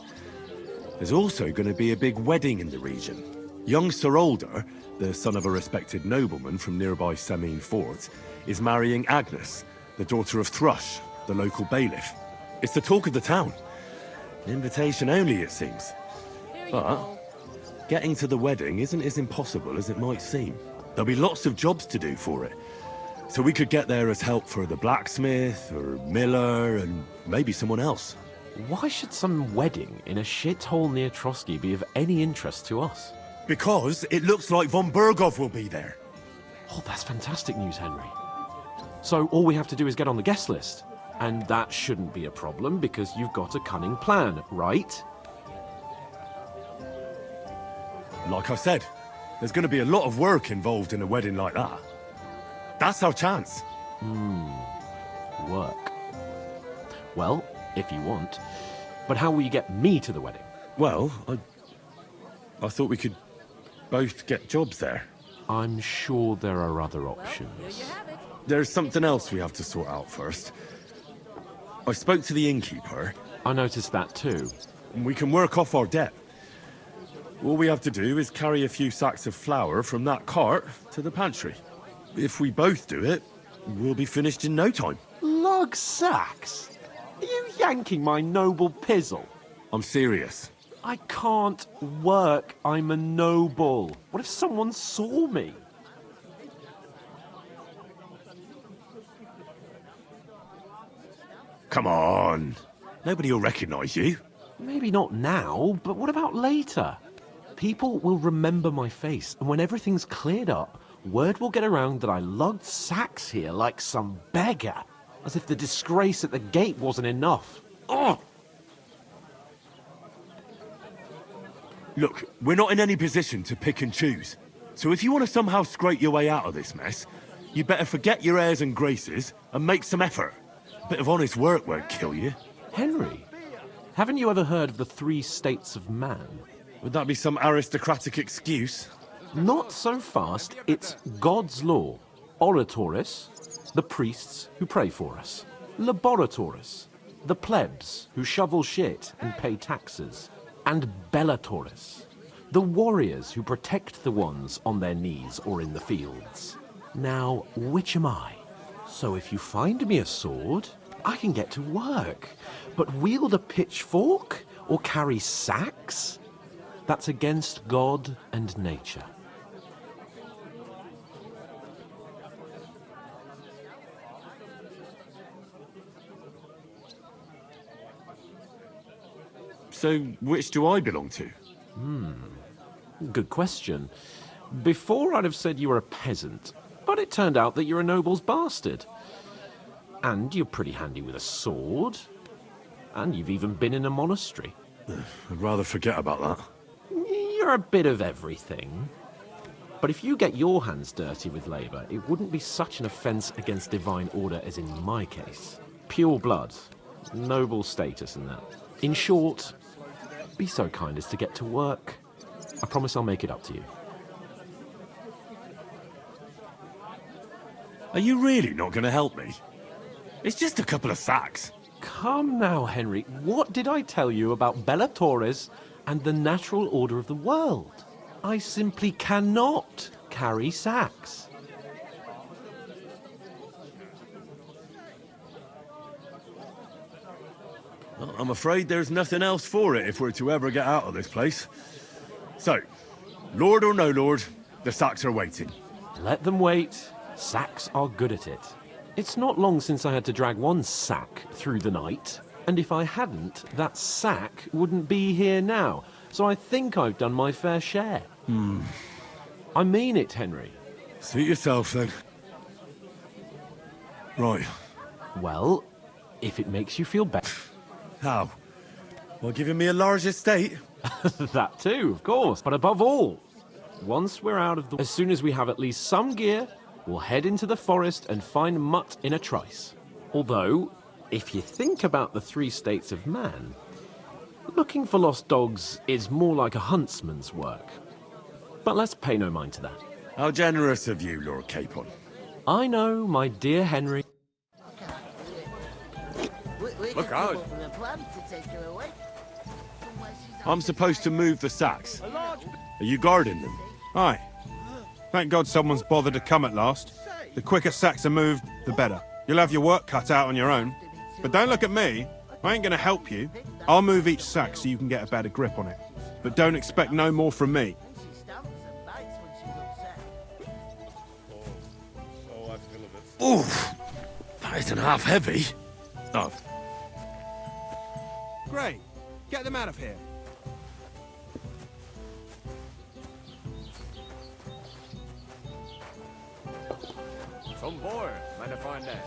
There's also going to be a big wedding in the region. Young Sir Older, the son of a respected nobleman from nearby Samine Fort, is marrying Agnes, the daughter of Thrush, the local bailiff. It's the talk of the town. Invitation only, it seems. But getting to the wedding isn't as impossible as it might seem. There'll be lots of jobs to do for it. So we could get there as help for the blacksmith, or miller, and maybe someone else. Why should some wedding in a shithole near Trotsky be of any interest to us? Because it looks like Von Bergov will be there. Oh, that's fantastic news, Henry. So all we have to do is get on the guest list. And that shouldn't be a problem because you've got a cunning plan, right? Like I said, there's going to be a lot of work involved in a wedding like that. That's our chance. Work. Well, if you want. But how will you get me to the wedding? Well, I thought we could both get jobs there. I'm sure there are other options. There's something else we have to sort out first. I spoke to the innkeeper. I noticed that too. And we can work off our debt. All we have to do is carry a few sacks of flour from that cart to the pantry. If we both do it, we'll be finished in no time. Lug sacks? Are you yanking my noble pizzle? I'm serious. I can't work. I'm a noble. What if someone saw me? Come on. Nobody will recognize you. Maybe not now, but what about later? People will remember my face, and when everything's cleared up, word will get around that I lugged sacks here like some beggar, as if the disgrace at the gate wasn't enough. Ugh! Look, we're not in any position to pick and choose. So if you want to somehow scrape your way out of this mess, you better forget your airs and graces and make some effort. A bit of honest work won't kill you. Henry, haven't you ever heard of the 3 states of man? Would that be some aristocratic excuse? Not so fast. It's God's law. Oratoris, the priests who pray for us. Laboratoris, the plebs who shovel shit and pay taxes. And Bellatoris, the warriors who protect the ones on their knees or in the fields. Now, which am I? So if you find me a sword, I can get to work. But wield a pitchfork or carry sacks? That's against God and nature. So, which do I belong to? Good question. Before I'd have said you were a peasant, but it turned out that you're a noble's bastard. And you're pretty handy with a sword. And you've even been in a monastery. I'd rather forget about that. You're a bit of everything. But if you get your hands dirty with labour, it wouldn't be such an offence against divine order as in my case. Pure blood, noble status and that. In short, be so kind as to get to work. I promise I'll make it up to you. Are you really not going to help me? It's just a couple of sacks. Come now, Henry. What did I tell you about Bellatoris and the natural order of the world? I simply cannot carry sacks. Well, I'm afraid there's nothing else for it if we're to ever get out of this place. So, Lord or no Lord, the sacks are waiting. Let them wait. Sacks are good at it. It's not long since I had to drag one sack through the night, and if I hadn't, that sack wouldn't be here now. So I think I've done my fair share. I mean it, Henry. Suit yourself, then. Right. Well, if it makes you feel better. How? Well, giving me a large estate? That too, of course. But above all, once we're out of the... As soon as we have at least some gear, we'll head into the forest and find Mutt in a trice. Although, if you think about the 3 states of man, looking for lost dogs is more like a huntsman's work. But let's pay no mind to that. How generous of you, Lord Capon. I know, my dear Henry. Look out. I'm supposed to move the sacks. Are you guarding them? Aye. Thank God someone's bothered to come at last. The quicker sacks are moved, the better. You'll have your work cut out on your own. But don't look at me. I ain't gonna help you. I'll move each sack so you can get a better grip on it. But don't expect no more from me. Oof! That isn't half heavy. Oh. Great. Get them out of here. Some boy, meine Freunde.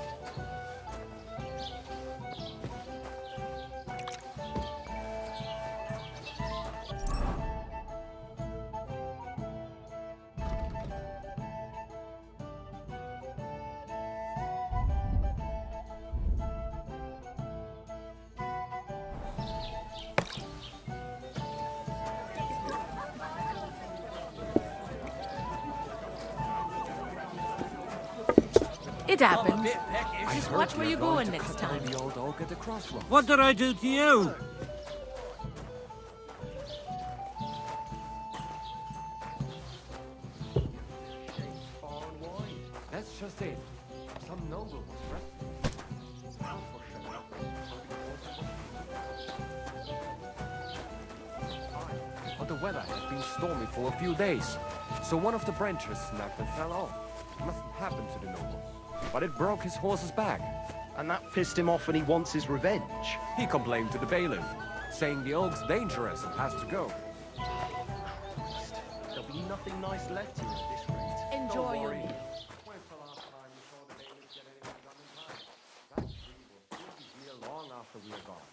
It happened. Just watch where you're going next time. What did I do to you? That's just it. Some noble was resting. But the weather has been stormy for a few days, so one of the branches snapped and fell off. Nothing happened to the noble, but it broke his horse's back. And that pissed him off and he wants his revenge. He complained to the bailiff, saying the oak's dangerous and has to go. There'll be nothing nice left here at this rate. Enjoy your meal. When's the last time you saw the bailiff get anything done in time? That tree will still be here long after we are gone.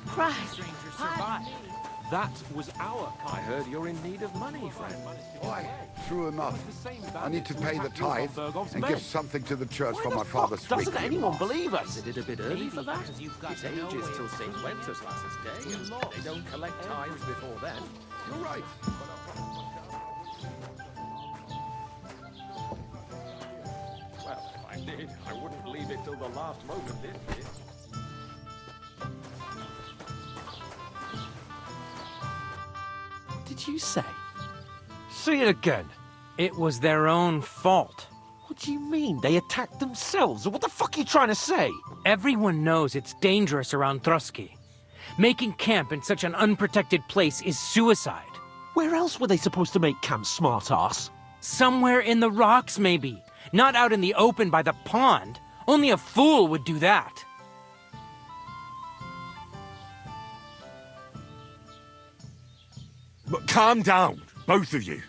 Christ, survived. That was our car. I heard you're in need of money, friend. Why? True enough. I need to pay the tithe and give something to the church for my father's Doesn't weekly anyone mass. believe us? Is it a bit early for that? It's ages till St. Wenceslas's day, and they don't collect tithes before then. You're right. Well, if I did, I wouldn't leave it till the last moment, did it? Did you say? Say it again. It was their own fault. What do you mean? They attacked themselves? What the fuck are you trying to say? Everyone knows it's dangerous around Trusky. Making camp in such an unprotected place is suicide. Where else were they supposed to make camp, smartass? Somewhere in the rocks, maybe. Not out in the open by the pond. Only a fool would do that. But calm down, both of you.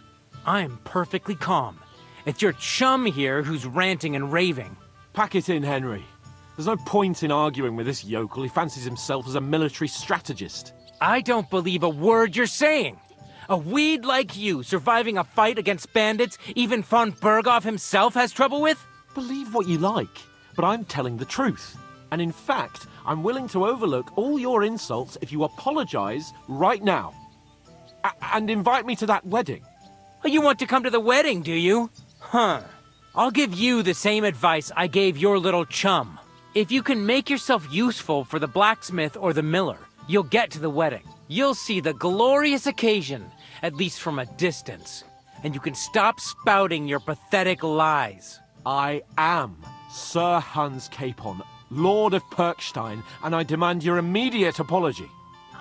I'm perfectly calm. It's your chum here who's ranting and raving. Pack it in, Henry. There's no point in arguing with this yokel. He fancies himself as a military strategist. I don't believe a word you're saying. A weed like you surviving a fight against bandits even von Berghoff himself has trouble with? Believe what you like, but I'm telling the truth. And in fact, I'm willing to overlook all your insults if you apologize right now. And invite me to that wedding. Oh, you want to come to the wedding, do you? Huh. I'll give you the same advice I gave your little chum. If you can make yourself useful for the blacksmith or the miller, you'll get to the wedding. You'll see the glorious occasion, at least from a distance. And you can stop spouting your pathetic lies. I am Sir Hans Capon, Lord of Perkstein, and I demand your immediate apology.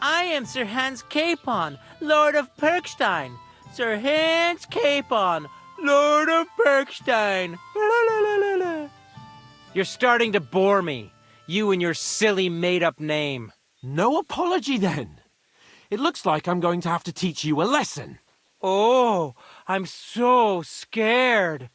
I am Sir Hans Capon, Lord of Perkstein. Sir Hans Capon, Lord of Perkstein. You're starting to bore me. You and your silly made-up name. No apology, then. It looks like I'm going to have to teach you a lesson. Oh, I'm so scared.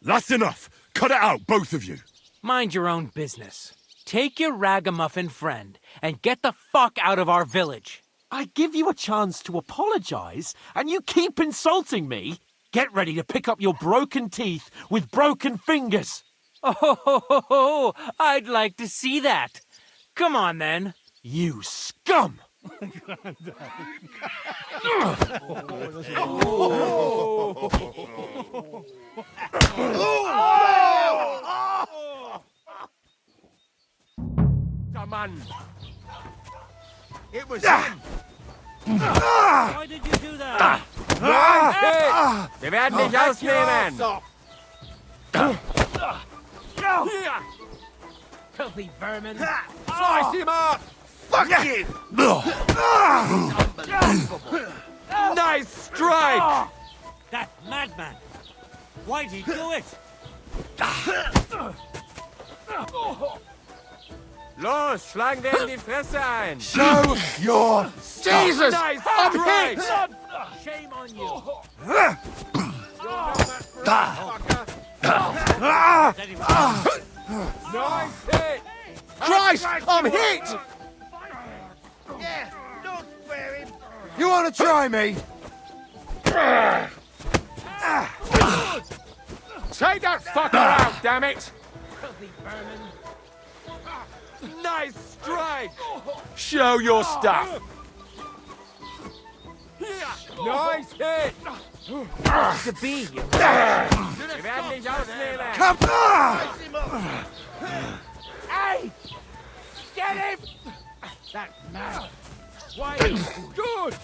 That's enough. Cut it out, both of you. Mind your own business. Take your ragamuffin friend and get the fuck out of our village. I give you a chance to apologize, and you keep insulting me. Get ready to pick up your broken teeth with broken fingers. Oh, I'd like to see that. Come on, then. You scum! Come on. It was him. Why did you do that? Wir werden dich ausnehmen. Filthy vermin. Slice him up. Fuck you. Nice strike. That madman. Why'd he do it? Los, schlagen wir in die Fresse ein. Show your Jesus. Nice I'm strike. hit. Shame on you. Nice hit. Christ, I'm hit. Yeah, don't spare him. You want to try me? Take that fucker out, damn it. Filthy vermin. Nice strike. Show your stuff. Nice hit. To be, you. Wir werden dich ausnehmen. Come on. Hey! Get him! That man. Why? Good.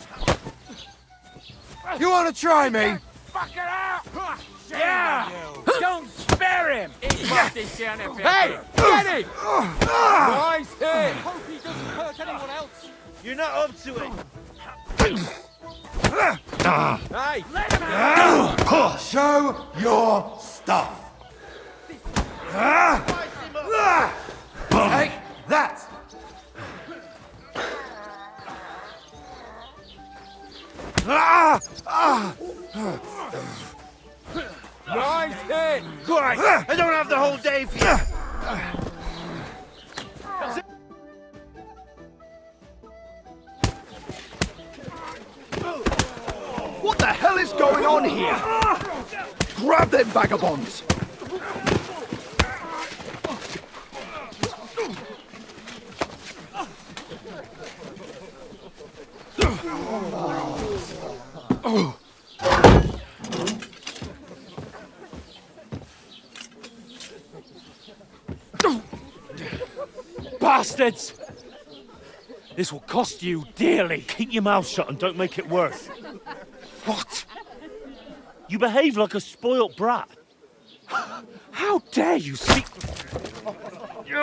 You want to try me? Fuck it out! Yeah! Don't spare him! Ich mach dich gerne fertig. Hey, get him. Nice hit. Hope he doesn't hurt anyone else. You're not up to it. Hey! Show your stuff. Take that. Nice hit! Right, I don't have the whole day for you. What the hell is going on here? Grab them vagabonds! Bastards! This will cost you dearly. Keep your mouth shut and don't make it worse. What? You behave like a spoilt brat. How dare you speak... You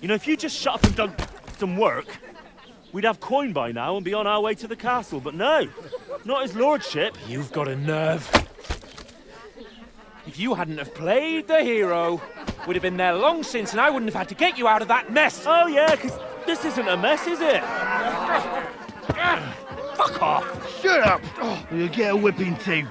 know, if you just shut up and done some work, we'd have coin by now and be on our way to the castle. But no, not his lordship. You've got a nerve. If you hadn't have played the hero, we'd have been there long since and I wouldn't have had to get you out of that mess. Oh yeah, because this isn't a mess, is it? Fuck off. Shut up! You'll get a whipping too.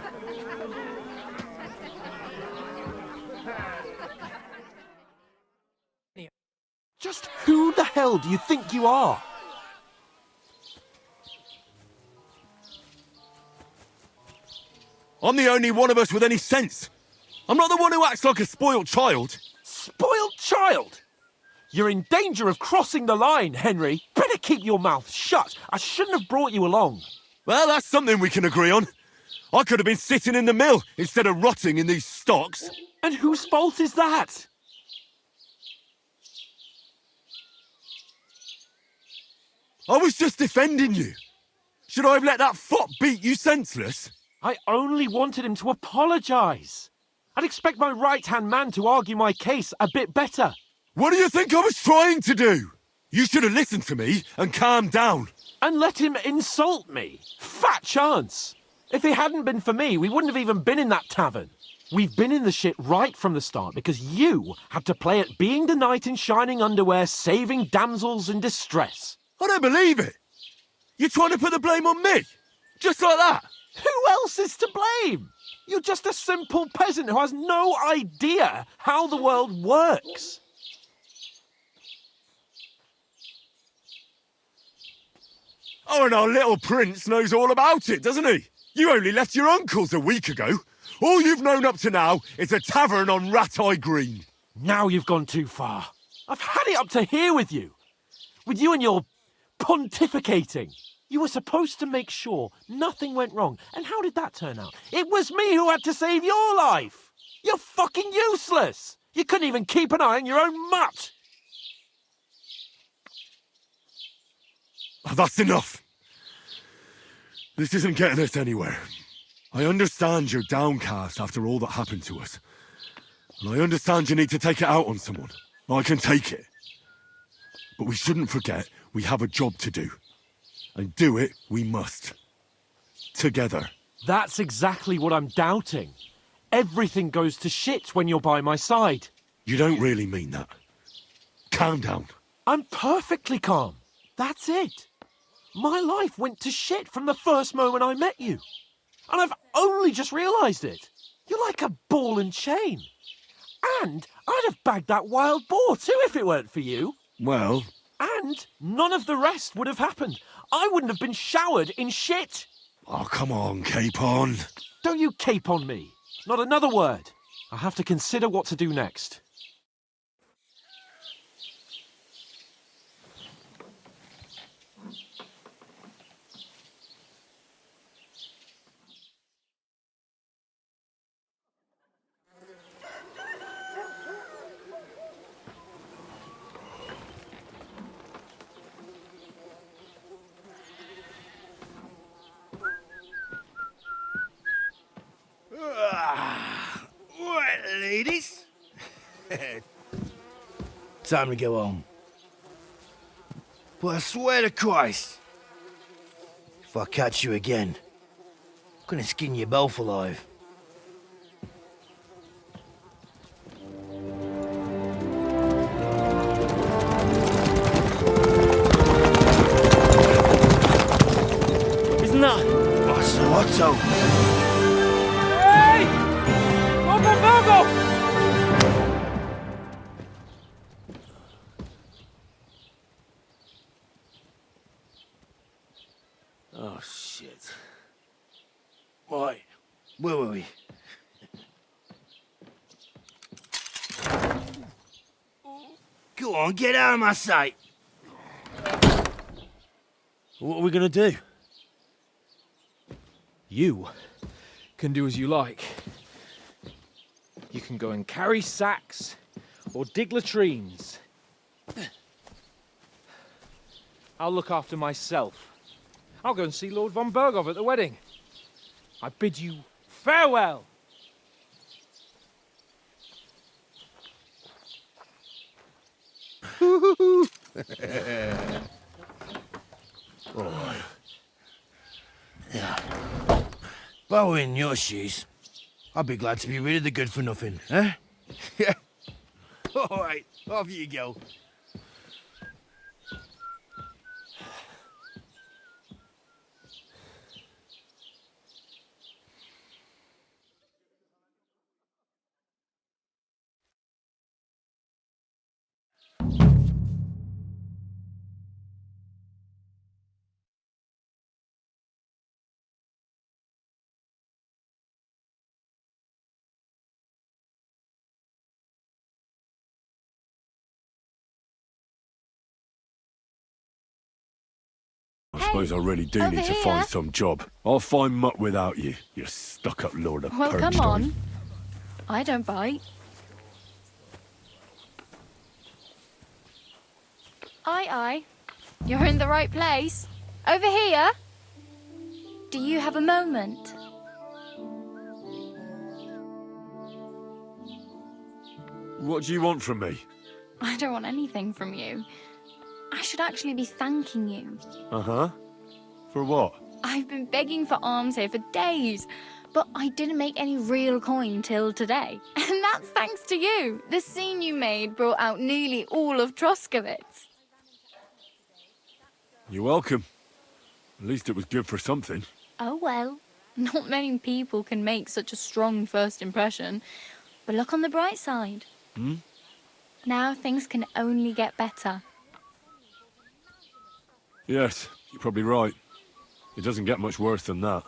Just who the hell do you think you are? I'm the only one of us with any sense. I'm not the one who acts like a spoilt child. Spoiled child? You're in danger of crossing the line, Henry. Better keep your mouth shut. I shouldn't have brought you along. Well, that's something we can agree on. I could have been sitting in the mill instead of rotting in these stocks. And whose fault is that? I was just defending you. Should I have let that fop beat you senseless? I only wanted him to apologise. I'd expect my right-hand man to argue my case a bit better. What do you think I was trying to do? You should have listened to me and calmed down. And let him insult me. Fat chance. If it hadn't been for me, we wouldn't have even been in that tavern. We've been in the shit right from the start because you had to play at being the knight in shining underwear, saving damsels in distress. I don't believe it. You're trying to put the blame on me? Just like that? Who else is to blame? You're just a simple peasant who has no idea how the world works. Oh, and our little prince knows all about it, doesn't he? You only left your uncle's a week ago. All you've known up to now is a tavern on Rat-Eye Green. Now you've gone too far. I've had it up to here with you. With you and your pontificating. You were supposed to make sure nothing went wrong. And how did that turn out? It was me who had to save your life. You're fucking useless. You couldn't even keep an eye on your own mutt. Oh, that's enough. This isn't getting us anywhere. I understand you're downcast after all that happened to us. And I understand you need to take it out on someone. I can take it. But we shouldn't forget we have a job to do. And do it we must. Together. That's exactly what I'm doubting. Everything goes to shit when you're by my side. You don't really mean that. Calm down. I'm perfectly calm. That's it. My life went to shit from the first moment I met you. And I've only just realised it. You're like a ball and chain. And I'd have bagged that wild boar too if it weren't for you. Well... And none of the rest would have happened. I wouldn't have been showered in shit. Oh, come on, Capon. Don't you cape on me. Not another word. I have to consider what to do next. Right, ladies. Time to go home. But I swear to Christ, if I catch you again, I'm gonna skin you both alive. Isn't that? Otto! Hey! Go! Oh, shit. Right, where were we? Go on, get out of my sight! What are we gonna do? You can do as you like. You can go and carry sacks or dig latrines. I'll look after myself. I'll go and see Lord von Bergov at the wedding. I bid you farewell. Oh. Yeah. If I were in your shoes, I'd be glad to be rid of the good for nothing, eh? Yeah. All right, off you go. I suppose I really do over need to here. find some job. I'll find mutt without you, you stuck-up lord of Well, come Pernstein. on. I don't bite. Aye. You're in the right place. Over here. Do you have a moment? What do you want from me? I don't want anything from you. I should actually be thanking you. Uh-huh. For what? I've been begging for alms here for days, but I didn't make any real coin till today. And that's thanks to you. The scene you made brought out nearly all of Troskowitz. You're welcome. At least it was good for something. Oh well, not many people can make such a strong first impression. But look on the bright side. Hmm? Now things can only get better. Yes, you're probably right. It doesn't get much worse than that.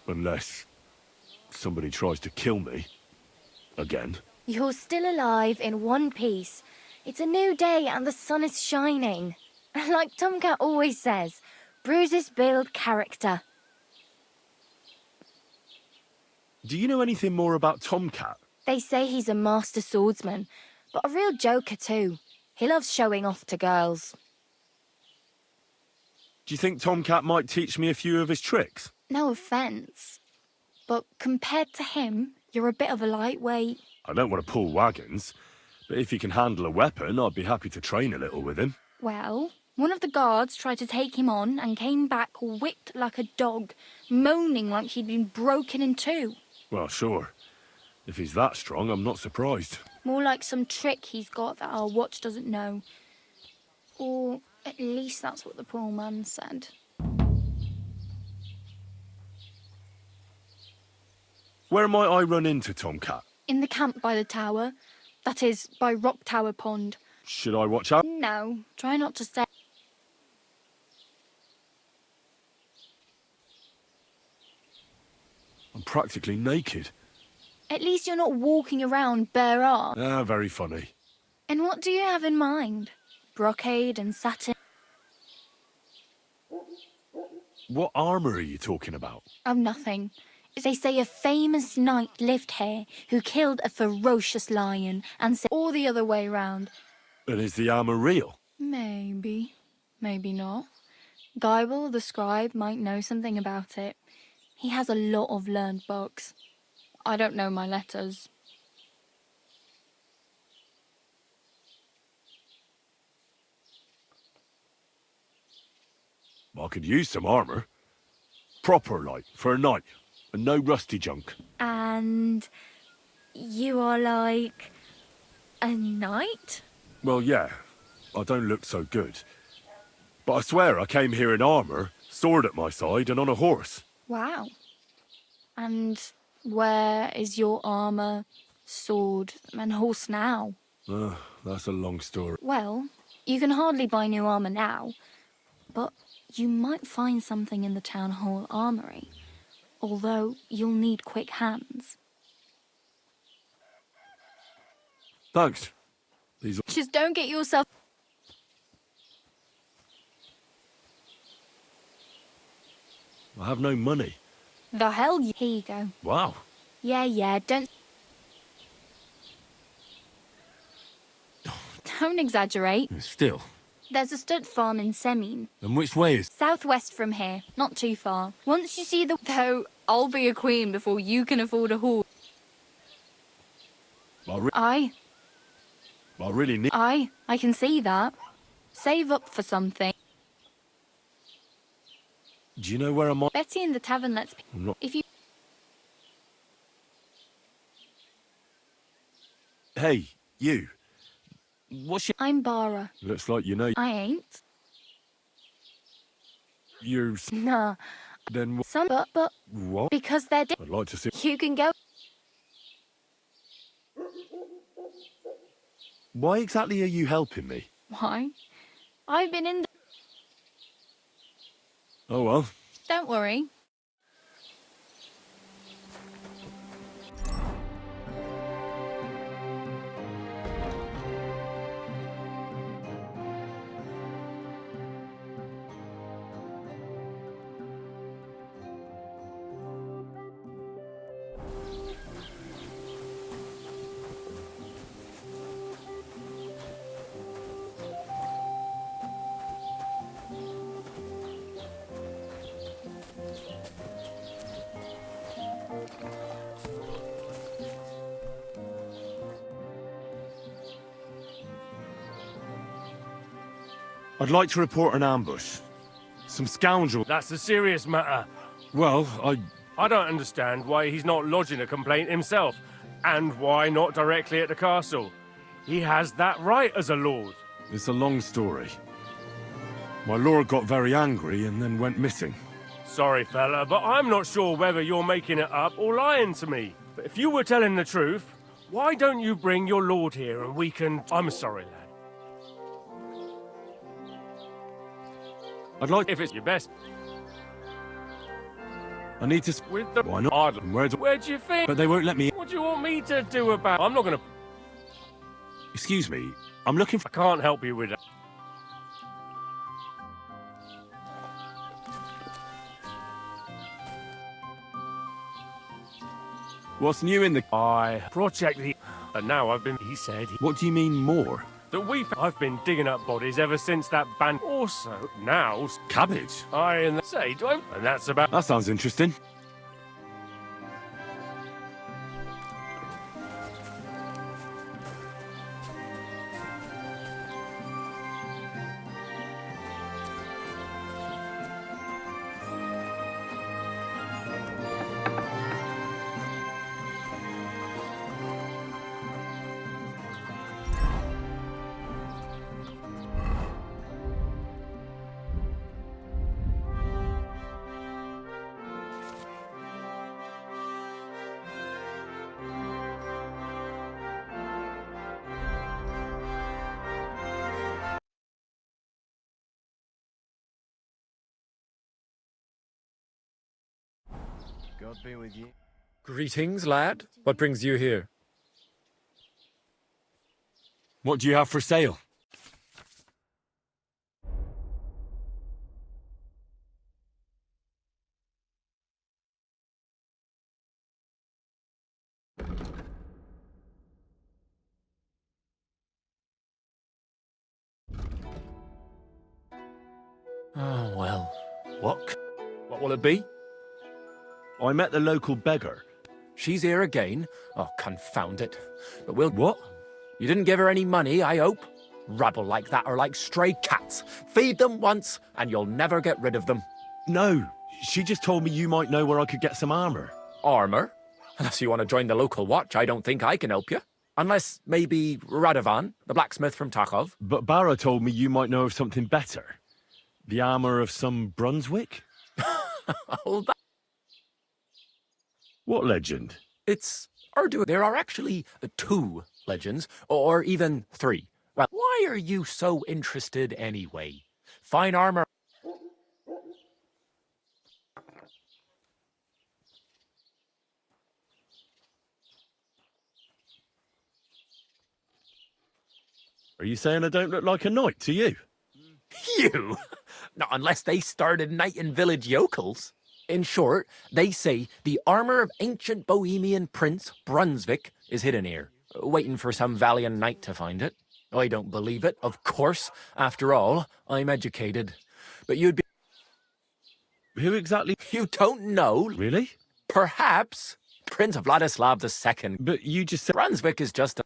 Unless somebody tries to kill me. Again. You're still alive in one piece. It's a new day and the sun is shining. Like Tomcat always says, bruises build character. Do you know anything more about Tomcat? They say he's a master swordsman, but a real joker too. He loves showing off to girls. Do you think Tomcat might teach me a few of his tricks? No offence, but compared to him, you're a bit of a lightweight. I don't want to pull wagons, but if he can handle a weapon, I'd be happy to train a little with him. Well, one of the guards tried to take him on and came back whipped like a dog, moaning like he'd been broken in two. Well, sure. If he's that strong, I'm not surprised. More like some trick he's got that our watch doesn't know. Or at least that's what the poor man said. Where might I run into Tomcat? In the camp by the tower. That is, by Rock Tower Pond. Should I watch out? No, try not to stay. I'm practically naked. At least you're not walking around bare arm. Ah, very funny. And what do you have in mind? Brocade and satin? What armour are you talking about? Oh, nothing. They say a famous knight lived here who killed a ferocious lion and said all the other way round. And is the armour real? Maybe. Maybe not. Geibel, the scribe, might know something about it. He has a lot of learned books. I don't know my letters. I could use some armor. Proper, like, for a night. And no rusty junk. And you are like a knight? Well, yeah. I don't look so good. But I swear I came here in armor, sword at my side, and on a horse. Wow. And where is your armor, sword, and horse now? That's a long story. Well, you can hardly buy new armor now, but you might find something in the town hall armory. Although you'll need quick hands. Thanks. These are... Just don't get yourself... I have no money. The hell you... Here you go. Wow. Yeah, don't exaggerate. Still. There's a stud farm in Semin. And which way is... Southwest from here, not too far. Once you see the... Though, I'll be a queen before you can afford a horse. I really need... I can see that. Save up for something. Do you know where I'm... Betty in the tavern lets... I'm not... If you... Hey, you. What's your... I'm Bara. Looks like you know... I ain't. You're... Nah. Then... Some... But... What? Because they're... I'd like to see... You can go... Why exactly are you helping me? Why? I've been in the... Oh, well. Don't worry. I'd like to report an ambush. Some scoundrel... That's a serious matter. Well, I don't understand why he's not lodging a complaint himself, and why not directly at the castle. He has that right as a lord. It's a long story. My lord got very angry and then went missing. Sorry, fella, but I'm not sure whether you're making it up or lying to me. But if you were telling the truth, why don't you bring your lord here and we can... I'm sorry, lad. I'd like... If it's your best... I need to... With the... Why not? Where do you think? But they won't let me... What do you want me to do about... I'm not gonna... Excuse me, I'm looking for... I can't help you with that. What's new in the... Project the... And now I've been... He said... What do you mean, more? That I've been digging up bodies ever since that band... Also, now... Cabbage? And that's about... That sounds interesting. God be with you. Greetings, lad. What brings you here? What do you have for sale? Oh, well. What will it be? I met the local beggar. She's here again? Oh, confound it. But we'll... What? You didn't give her any money, I hope? Rabble like that are like stray cats. Feed them once, and you'll never get rid of them. No, she just told me you might know where I could get some armor. Armor? Unless you want to join the local watch, I don't think I can help you. Unless maybe Radovan, the blacksmith from Takov. But Barra told me you might know of something better. The armor of some Brunswick? Oh, that... What legend? It's Urdu. There are actually 2 legends, or even 3. Well, why are you so interested anyway? Fine armor. Are you saying I don't look like a knight to you? You? Not unless they started knighting village yokels. In short, they say the armor of ancient Bohemian Prince Brunswick is hidden here, waiting for some valiant knight to find it. I don't believe it, of course. After all, I'm educated. But you'd be... Who exactly? You don't know? Really? Perhaps Prince Vladislav II. But you just said... Brunswick is just a...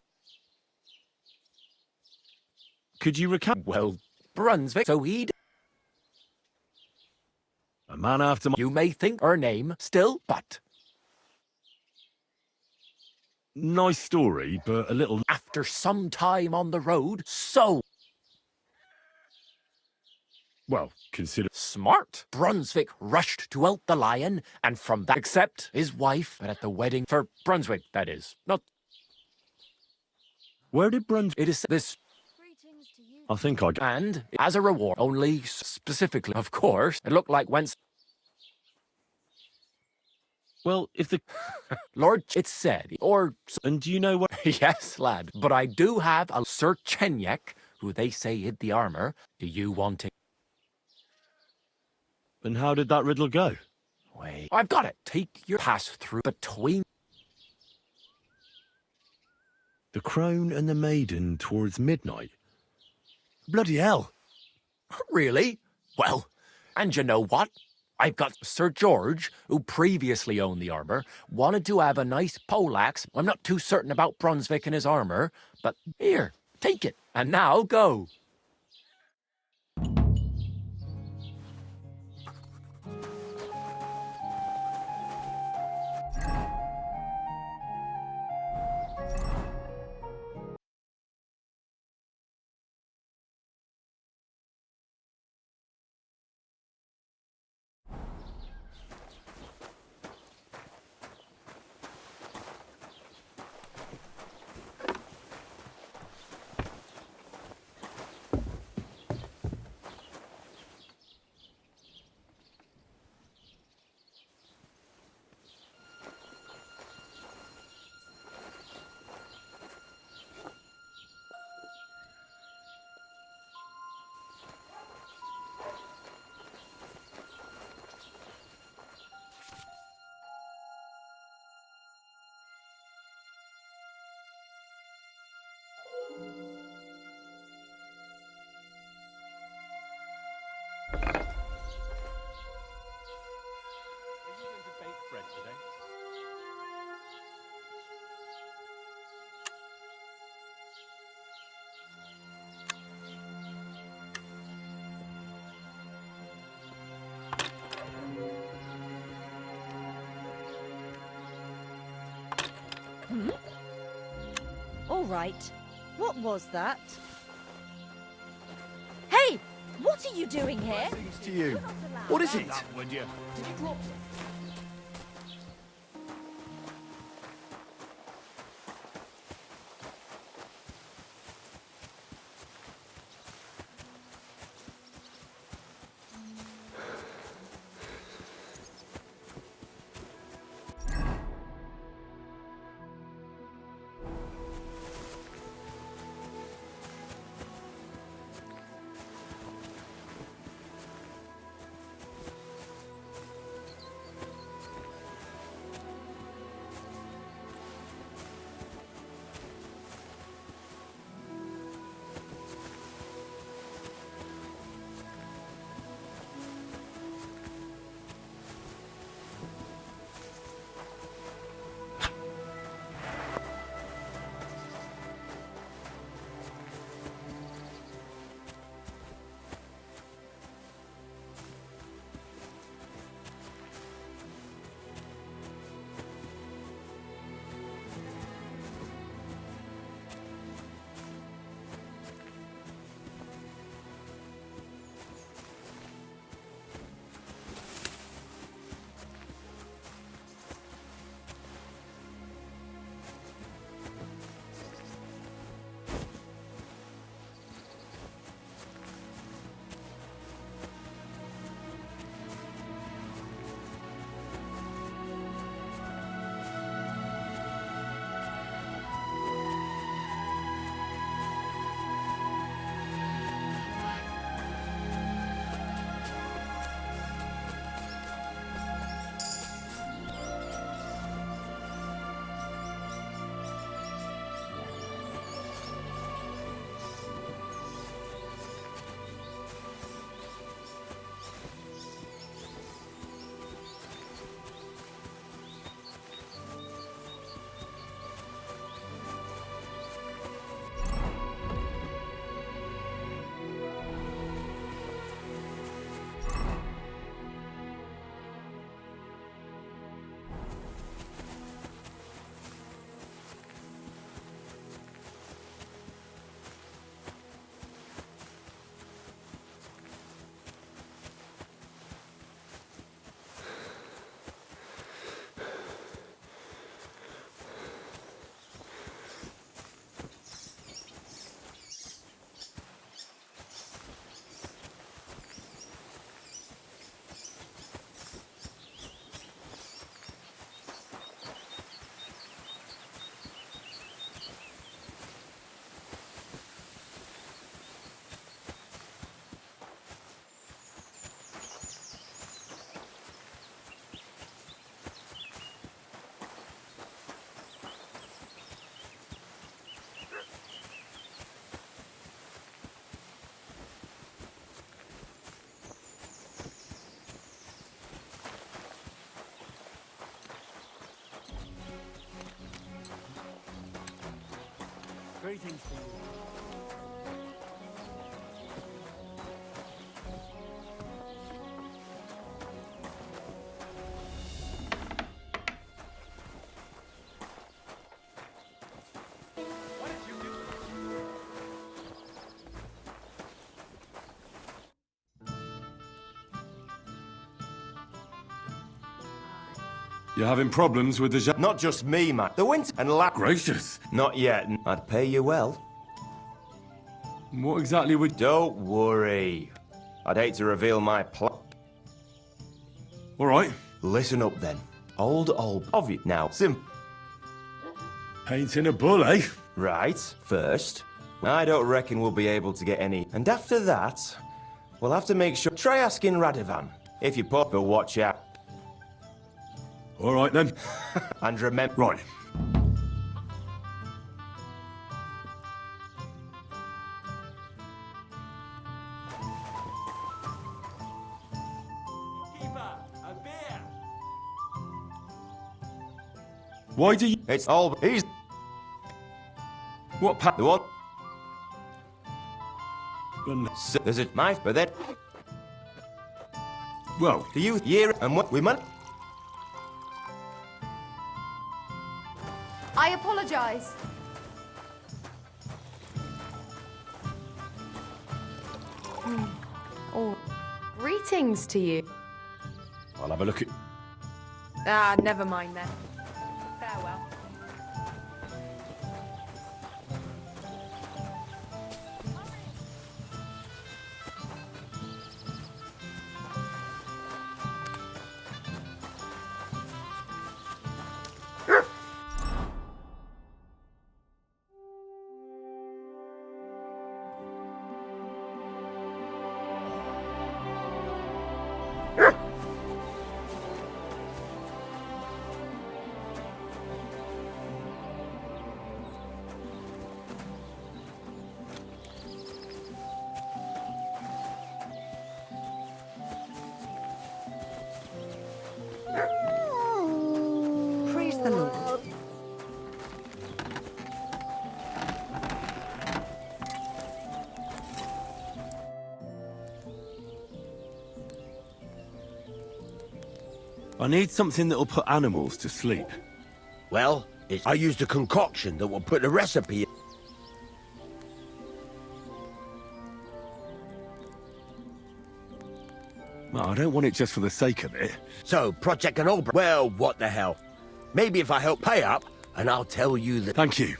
Could you recount? Well, Brunswick, so he'd... A man after my... You may think her name still, but... Nice story, but a little... After some time on the road, so... Well, consider... Smart. Brunswick rushed to out the lion, and from that... Except his wife, and at the wedding... For Brunswick, that is. Not... Where did Brunswick... It is this... I think I... And, as a reward, only specifically, of course, it looked like whence... Well, if the... Lord, it said, or... And do you know what... Yes, lad, but I do have a Sir Chenyek, who they say hid the armor. Do you want it? And how did that riddle go? Wait, I've got it. Take your pass through between... The crone and the maiden towards midnight. Bloody hell. Really? Well, and you know what? I've got Sir George, who previously owned the armor, wanted to have a nice poleaxe. I'm not too certain about Brunswick and his armor, but here, take it, and now go. All right. What was that? Hey! What are you doing here? Blessings to you. What is it? Would you? Did you drop You're having problems with the... Not just me, man. The winter and Gracious. Not yet. I'd pay you well. What exactly would... Don't worry. I'd hate to reveal my plan. All right. Listen up, then. Old of you now. Painting a bull, eh? Right. First, I don't reckon we'll be able to get any. And after that, we'll have to make sure... Try asking Radovan. If you pop, but watch out. All right, then. And remember... Right. Why do you... It's all... He's... What The one... Well, There's a knife, but then... Well... Do you hear and what we might... I apologize. Oh, greetings to you. I'll have a look at... Ah, never mind then. Farewell. Praise the Lord. I need something that'll put animals to sleep. Well, I used a concoction that will put the recipe in. Well, I don't want it just for the sake of it. So, Project Canobra. Well, what the hell? Maybe if I help pay up, and I'll tell you that... Thank you.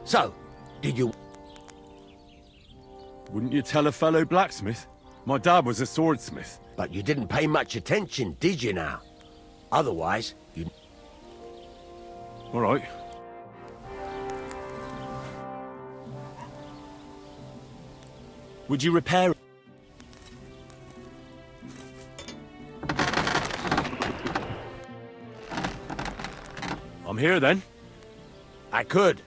So, did you... Wouldn't you tell a fellow blacksmith? My dad was a swordsmith. But you didn't pay much attention, did you now? Otherwise, you... All right. Would you repair... I'm here, then. I could.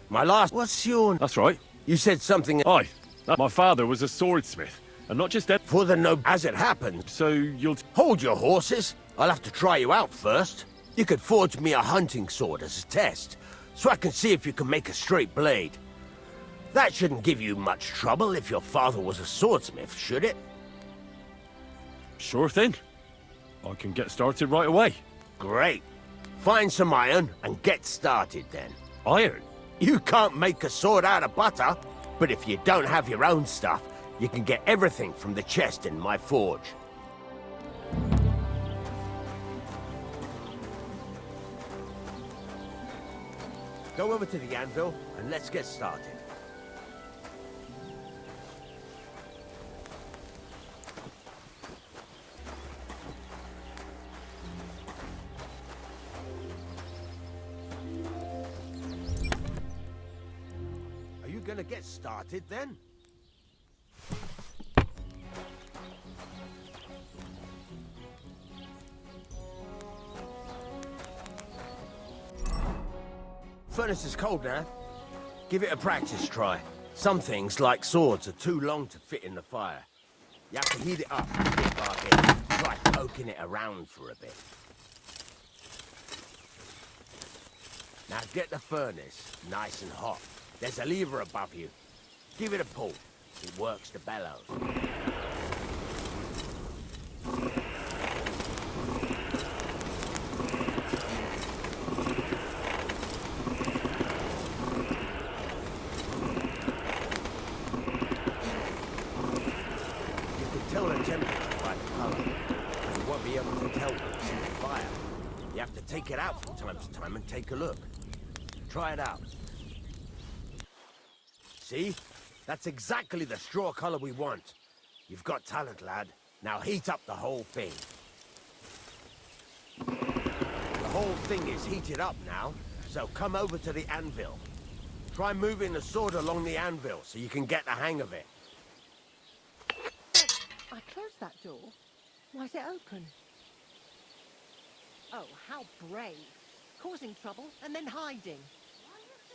My last... What's your... That's right. You said something... Aye. My father was a swordsmith. And not just... For the no... As it happened... So you'll... Hold your horses. I'll have to try you out first. You could forge me a hunting sword as a test, so I can see if you can make a straight blade. That shouldn't give you much trouble if your father was a swordsmith, should it? Sure thing. I can get started right away. Great. Find some iron and get started then. Iron? You can't make a sword out of butter, but if you don't have your own stuff, you can get everything from the chest in my forge. Go over to the anvil and let's get started. Are you gonna get started then? Furnace is cold now. Give it a practice try. Some things, like swords, are too long to fit in the fire. You have to heat it up bit by bit. Try poking it around for a bit. Now get the furnace nice and hot. There's a lever above you. Give it a pull. It works the bellows. time to time and take a look. Try it out. See? That's exactly the straw color we want. You've got talent, lad. Now heat up the whole thing. The whole thing is heated up now, so come over to the anvil. Try moving the sword along the anvil so you can get the hang of it. I closed that door. Why is it open? Oh, how brave. Causing trouble and then hiding.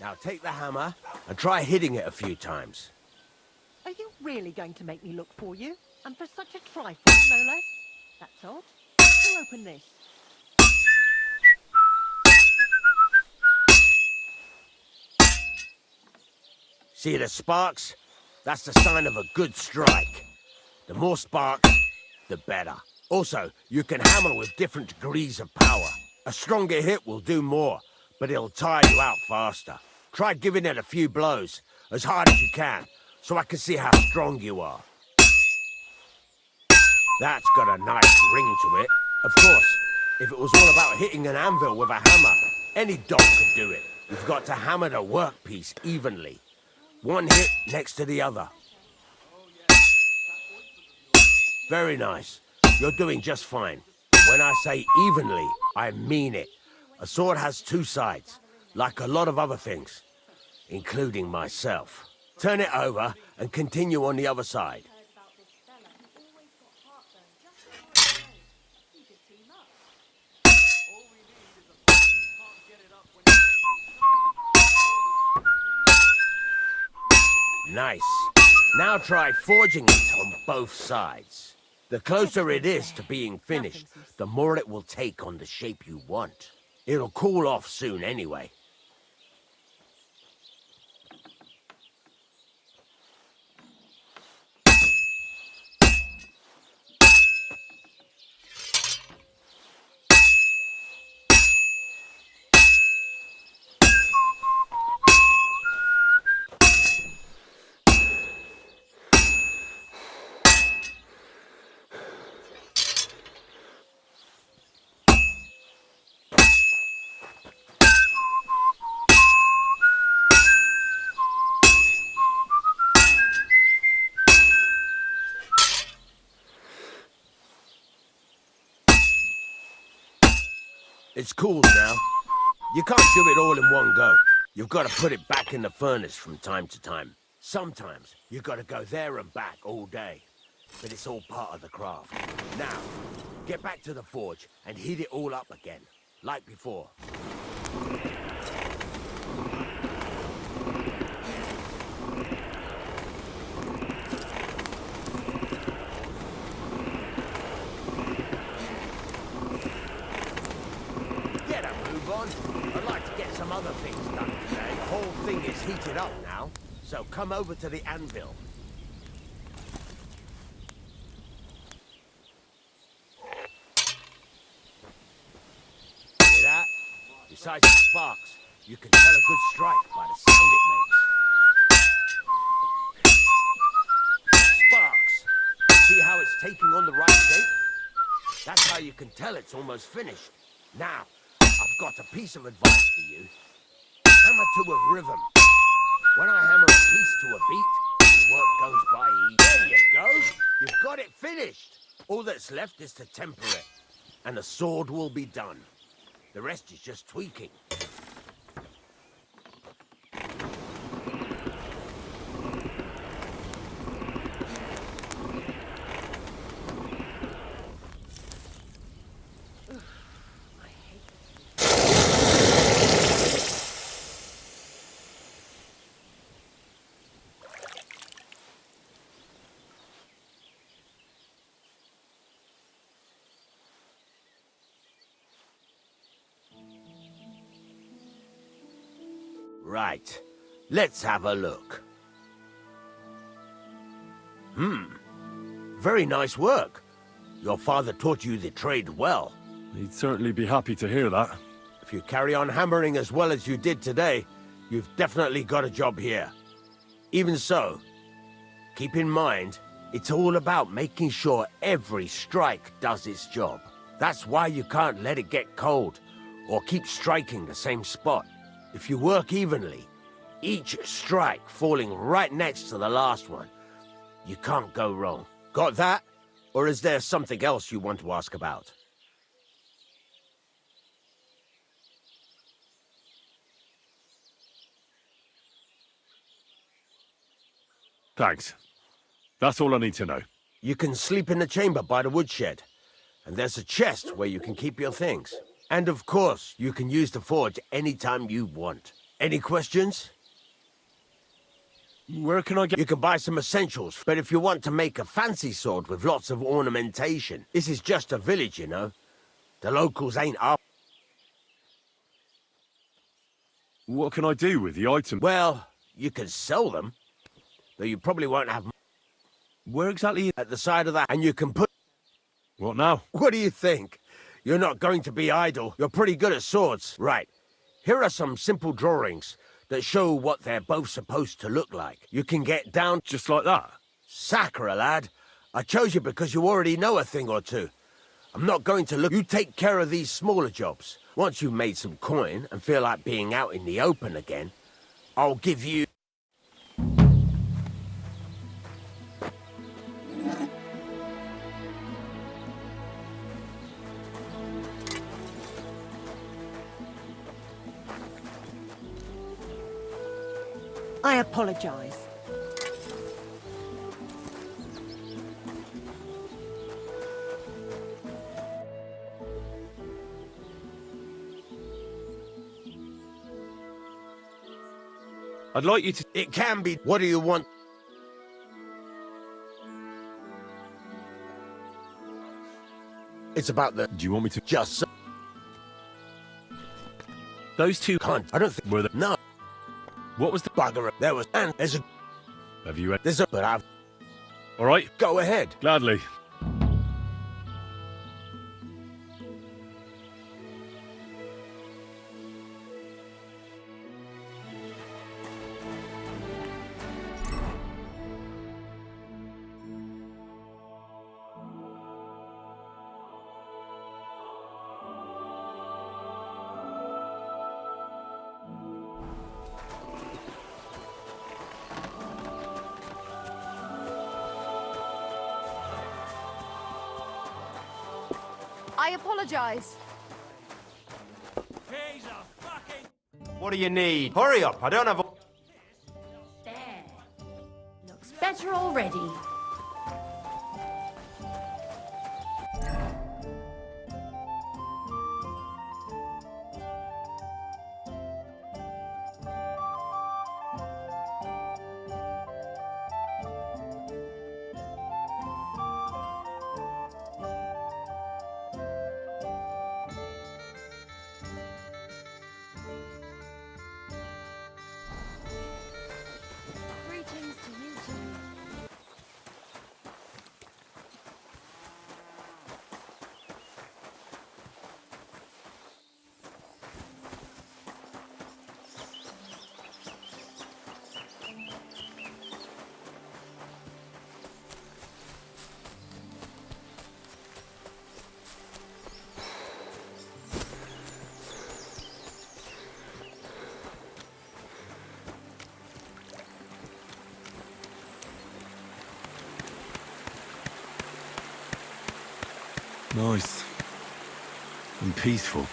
Now take the hammer and try hitting it a few times. Are you really going to make me look for you? And for such a trifle, no less? That's odd. Who opened this? See the sparks? That's the sign of a good strike. The more sparks, the better. Also, you can hammer with different degrees of power. A stronger hit will do more, but it'll tire you out faster. Try giving it a few blows, as hard as you can, so I can see how strong you are. That's got a nice ring to it. Of course, if it was all about hitting an anvil with a hammer, any dog could do it. You've got to hammer the workpiece evenly. One hit next to the other. Very nice. You're doing just fine. When I say evenly, I mean it. A sword has two sides, like a lot of other things, including myself. Turn it over and continue on the other side. Nice. Now try forging it on both sides. The closer it is to being finished, the more it will take on the shape you want. It'll cool off soon anyway. It's cool now. You can't do it all in one go. You've got to put it back in the furnace from time to time. Sometimes you've got to go there and back all day. But it's all part of the craft. Now, get back to the forge and heat it all up again, like before. I'd like to get some other things done today. The whole thing is heated up now, so come over to the anvil. Hear that? Besides the sparks, you can tell a good strike by the sound it makes. Sparks! See how it's taking on the right shape? That's how you can tell it's almost finished. Now, I've got a piece of advice for you. Hammer to a rhythm. When I hammer a piece to a beat, the work goes by easy. There you go. You've got it finished. All that's left is to temper it, and the sword will be done. The rest is just tweaking. Right. Let's have a look. Very nice work. Your father taught you the trade well. He'd certainly be happy to hear that. If you carry on hammering as well as you did today, you've definitely got a job here. Even so, keep in mind, it's all about making sure every strike does its job. That's why you can't let it get cold, or keep striking the same spot. If you work evenly, each strike falling right next to the last one, you can't go wrong. Got that? Or is there something else you want to ask about? Thanks. That's all I need to know. You can sleep in the chamber by the woodshed. And there's a chest where you can keep your things. And of course, you can use the forge anytime you want. Any questions? Where can I get... You can buy some essentials, but if you want to make a fancy sword with lots of ornamentation, this is just a village, you know. The locals ain't up. What can I do with the item? Well, you can sell them, though you probably won't have... Where exactly? At the side of that, and you can put... What now? What do you think? You're not going to be idle. You're pretty good at swords. Right. Here are some simple drawings that show what they're both supposed to look like. You can get down... Just like that? Sacre, lad. I chose you because you already know a thing or two. I'm not going to look... You take care of these smaller jobs. Once you've made some coin and feel like being out in the open again, I'll give you... I apologize. I'd like you to... It can be... What do you want? It's about the... Do you want me to... Just... Those two... Can't... I don't think... Were they... No. What was the... Bugger. There was... And there's a... Have you... There's a... But I've... All right. Go ahead. Gladly. I apologize. What do you need? Hurry up, I don't have a... There. Looks better already. Greetings to you too. Nice. And peaceful.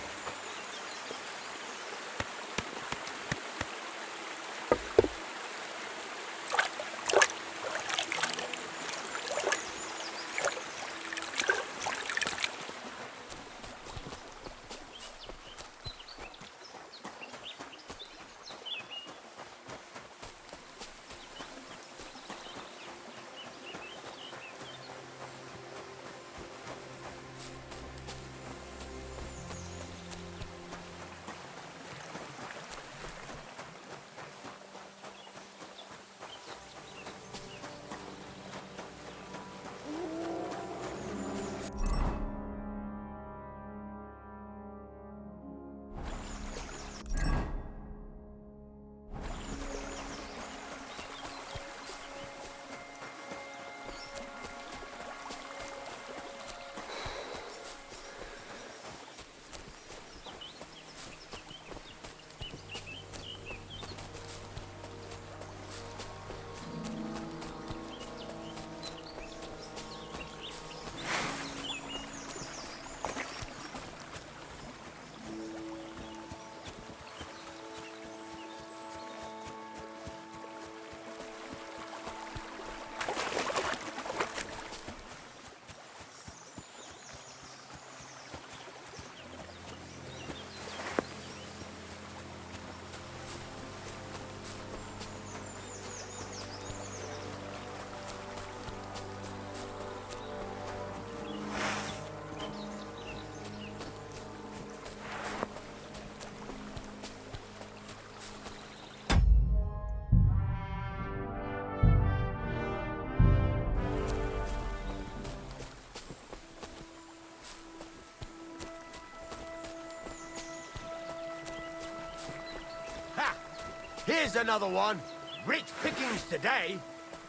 Here's another one. Rich pickings today.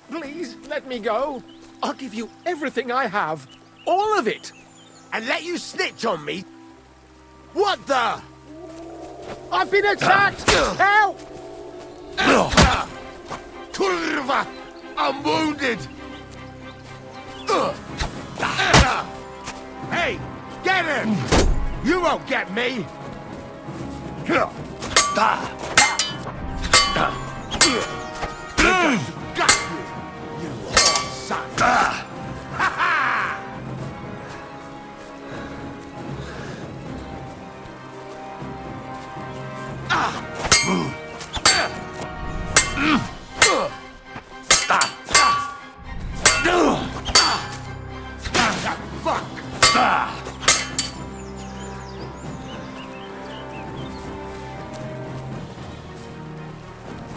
Please, let me go. I'll give you everything I have. All of it. And let you snitch on me? What the? I've been attacked! Help! Kurva! I'm wounded! Hey, get him! You won't get me! Got you, you whore son!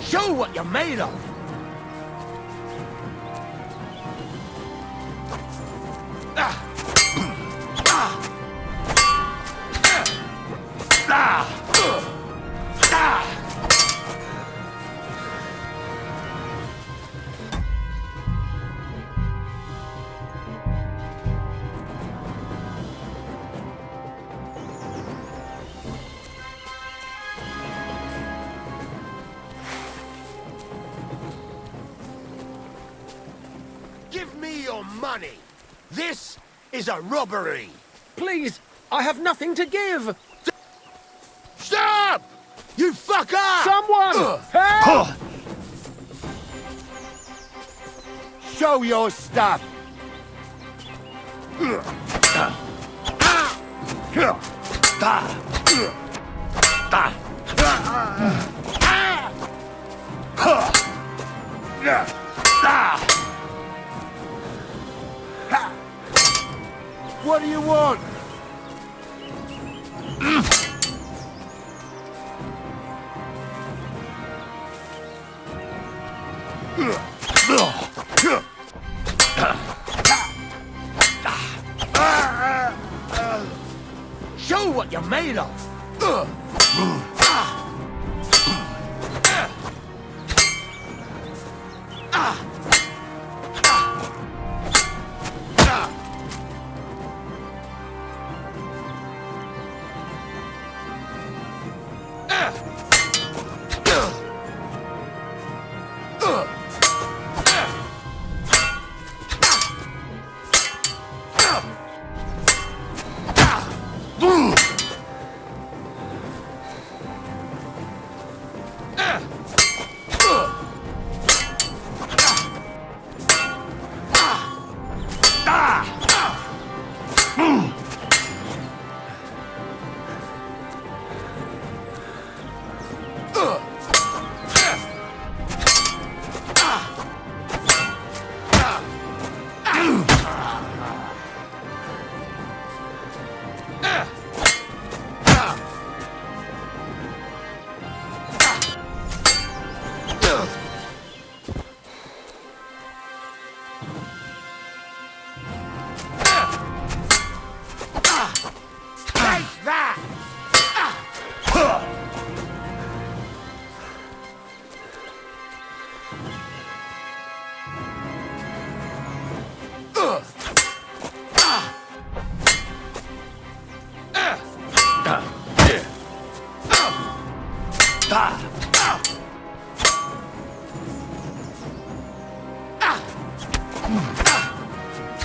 Show what you're made of! Give me your money! This is a robbery! Please, I have nothing to give! Stop! You fucker! Someone! Help! Show your stuff! What do you want? Show what you're made of!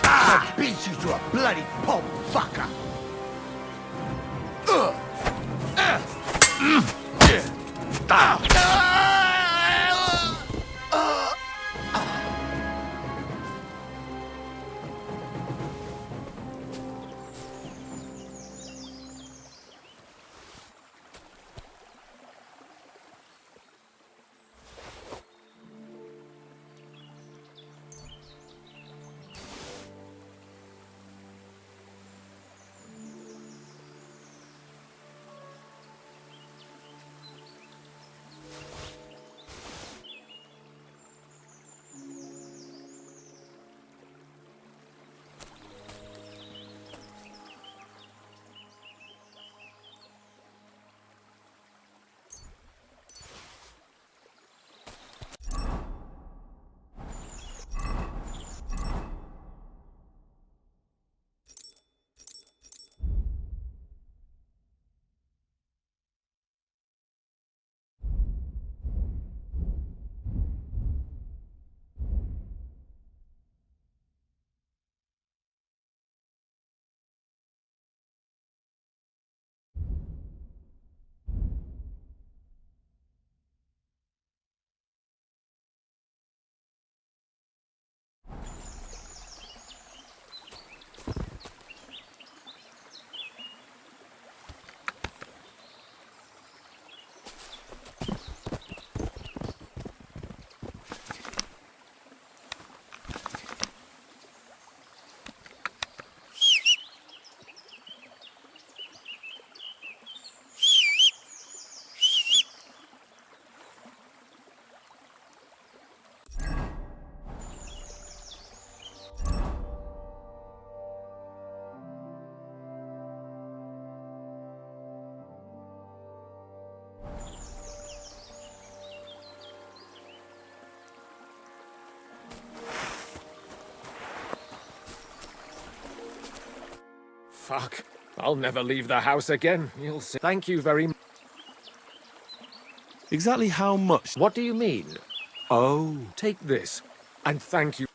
I'll beat you to a bloody pulp, fucker! Fuck. I'll never leave the house again. You'll see. Thank you very much. Exactly how much? What do you mean? Oh. Take this, and thank you.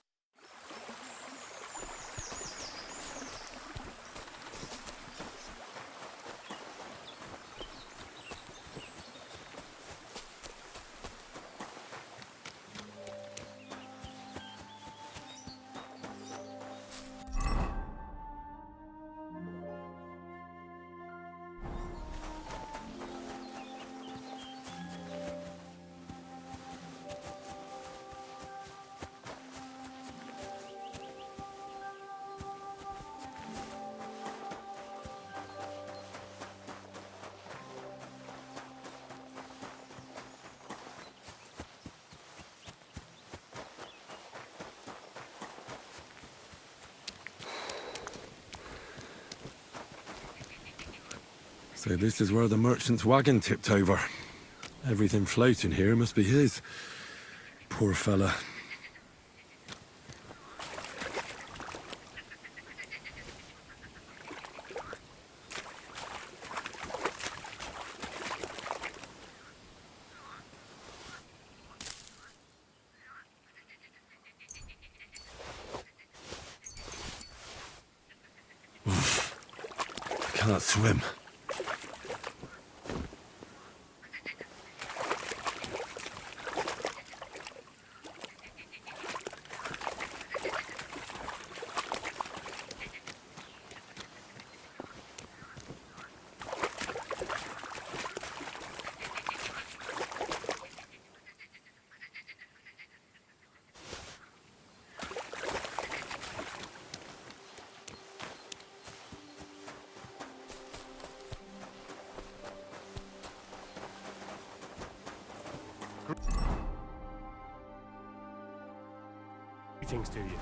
So this is where the merchant's wagon tipped over. Everything floating here must be his. Poor fella. Can't swim. Greetings to you.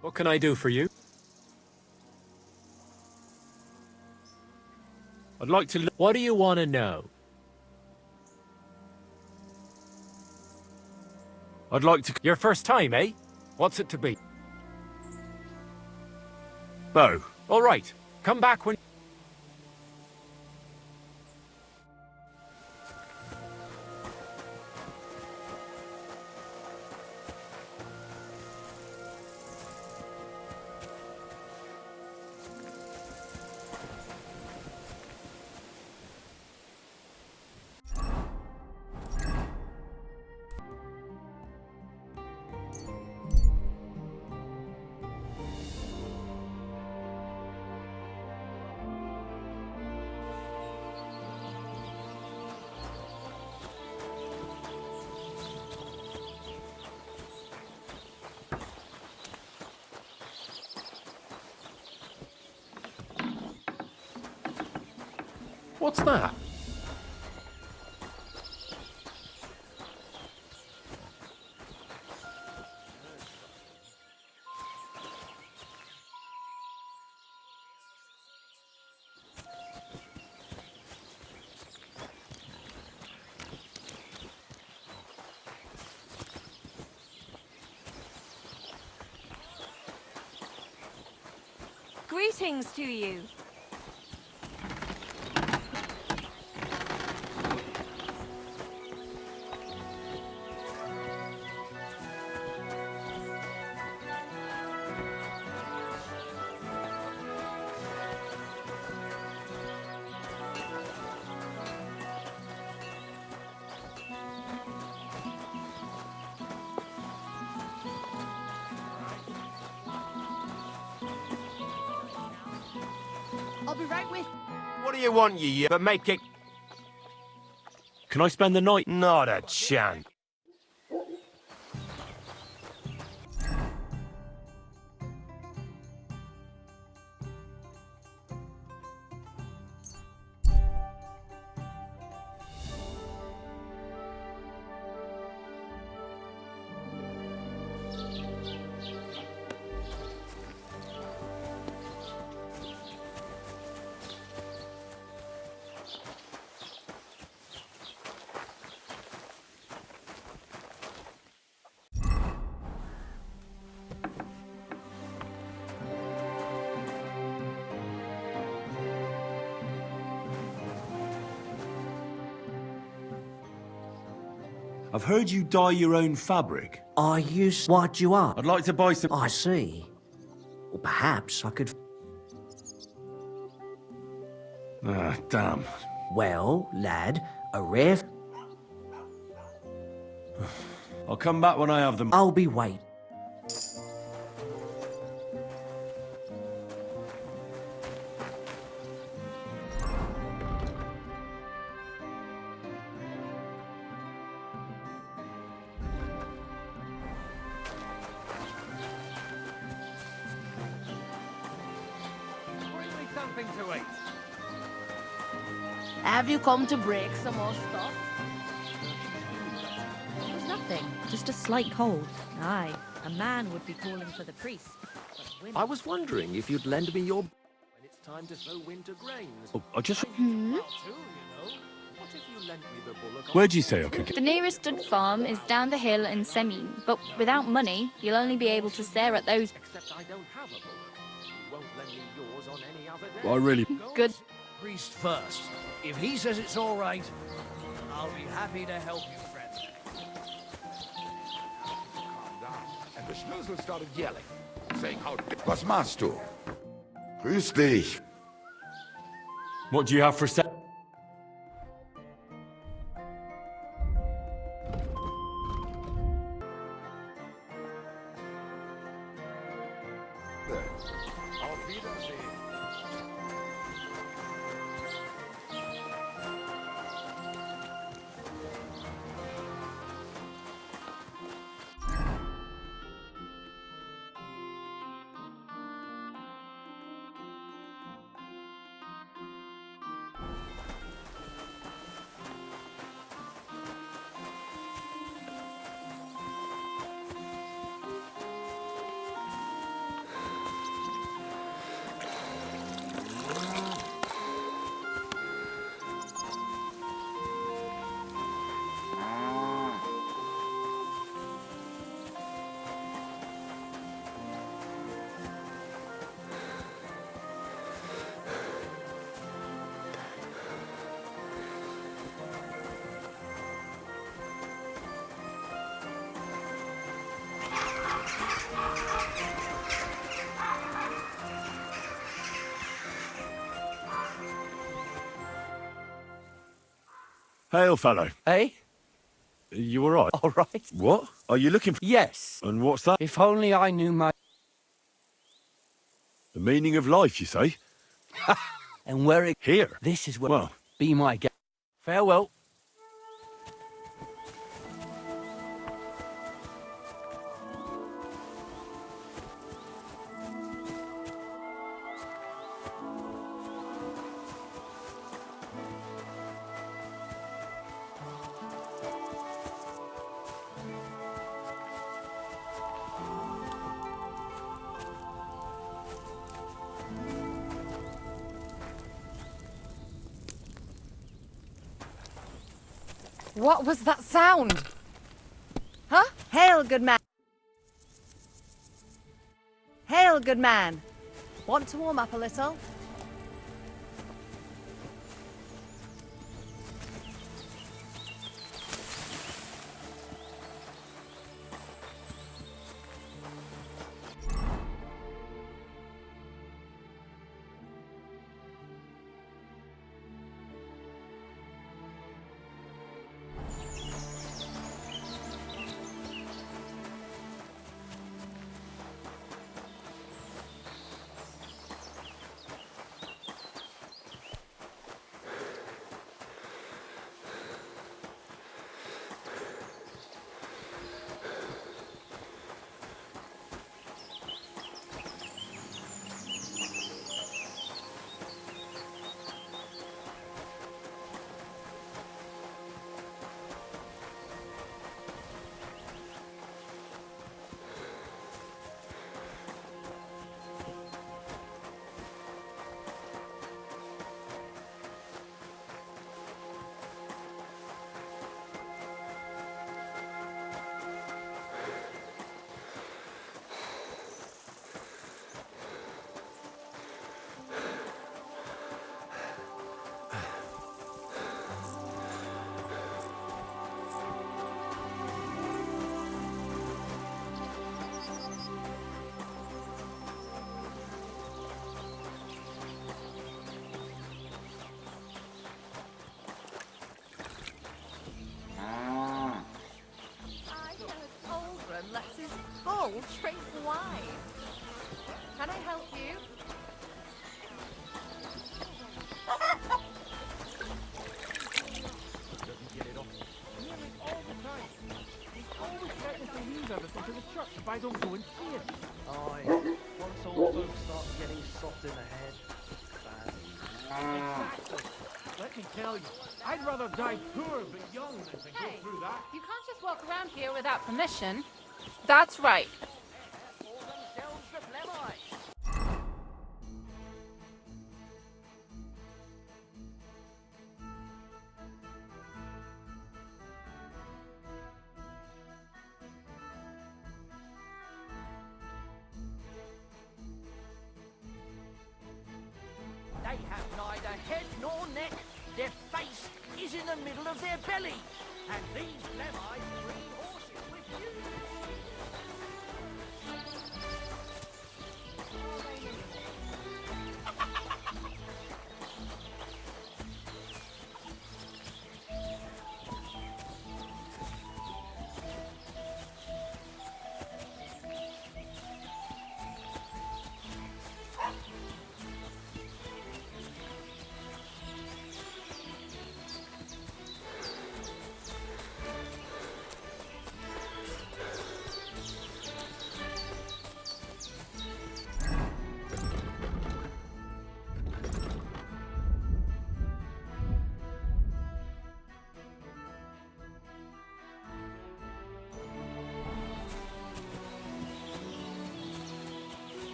What can I do for you? I'd like to... What do you want to know? I'd like to... Your first time, eh? What's it to be? Bo. All right. Come back when... What's that? Greetings to you. I'll be right with. What do you want, you but make it... Can I spend the night? Not a chance. I've heard you dye your own fabric. I used what you are. I'd like to buy some... I see. Well, perhaps I could... Ah, damn. Well, lad, a rare... I'll come back when I have them. I'll be waiting. Bring me something to eat. Have you come to break some more stuff? It was nothing, just a slight cold. Aye, a man would be calling for the priest. But women... I was wondering if you'd lend me your... When it's time to sow winter grains. Oh, I just... Hmm? What if you lent me the bullock? Where'd you say I could get... The nearest stud farm is down the hill in Semin, but without money, you'll only be able to stare at those. Except I don't have a bullock. You won't lend me yours on any other day. I really... Good. Priest first. If he says it's all right, I'll be happy to help you, friend. Calm down. And the Schnösel started yelling, saying how... Was machst du? Grüß dich. What do you have for sale? Auf Wiedersehen. Hail, fellow. Hey? You all right? All right. What? Are you looking for... Yes. And what's that? If only I knew my... The meaning of life, you say? And where it... Here? This is where... Well... Be my guest. Farewell. What was that sound? Huh? Hail, good man. Hail, good man. Want to warm up a little? Unless it's full straight wine. Can I help you? Doesn't get it off. Nearly all the time. He's always threatening to lose everything to the church if I don't go and see him. Aye, once old folks start getting soft in the head, bad. Exactly. Let me tell you, I'd rather die poor but young than to Hey, go through that. you can't just walk around here without permission. That's right. They have neither head nor neck. Their face is in the middle of their belly. And these Lemai breed horses with you.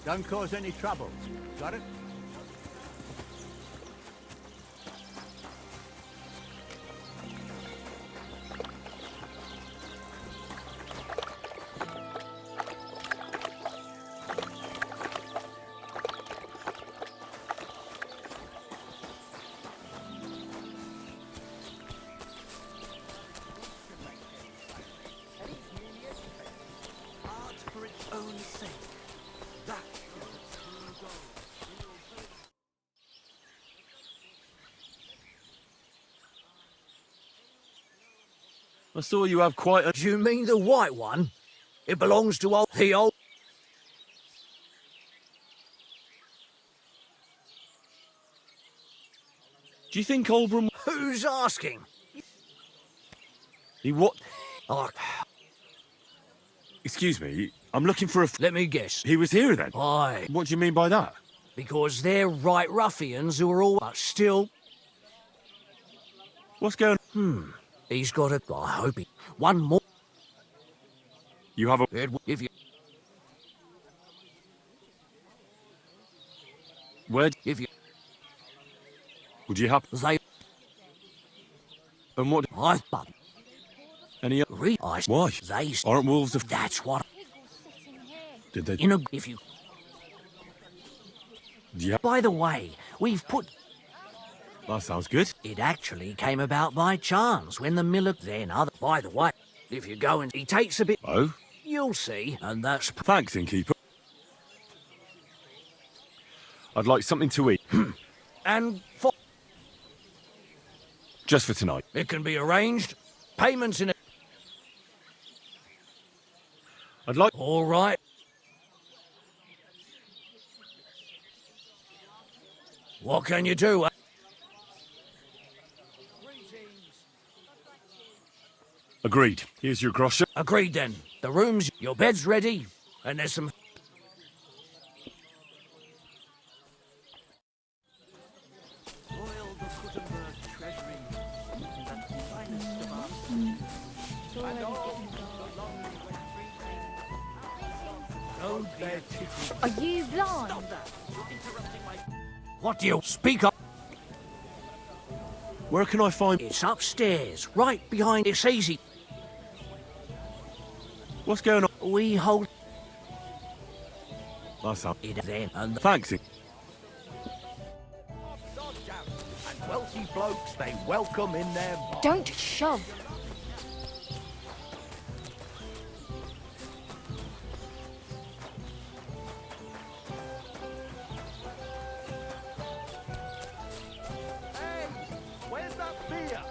Don't cause any trouble. Got it? Art for its own sake. That is its true goal. I saw you have quite a... Do you mean the white one? It belongs to the old... Do you think Oldham... Who's asking? He what? Oh, Excuse me, I'm looking for a... let me guess. He was here then? Aye. What do you mean by that? Because they're right ruffians who are all... But still... What's going on? He's got a... I hope he... One more... You have a... If you... Where... If you... Would you have... They... And what... I... But... Any... I... Why? They... Aren't wolves of... That's what... Did they... You know, if you... Yeah. By the way, we've put... That sounds good. It actually came about by chance when the miller then other... By the way, if you go and... He takes a bit... Oh? You'll see, and that's... Thanks, innkeeper. I'd like something to eat. And for... Just for tonight. It can be arranged. Payments in... I'd like... All right. What can you do, eh? Agreed. Here's your groschen. Agreed then. The room's... Your bed's ready, and there's some... Royal Gutenberg treasury. That's the finest of our... And all the long Don't be a titty. Are you blind? Stop that! You're interrupting my... What do you... Speak up. Where can I find... It's upstairs, right behind... It's easy. What's going on? We hold... That's up. It then, and... Thanks. And wealthy blokes they welcome in their... Don't shove. Hey! Where's that beer?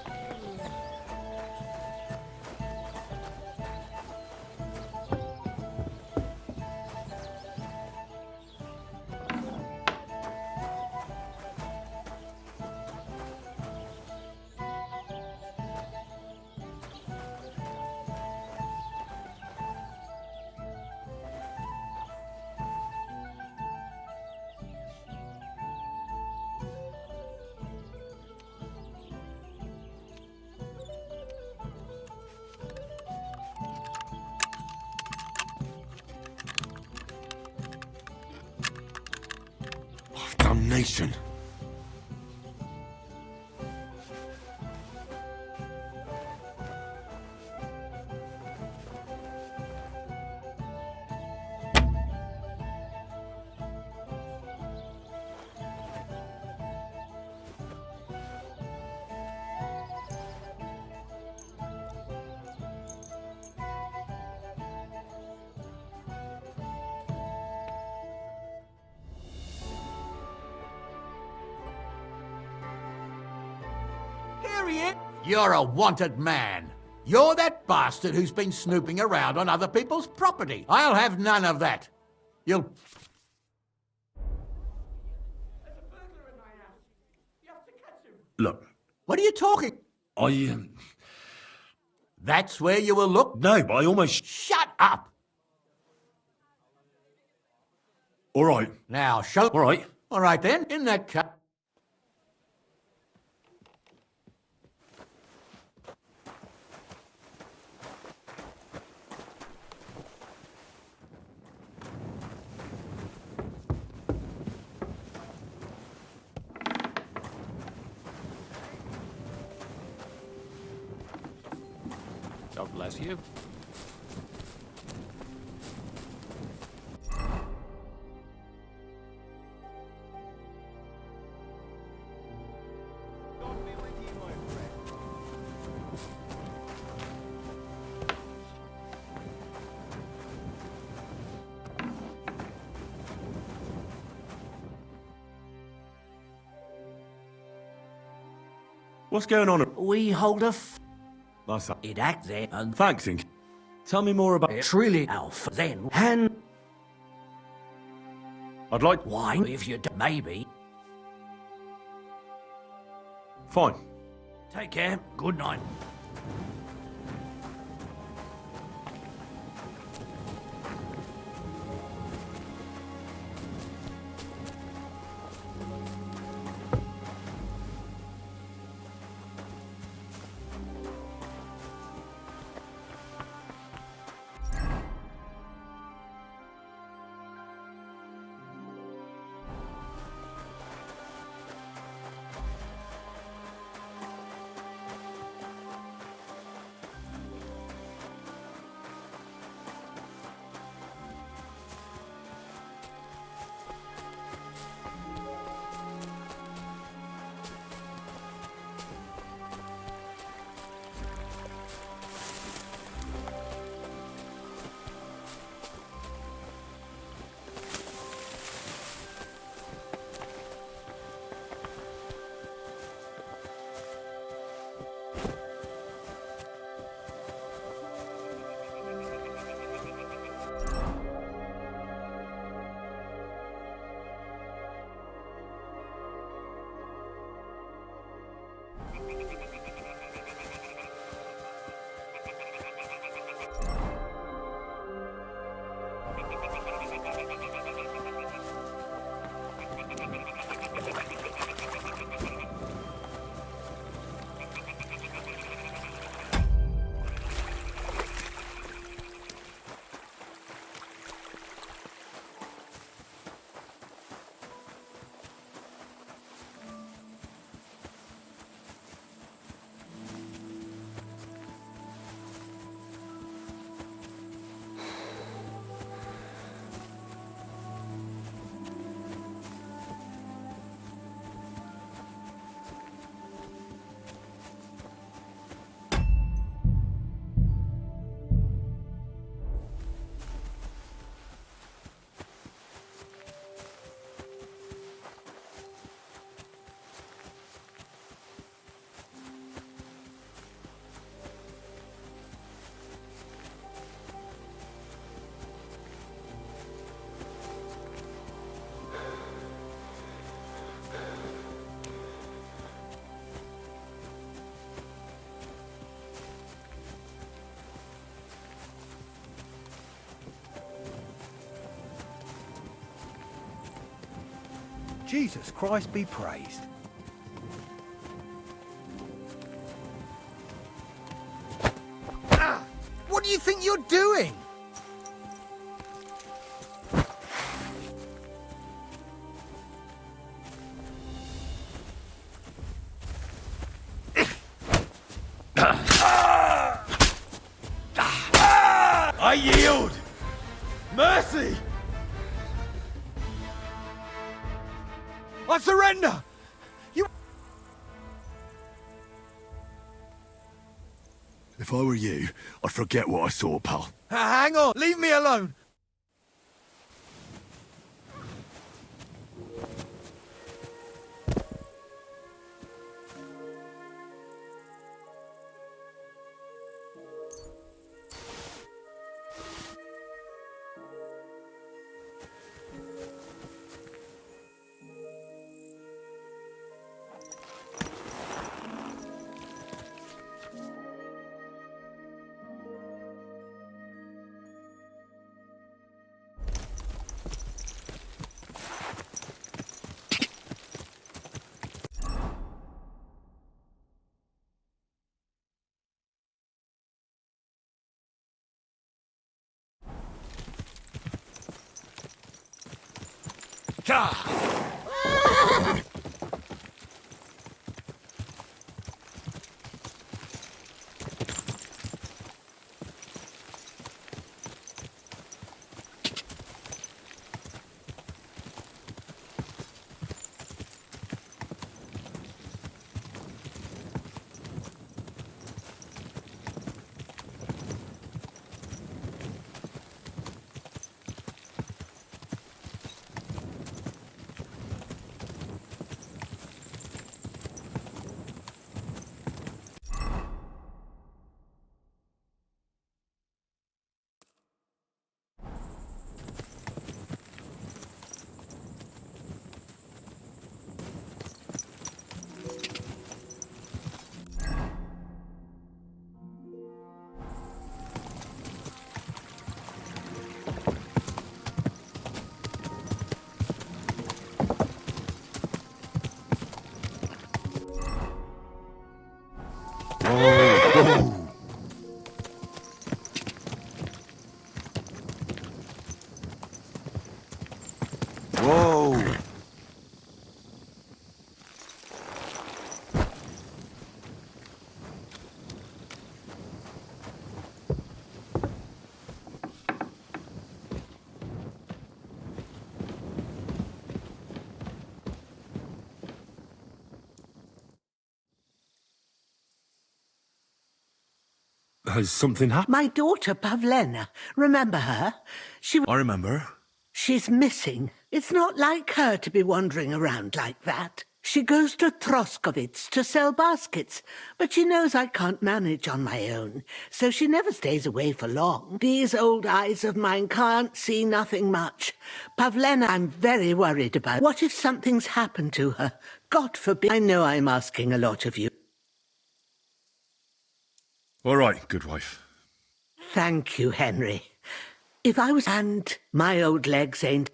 Damnation. Here he is. You're a wanted man. You're that bastard who's been snooping around on other people's property. I'll have none of that. You'll... Look, What are you talking? I... That's where you will look? No, but I almost... Shut up! All right. Now, show... All right. All right, then. In that case... God bless you. What's going on? We hold a That's that. it act there and Thanks, Ink. Tell me more about... it's really alpha then. And I'd like... wine if you maybe. Fine. Take care. Good night. Jesus Christ be praised. Ah! What do you think you're doing? I yield! Mercy! I surrender! You... If I were you, I'd forget what I saw, pal. Hang on! Leave me alone! Whoa! Has something happened? My daughter, Pavlena. Remember her? I remember. She's missing. It's not like her to be wandering around like that. She goes to Troskovitz to sell baskets, but she knows I can't manage on my own, so she never stays away for long. These old eyes of mine can't see nothing much. Pavlena, I'm very worried about. What if something's happened to her? God forbid. I know I'm asking a lot of you. All right, good wife. Thank you, Henry. If I was... And my old legs ain't...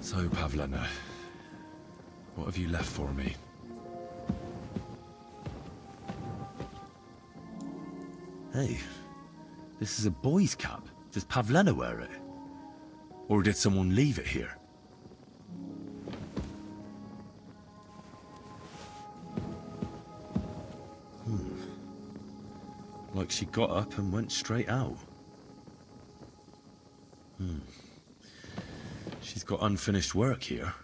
So, Pavlena, what have you left for me? Hey, this is a boy's cap. Does Pavlena wear it? Or did someone leave it here? Like she got up and went straight out. She's got unfinished work here.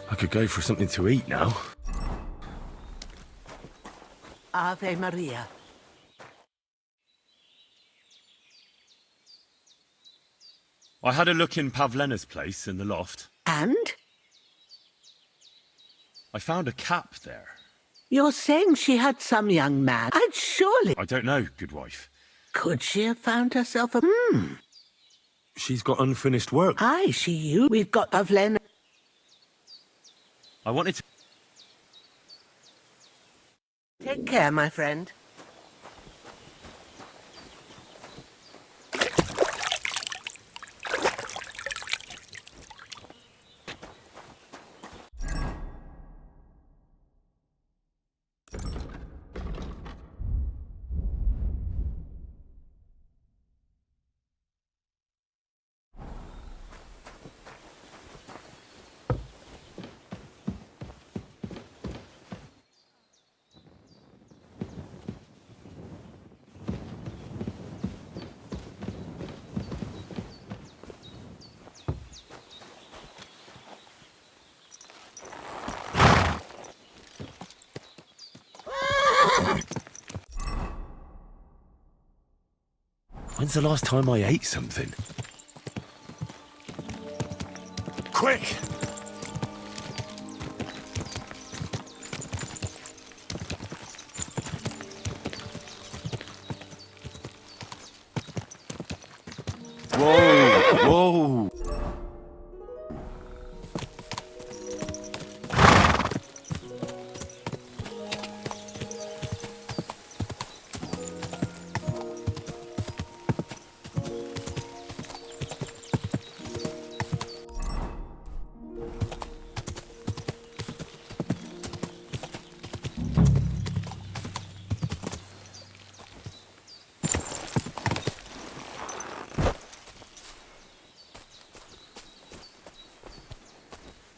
I could go for something to eat now. Ave Maria. I had a look in Pavlena's place in the loft. And? I found a cap there. You're saying she had some young man? I'd surely... I don't know, good wife. Could she have found herself a... She's got unfinished work. Aye, you. We've got Pavlena. I wanted to... Take care, my friend. When's the last time I ate something? Quick! Whoa! Whoa!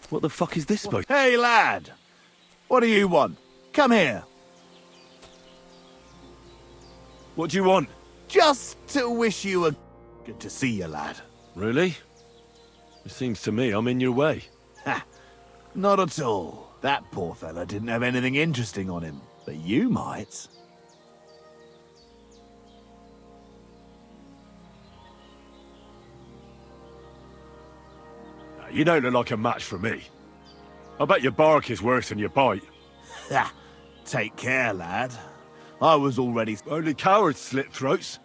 What the fuck is this supposed? Hey, lad! What do you want? Come here. What do you want? Just to wish you a... Good to see you, lad. Really? It seems to me I'm in your way. Ha! Not at all. That poor fella didn't have anything interesting on him. But you might. You don't look like a match for me. I bet your bark is worse than your bite. Ha! Take care, lad. I was already... Only cowards slit throats.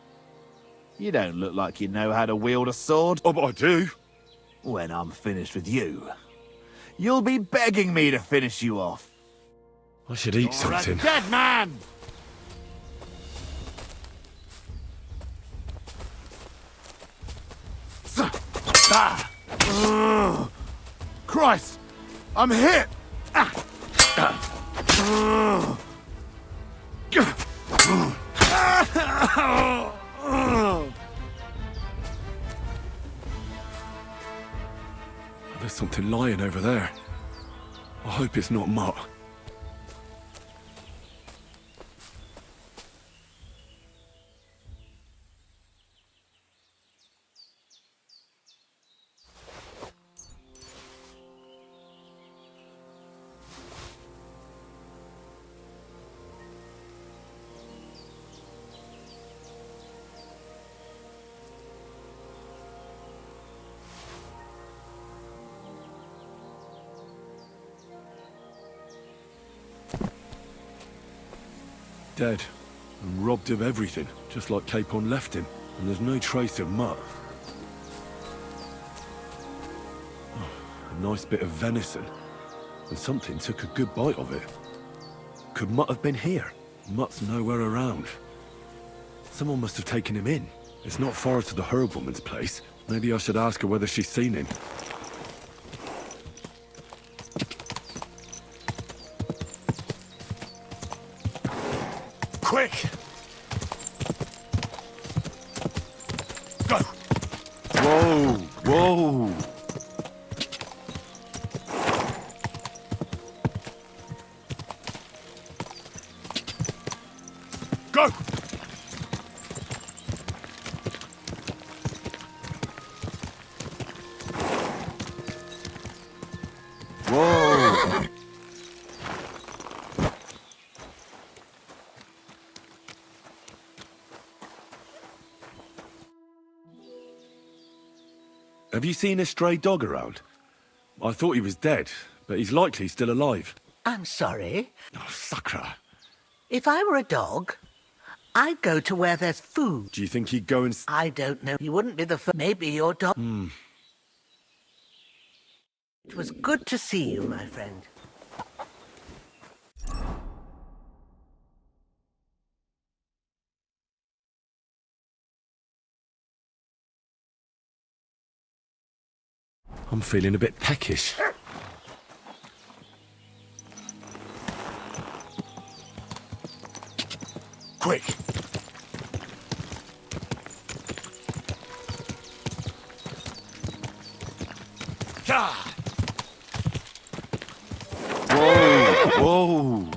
You don't look like you know how to wield a sword. Oh, but I do. When I'm finished with you, you'll be begging me to finish you off. I should eat something. A dead man! Ah! Christ! I'm hit! There's something lying over there. I hope it's not Mutt. Dead, and robbed of everything, just like Capon left him, and there's no trace of Mutt. Oh, a nice bit of venison, and something took a good bite of it. Could Mutt have been here? Mutt's nowhere around. Someone must have taken him in. It's not far to the herb woman's place. Maybe I should ask her whether she's seen him. Quick! Go! Whoa! Whoa! Go! Whoa! Have you seen a stray dog around? I thought he was dead, but he's likely still alive. I'm sorry. Oh, sucker. If I were a dog, I'd go to where there's food. Do you think he'd go and... I don't know. You wouldn't be the first. Maybe your dog... It was good to see you, my friend. I'm feeling a bit peckish. Quick! Whoa! Whoa!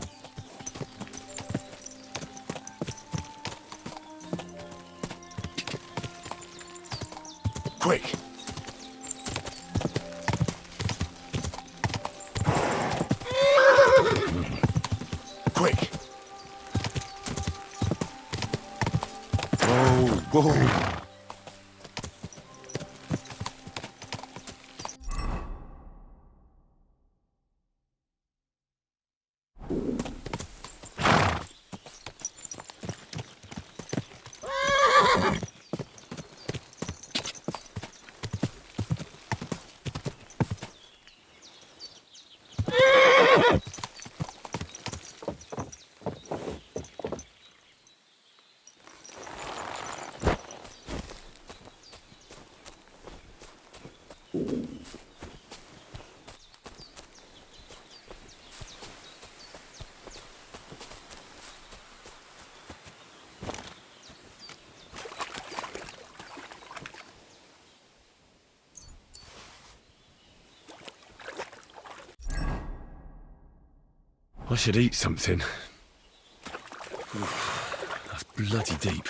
Quick! Quick! Whoa. I should eat something. That's bloody deep.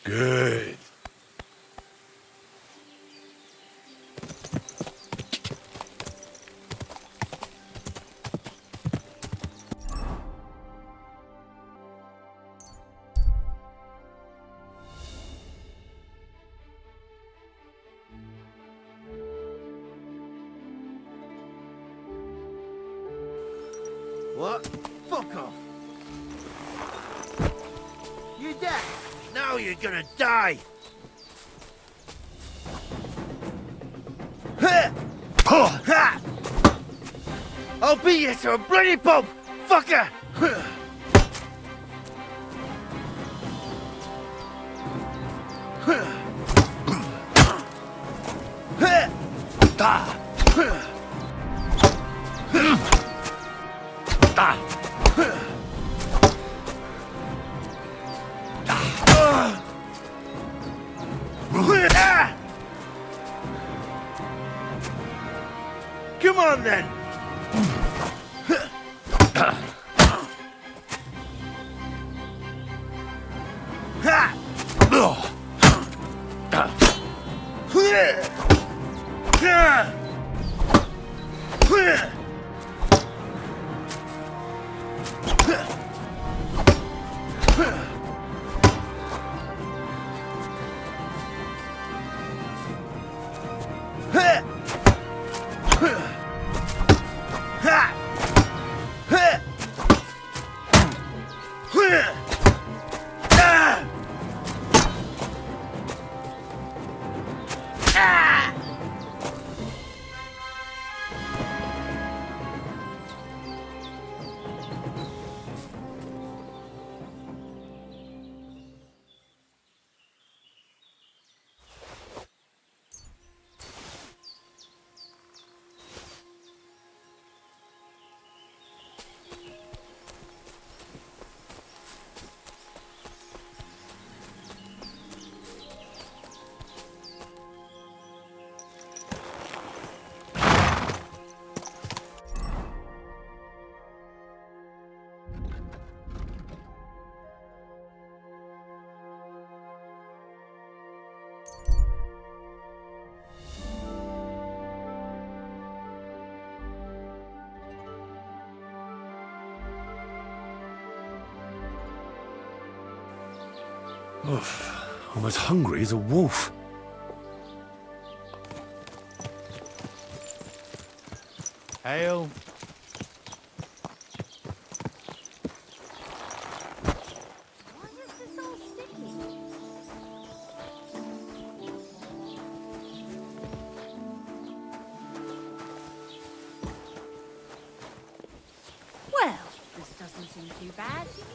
Good. What? Fuck off! You dead? Now you're gonna die! I'll beat you to a bloody pulp, fucker! Come on then! I'm as hungry as a wolf. Hail. Well, this doesn't seem too bad to you.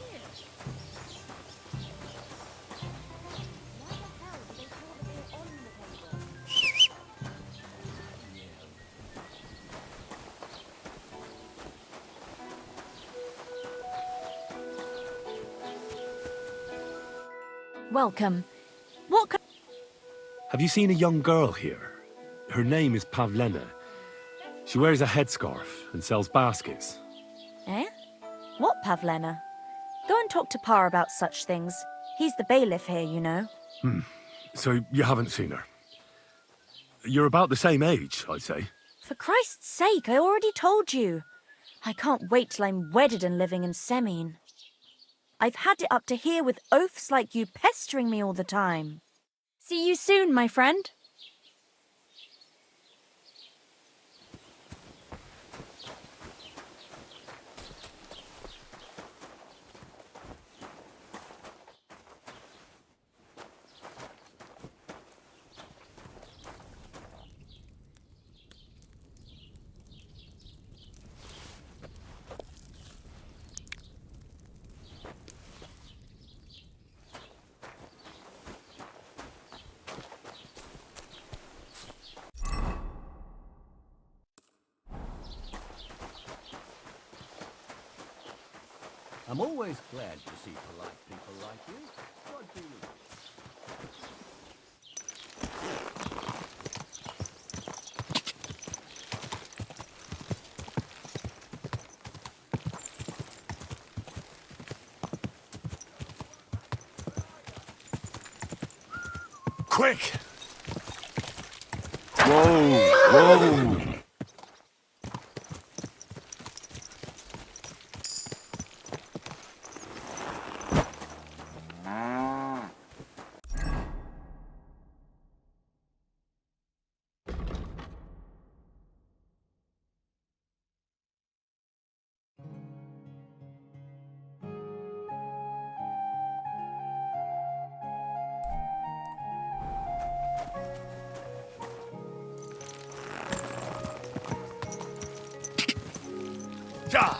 Welcome. What can... Have you seen a young girl here? Her name is Pavlena. She wears a headscarf and sells baskets. Eh? What, Pavlena? Go and talk to Pa about such things. He's the bailiff here, you know. So you haven't seen her? You're about the same age, I'd say. For Christ's sake, I already told you. I can't wait till I'm wedded and living in Semine. I've had it up to here with oafs like you pestering me all the time. See you soon, my friend. I'm always glad to see polite people like you. What do you... Quick! Whoa! Whoa! Ja!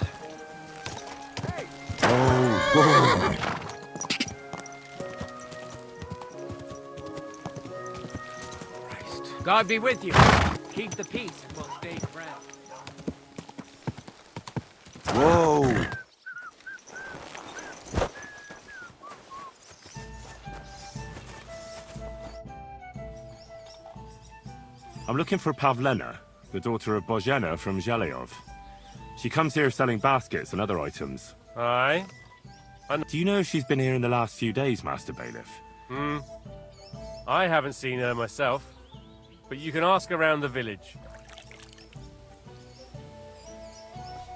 Oh, God be with you. Keep the peace and we'll stay friends. whoa! I'm looking for Pavlena, the daughter of Bozhena from Zhelyov. She comes here selling baskets and other items. Aye. Do you know if she's been here in the last few days, Master Bailiff? I haven't seen her myself, but you can ask around the village.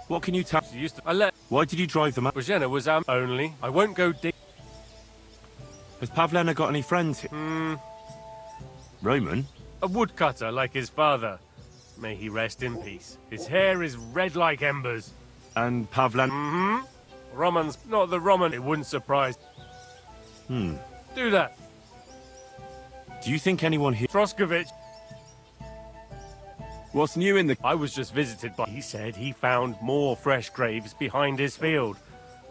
What can you tell? She used to... Why did you drive them out? Bozhena was only. I won't go deep. Has Pavlena got any friends here? Roman? A woodcutter like his father. May he rest in peace. His hair is red like embers. And Pavlena? Roman's not the Roman. It wouldn't surprise. Do that. Do you think anyone here... Troskovich. What's new in the... I was just visited by... He said he found more fresh graves behind his field.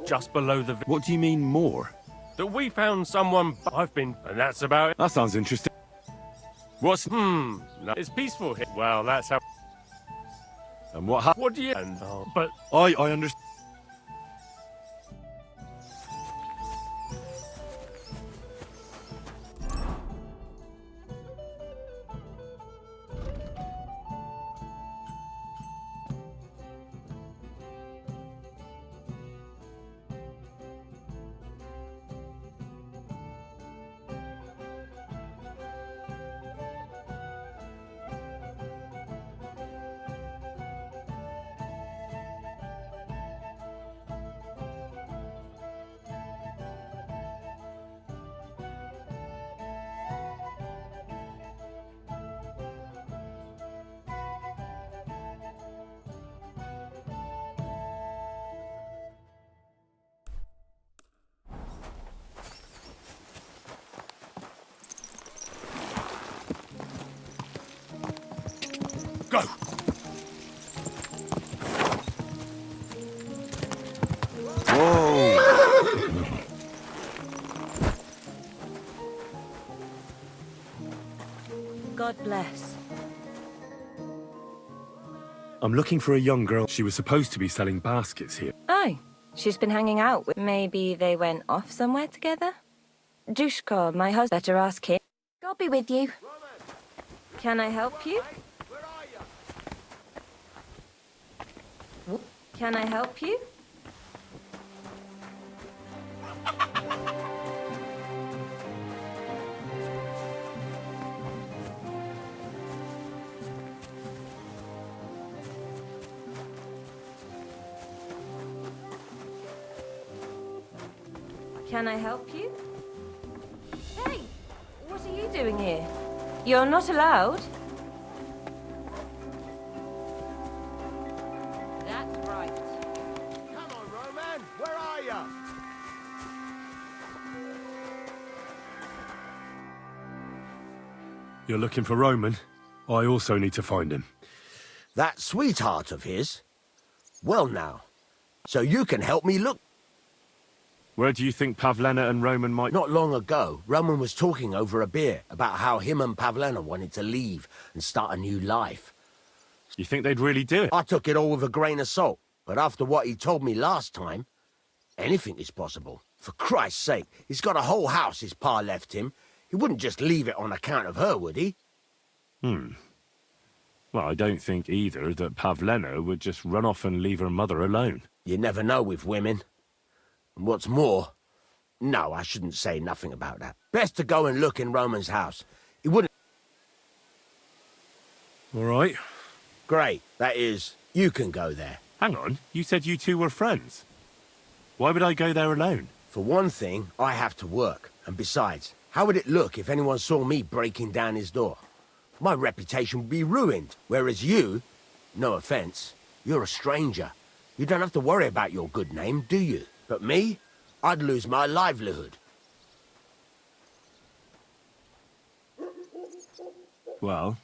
Just below the... What do you mean, more? That we found someone... I've been... And that's about it. That sounds interesting. What's... No, it's peaceful here. Well, that's how... And what happened? What do you... but... I understand. Go! Whoa! God bless. I'm looking for a young girl. She was supposed to be selling baskets here. Oh, she's been hanging out with... Maybe they went off somewhere together? Dushko, my husband, better ask him. God be with you. Can I help you? Can I help you? Can I help you? Hey, what are you doing here? You're not allowed. That's right. Come on, Roman. Where are you? You're looking for Roman? I also need to find him. That sweetheart of his? Well now, so you can help me look. Where do you think Pavlena and Roman might... Not long ago, Roman was talking over a beer about how him and Pavlena wanted to leave and start a new life. You think they'd really do it? I took it all with a grain of salt, but after what he told me last time, anything is possible. For Christ's sake, he's got a whole house his pa left him. He wouldn't just leave it on account of her, would he? Well, I don't think either that Pavlena would just run off and leave her mother alone. You never know with women. And what's more... No, I shouldn't say nothing about that. Best to go and look in Roman's house. He wouldn't... All right. Great. That is, you can go there. Hang on, you said you two were friends. Why would I go there alone? For one thing, I have to work. And besides, how would it look if anyone saw me breaking down his door? My reputation would be ruined. Whereas you, no offense, you're a stranger. You don't have to worry about your good name, do you? But me, I'd lose my livelihood. Well,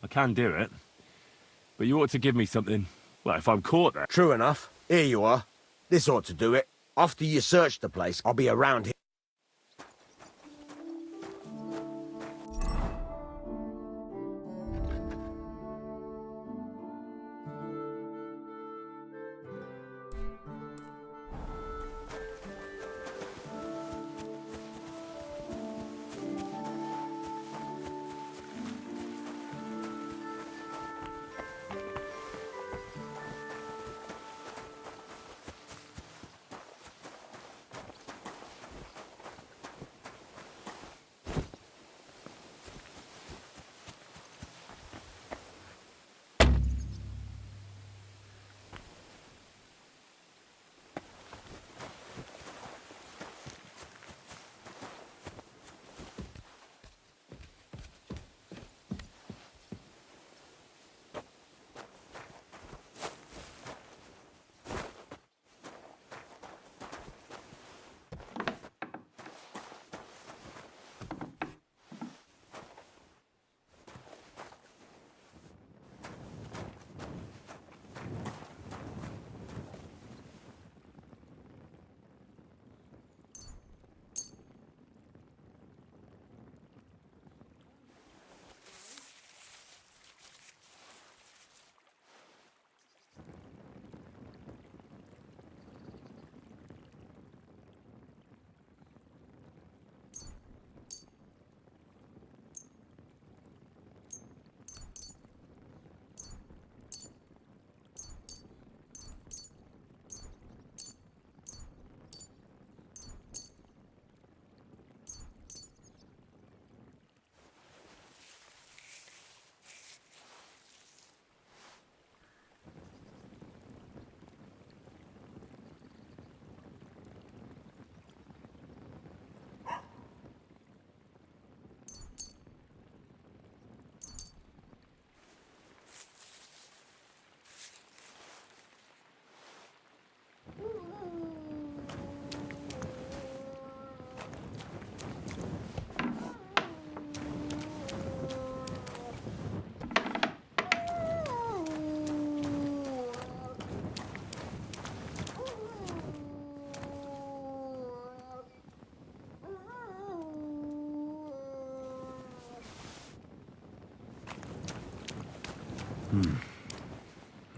I can do it. But you ought to give me something. Well, if I'm caught there... True enough. Here you are. This ought to do it. After you search the place, I'll be around here.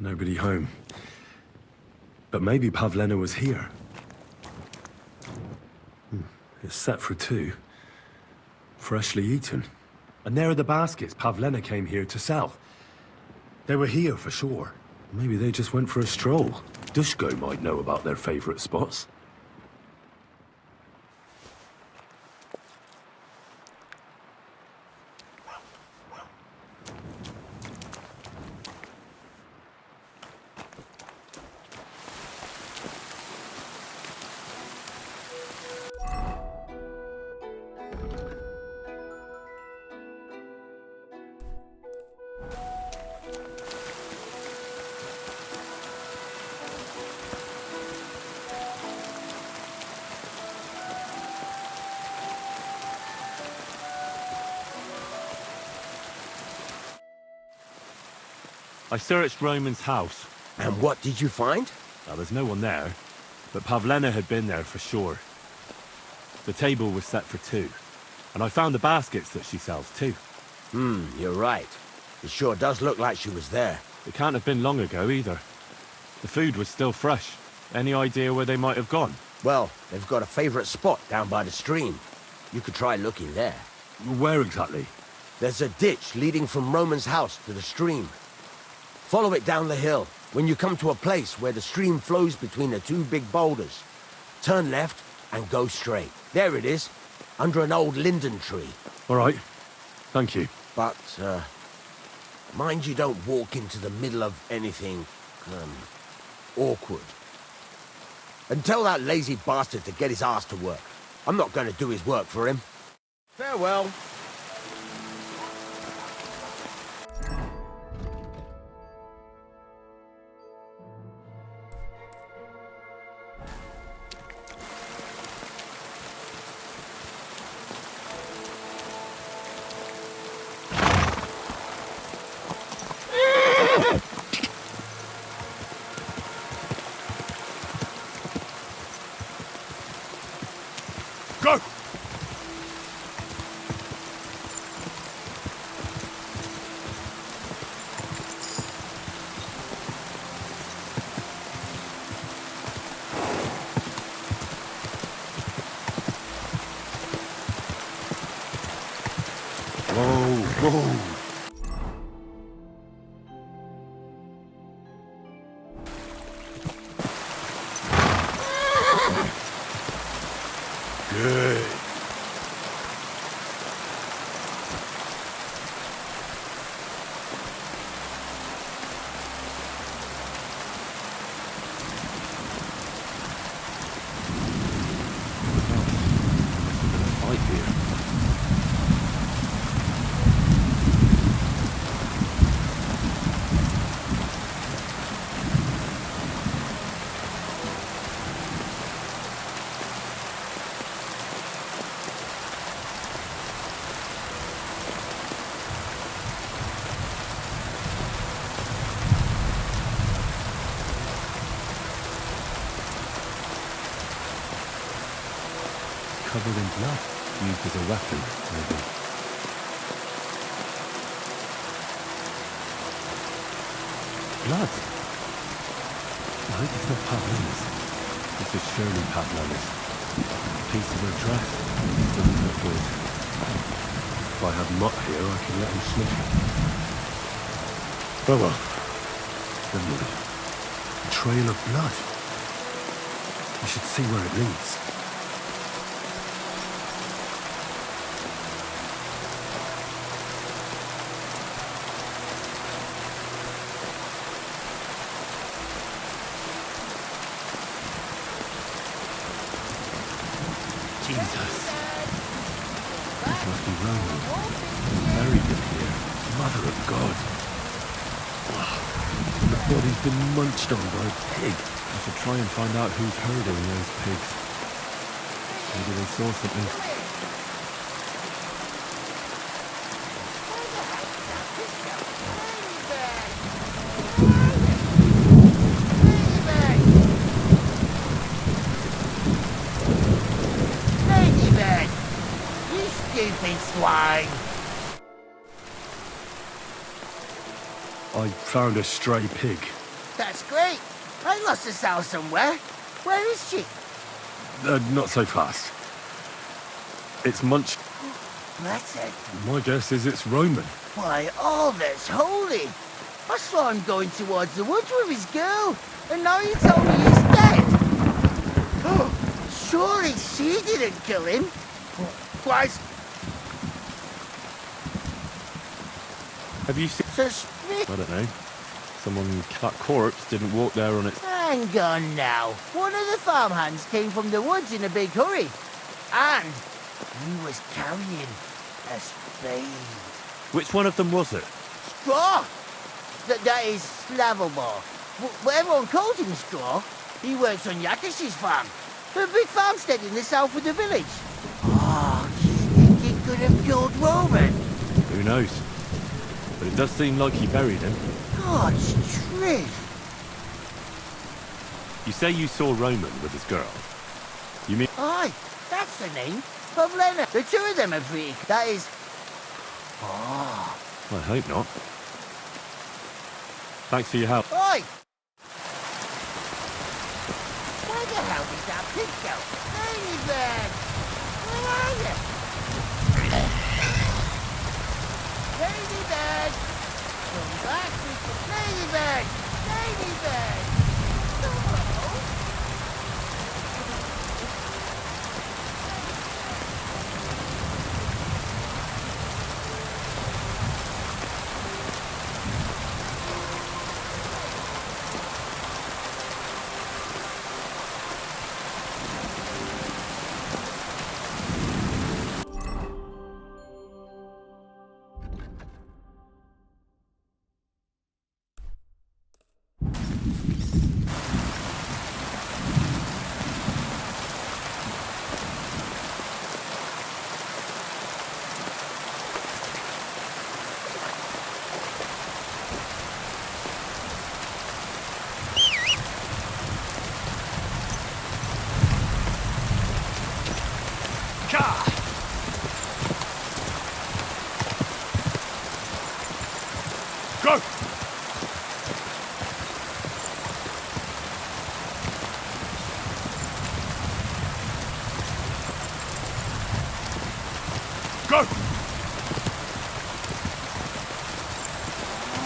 Nobody home. But maybe Pavlena was here. It's set for 2. Freshly eaten. And there are the baskets Pavlena came here to sell. They were here for sure. Maybe they just went for a stroll. Dushko might know about their favorite spots. I searched Roman's house. And what did you find? Well, there's no one there, but Pavlena had been there for sure. The table was set for two, and I found the baskets that she sells too. You're right. It sure does look like she was there. It can't have been long ago either. The food was still fresh. Any idea where they might have gone? Well, they've got a favorite spot down by the stream. You could try looking there. Where exactly? There's a ditch leading from Roman's house to the stream. Follow it down the hill. When you come to a place where the stream flows between the two big boulders, turn left and go straight. There it is, under an old linden tree. All right. Thank you. But, mind you don't walk into the middle of anything, awkward. And tell that lazy bastard to get his ass to work. I'm not going to do his work for him. Farewell. Go! Whoa. Good. Fight here. Covered in blood, used as a weapon, maybe. Blood? No, it's not Pavlena's. This is surely Pavlena's. Piece of her dress. Doesn't look good. If I had Mutt here, I could let him sniff it. Oh well. Never mind. A trail of blood. We should see where it leads. Jesus. This must be Roman. Buried in here. Mother of God. The body's been munched on by a pig. I should try and find out who's herding those pigs. Maybe they saw something. Stupid swine! I found a stray pig. That's great. I lost a sow somewhere. Where is she? Not so fast. It's munched. That's it. My guess is it's Roman. Why, all that's holy. I saw him going towards the woods with his girl, and now you tell me he's dead. Surely she didn't kill him. Why? Have you seen... I don't know. That corpse didn't walk there on its... Hang on now. One of the farmhands came from the woods in a big hurry. And he was carrying a spade. Which one of them was it? Straw! That is Slavomir. But everyone calls him Straw. He works on Yakish's farm. A big farmstead in the south of the village. Oh, do you think he could have killed Roman? Who knows? But it does seem like he buried him. God's truth. You say you saw Roman with his girl. You mean... Aye, that's the name. Pavlena. The two of them are pretty... That is... Oh. I hope not. Thanks for your help. Oi! Where the hell did that pig go? Ladybird! Where are you? Ladybird! Come back, Ladybird! Ladybird! Go! Go!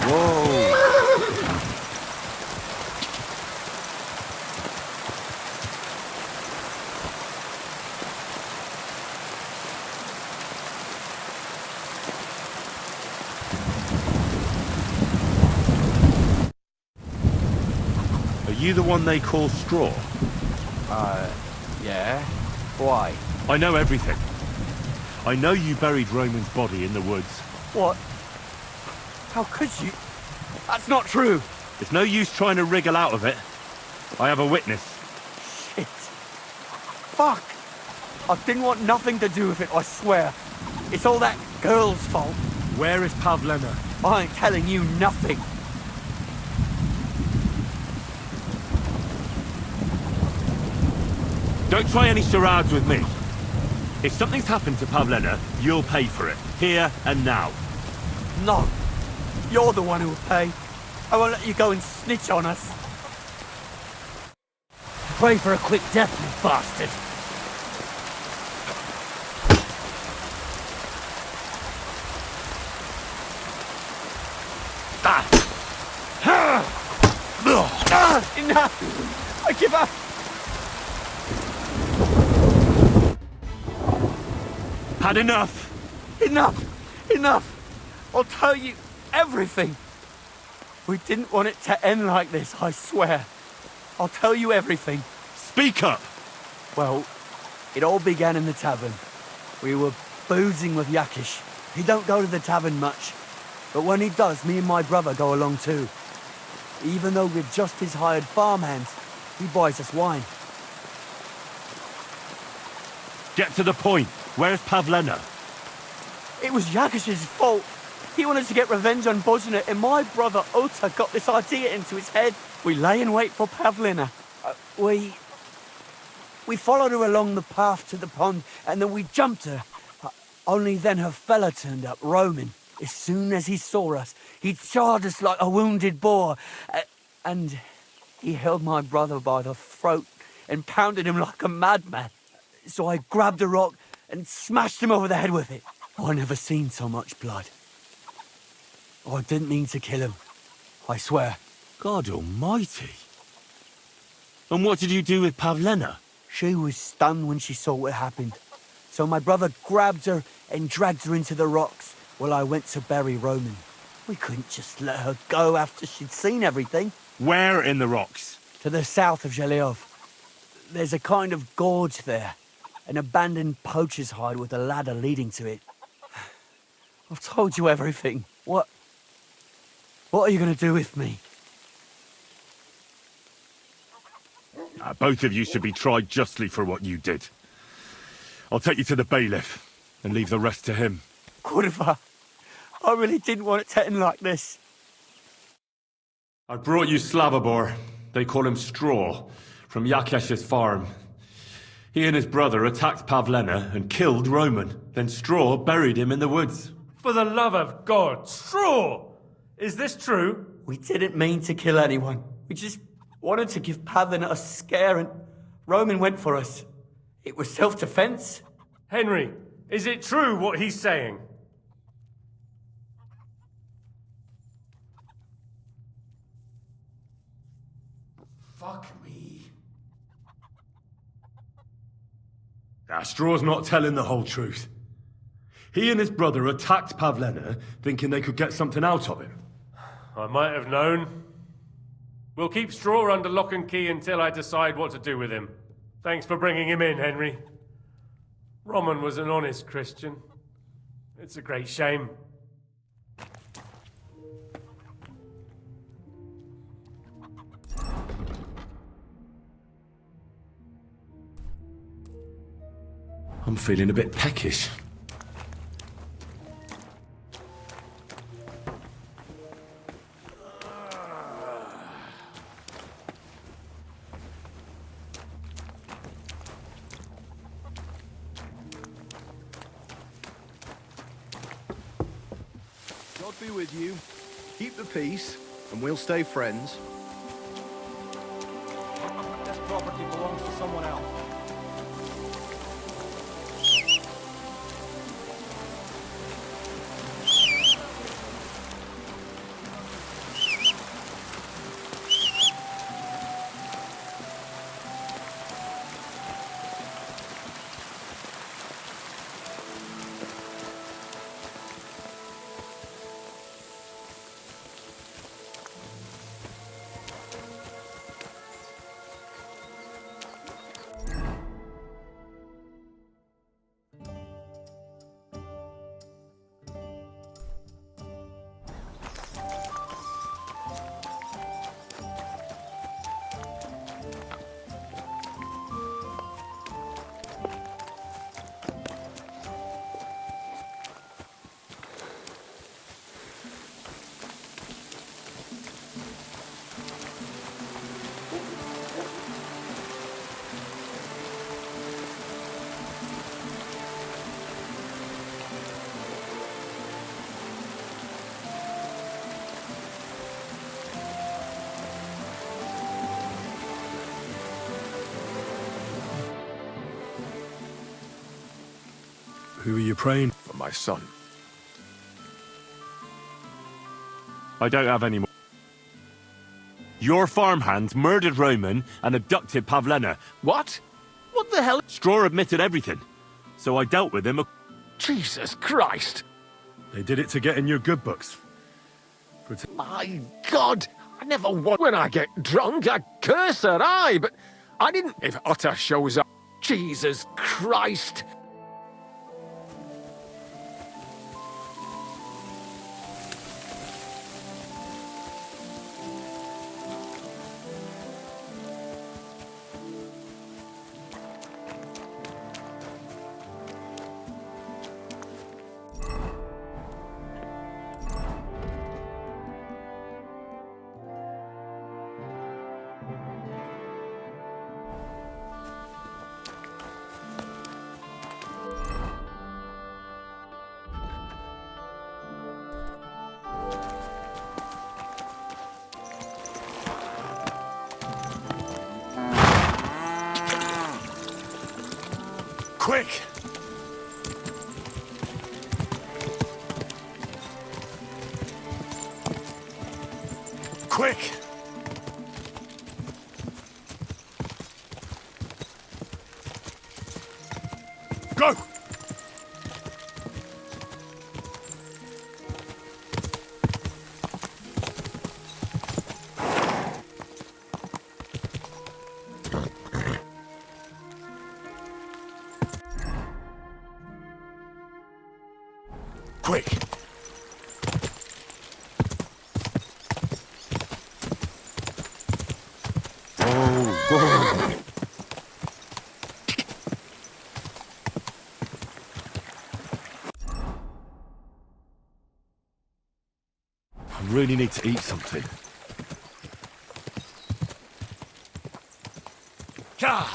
Whoa! Are you the one they call Straw? Yeah? Why? I know everything. I know you buried Roman's body in the woods. What? How could you? That's not true! It's no use trying to wriggle out of it. I have a witness. Shit. Fuck! I didn't want nothing to do with it, I swear. It's all that girl's fault. Where is Pavlena? I ain't telling you nothing. Don't try any charades with me. If something's happened to Pavlena, you'll pay for it. Here and now. No. You're the one who will pay. I won't let you go and snitch on us. Pray for a quick death, you bastard. Enough! I give up! Had enough! Enough! Enough! I'll tell you everything. We didn't want it to end like this, I swear. I'll tell you everything. Speak up! Well, it all began in the tavern. We were boozing with Yakish. He don't go to the tavern much, but when he does, me and my brother go along too. Even though we're just his hired farmhands, he buys us wine. Get to the point. Where's Pavlena? It was Yakish's fault. He wanted to get revenge on Bozina, and my brother Ota got this idea into his head. We lay in wait for Pavlena. We followed her along the path to the pond, and then we jumped her. Only then her fella turned up, Roman. As soon as he saw us, he charged us like a wounded boar. And he held my brother by the throat and pounded him like a madman. So I grabbed a rock and smashed him over the head with it. I never seen so much blood. I didn't mean to kill him. I swear. God almighty. And what did you do with Pavlena? She was stunned when she saw what happened. So my brother grabbed her and dragged her into the rocks while I went to bury Roman. We couldn't just let her go after she'd seen everything. Where in the rocks? To the south of Zhelyov. There's a kind of gorge there. An abandoned poacher's hide with a ladder leading to it. I've told you everything. What are you going to do with me? Both of you should be tried justly for what you did. I'll take you to the bailiff and leave the rest to him. Kurva, I really didn't want it to end like this. I brought you Slavobor. They call him Straw, from Yakesh's farm. He and his brother attacked Pavlena and killed Roman. Then Straw buried him in the woods. For the love of God, Straw! Is this true? We didn't mean to kill anyone. We just wanted to give Pavlina a scare, and Roman went for us. It was self-defense. Henry, is it true what he's saying? Fuck me. Straw's not telling the whole truth. He and his brother attacked Pavlena, thinking they could get something out of him. I might have known. We'll keep Straw under lock and key until I decide what to do with him. Thanks for bringing him in, Henry. Roman was an honest Christian. It's a great shame. I'm feeling a bit peckish. God be with you. Keep the peace, and we'll stay friends. This property belongs to someone else. Who are you praying? For my son. I don't have any more. Your farmhand murdered Roman and abducted Pavlena. What? What the hell? Straw admitted everything. So I dealt with him. Jesus Christ! They did it to get in your good books. My God! I never want. When I get drunk, I curse her, aye, but I didn't. If Utter shows up, Jesus Christ! Quick! Quick! Go! Quick! I really need to eat something. God!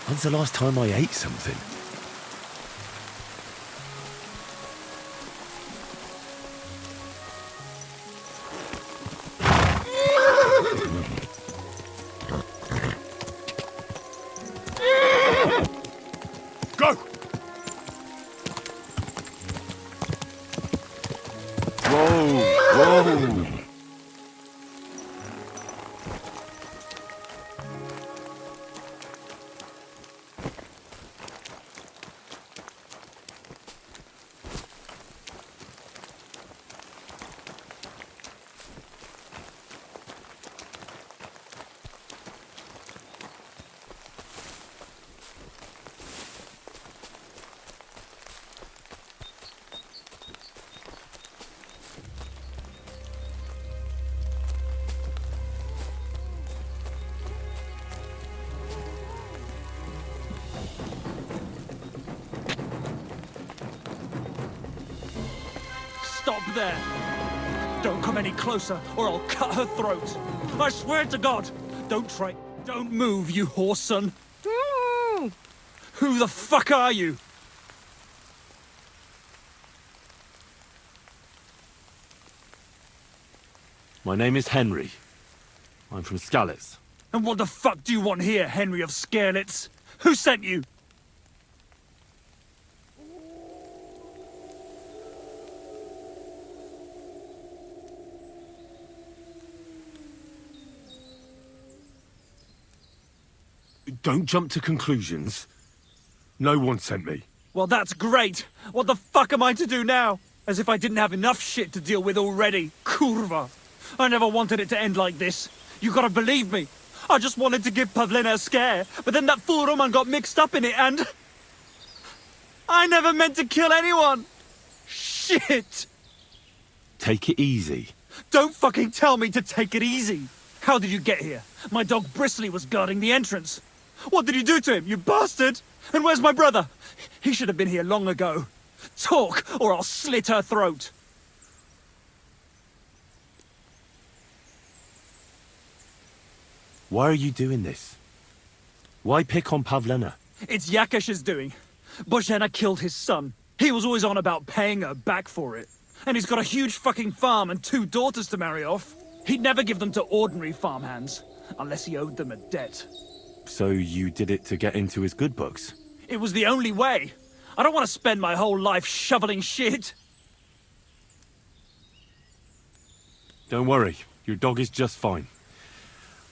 When's the last time I ate something? Go! Whoa! Stop there! Don't come any closer, or I'll cut her throat. I swear to God! Don't try. Don't move, you horse son. Who the fuck are you? My name is Henry. I'm from Skalitz. And what the fuck do you want here, Henry of Scarlets? Who sent you? Don't jump to conclusions. No one sent me. Well, that's great. What the fuck am I to do now? As if I didn't have enough shit to deal with already. Kurva. I never wanted it to end like this. You gotta believe me. I just wanted to give Pavlina a scare, but then that fool Roman got mixed up in it and... I never meant to kill anyone! Shit! Take it easy. Don't fucking tell me to take it easy! How did you get here? My dog Bristly was guarding the entrance. What did you do to him, you bastard? And where's my brother? He should have been here long ago. Talk, or I'll slit her throat. Why are you doing this? Why pick on Pavlina? It's Yakash's doing. Bozhena killed his son. He was always on about paying her back for it. And he's got a huge fucking farm and 2 daughters to marry off. He'd never give them to ordinary farmhands, unless he owed them a debt. So you did it to get into his good books? It was the only way. I don't want to spend my whole life shoveling shit. Don't worry, your dog is just fine.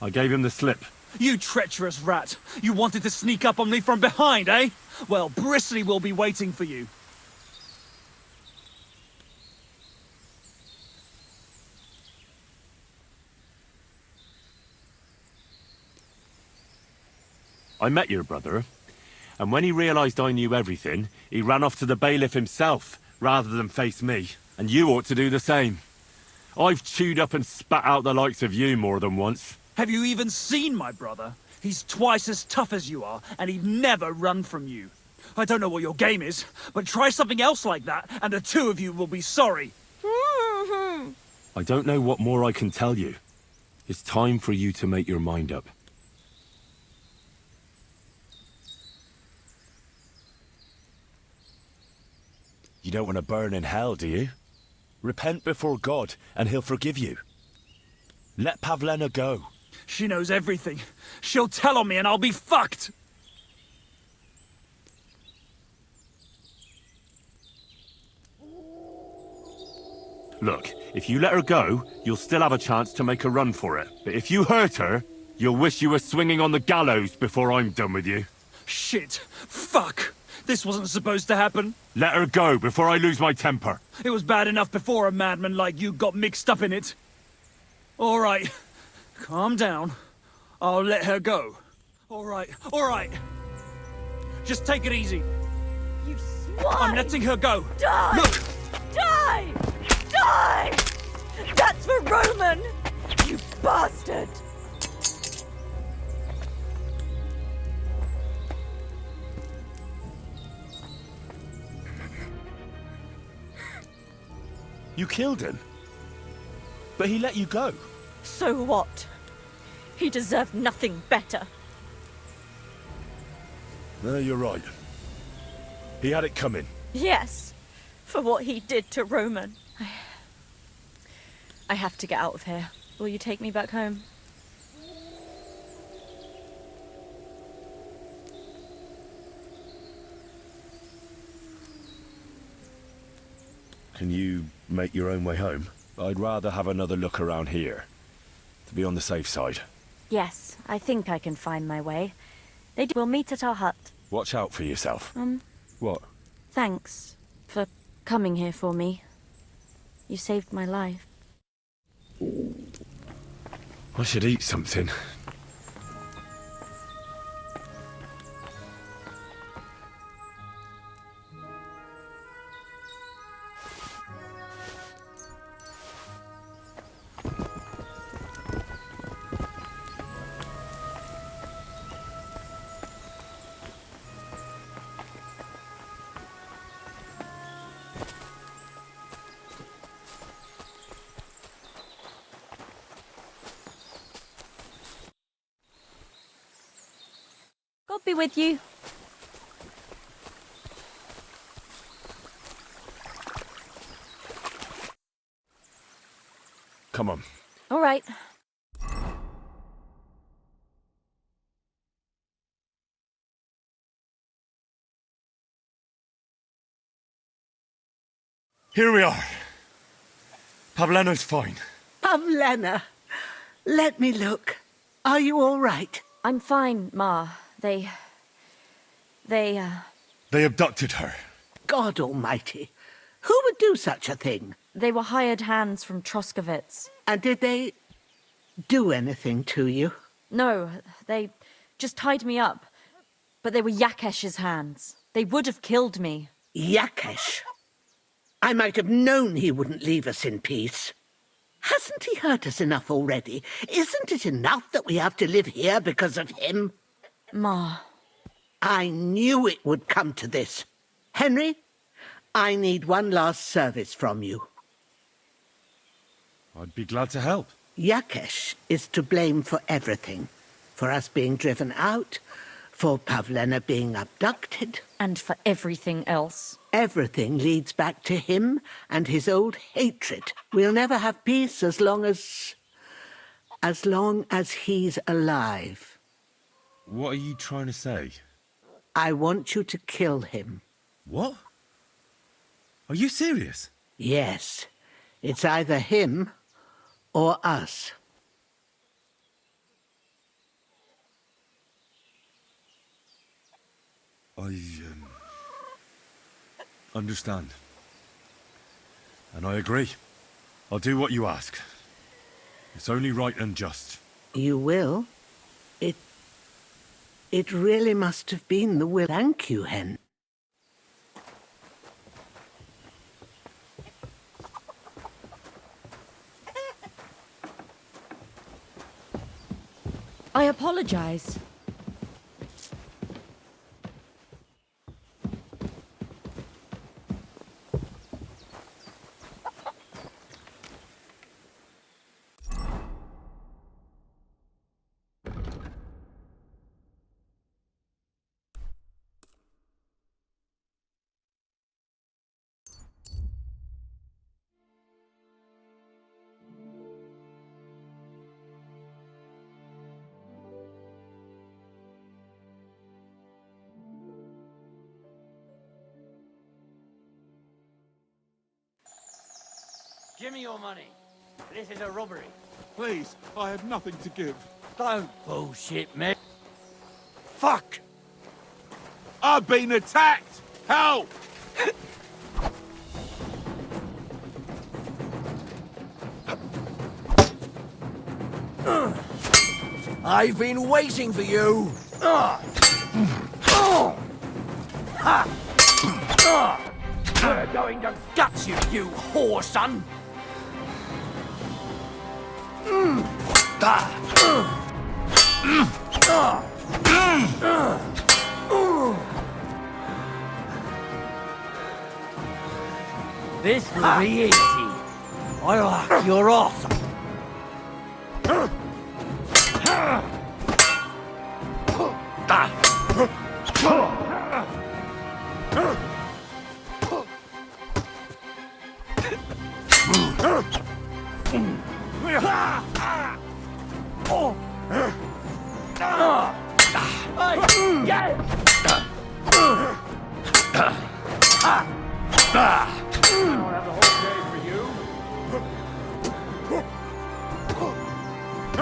I gave him the slip. You treacherous rat. You wanted to sneak up on me from behind, eh? Well, Bristly will be waiting for you. I met your brother, and when he realized I knew everything, he ran off to the bailiff himself, rather than face me. And you ought to do the same. I've chewed up and spat out the likes of you more than once. Have you even seen my brother? He's twice as tough as you are, and he'd never run from you. I don't know what your game is, but try something else like that, and the 2 of you will be sorry. I don't know what more I can tell you. It's time for you to make your mind up. You don't want to burn in hell, do you? Repent before God, and he'll forgive you. Let Pavlina go. She knows everything. She'll tell on me and I'll be fucked! Look, if you let her go, you'll still have a chance to make a run for it. But if you hurt her, you'll wish you were swinging on the gallows before I'm done with you. Shit! Fuck! This wasn't supposed to happen. Let her go before I lose my temper. It was bad enough before a madman like you got mixed up in it. All right. Calm down. I'll let her go. All right. All right. Just take it easy. You swine! I'm letting her go. Die! Look! Die! Die! That's for Roman! You bastard! You killed him? But he let you go. So what? He deserved nothing better. No, you're right. He had it coming. Yes, for what he did to Roman. I have to get out of here. Will you take me back home? Can you make your own way home? I'd rather have another look around here, to be on the safe side. Yes, I think I can find my way. We'll meet at our hut. Watch out for yourself. What? Thanks for coming here for me. You saved my life. I should eat something. God be with you. Come on. All right. Here we are. Pavlena's fine. Pavlena, let me look. Are you all right? I'm fine, Ma. They abducted her. God almighty. Who would do such a thing? They were hired hands from Troskovitz. And did they do anything to you? No, they just tied me up. But they were Yakesh's hands. They would have killed me. Yakesh? I might have known he wouldn't leave us in peace. Hasn't he hurt us enough already? Isn't it enough that we have to live here because of him? Ma. I knew it would come to this. Henry, I need one last service from you. I'd be glad to help. Yakesh is to blame for everything. For us being driven out, for Pavlena being abducted. And for everything else. Everything leads back to him and his old hatred. We'll never have peace as long as he's alive. What are you trying to say? I want you to kill him. What? Are you serious? Yes. It's either him or us. I understand. And I agree. I'll do what you ask. It's only right and just. You will? It really must have been the will. Thank you, Hen. I apologize. Give me your money. This is a robbery. Please, I have nothing to give. Don't bullshit me. Fuck! I've been attacked! Help! I've been waiting for you! We're going to gut you, you whore son! This will be easy. I'll hack your ass.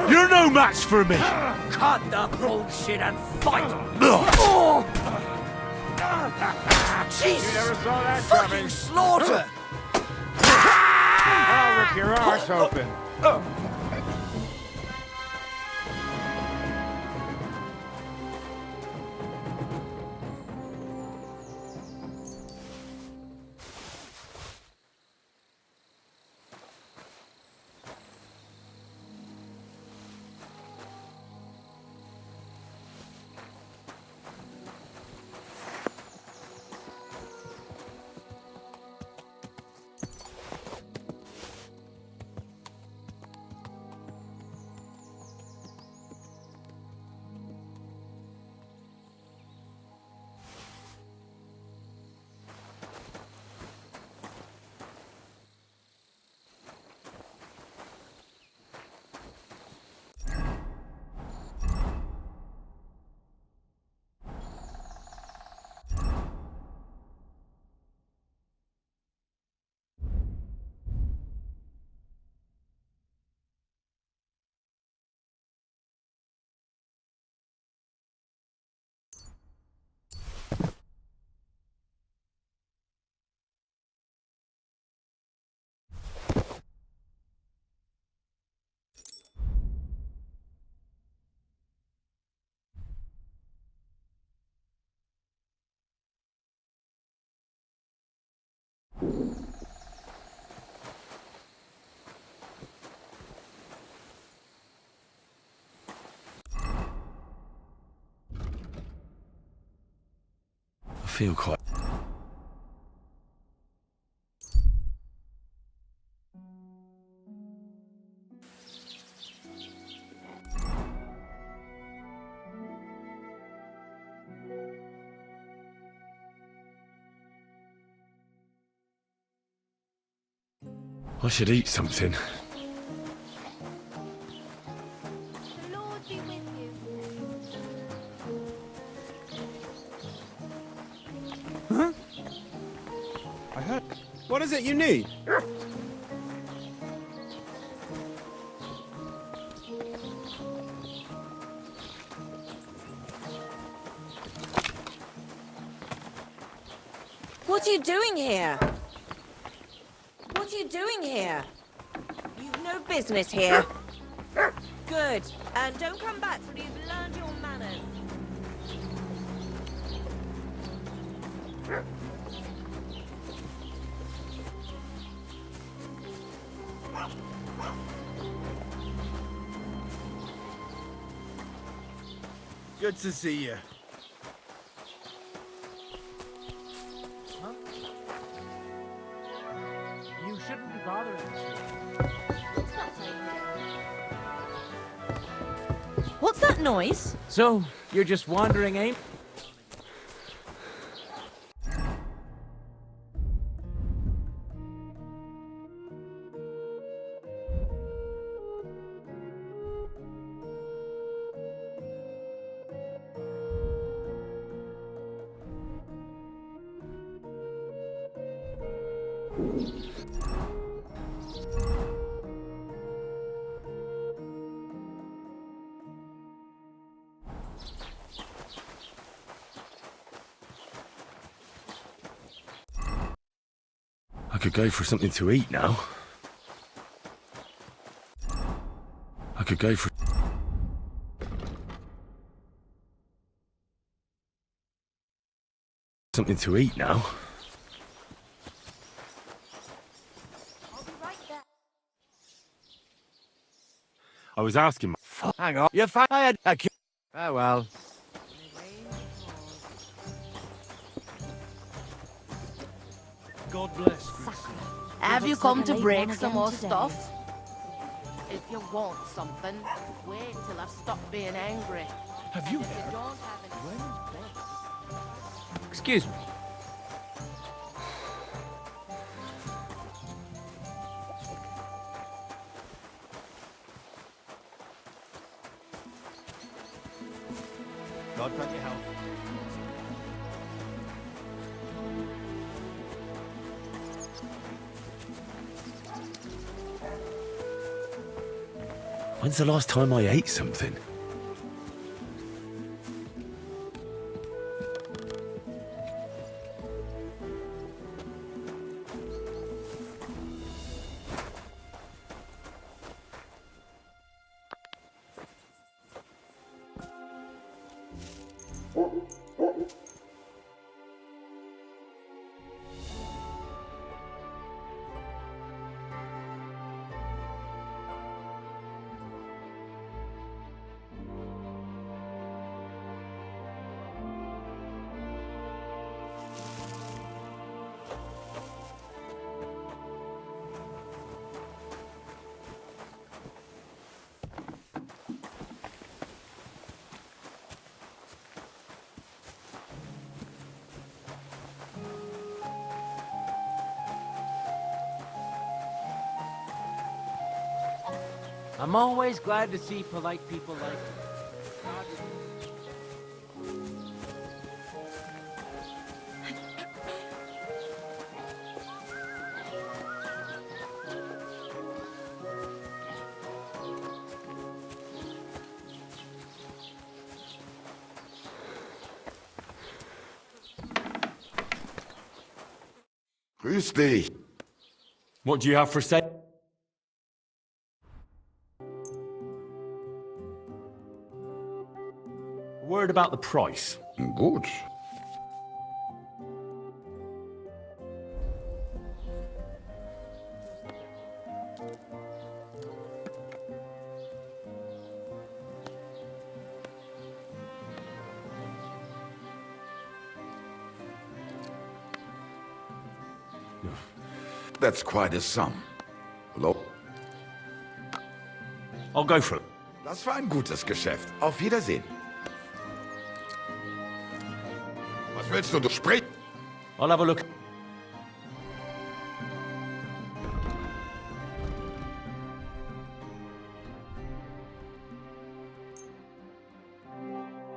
You're no match for me! Cut the bullshit and fight! You Jesus! never saw that Fucking coming. slaughter! I'll rip your arse open. I feel quite... I should eat something. The Lord be with you. Huh? I heard. What is it you need? What are you doing here? What are you doing here? You've no business here. Good. And don't come back till you've learned your manners. Good to see you. Huh? You shouldn't be bothering me. What's that noise? So, you're just wandering, eh? I could go for something to eat now. I could go for something to eat now. I was asking. Hang on, you fired a cue. Oh well. God bless. Have you Looks come like I to laid break one some again more today. stuff? If you want something, wait till I've stopped being angry. Have you If you heard? don't have any Excuse me. God grant you help. When's the last time I ate something? I'm always glad to see polite people like you. Grüß dich. What do you have for sale? Word about the price. Gut. That's quite a sum. Hello? I'll go for it. Das war ein gutes Geschäft. Auf Wiedersehen. Was willst du sprechen? I'll have a look.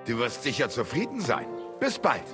Du wirst sicher zufrieden sein. Bis bald.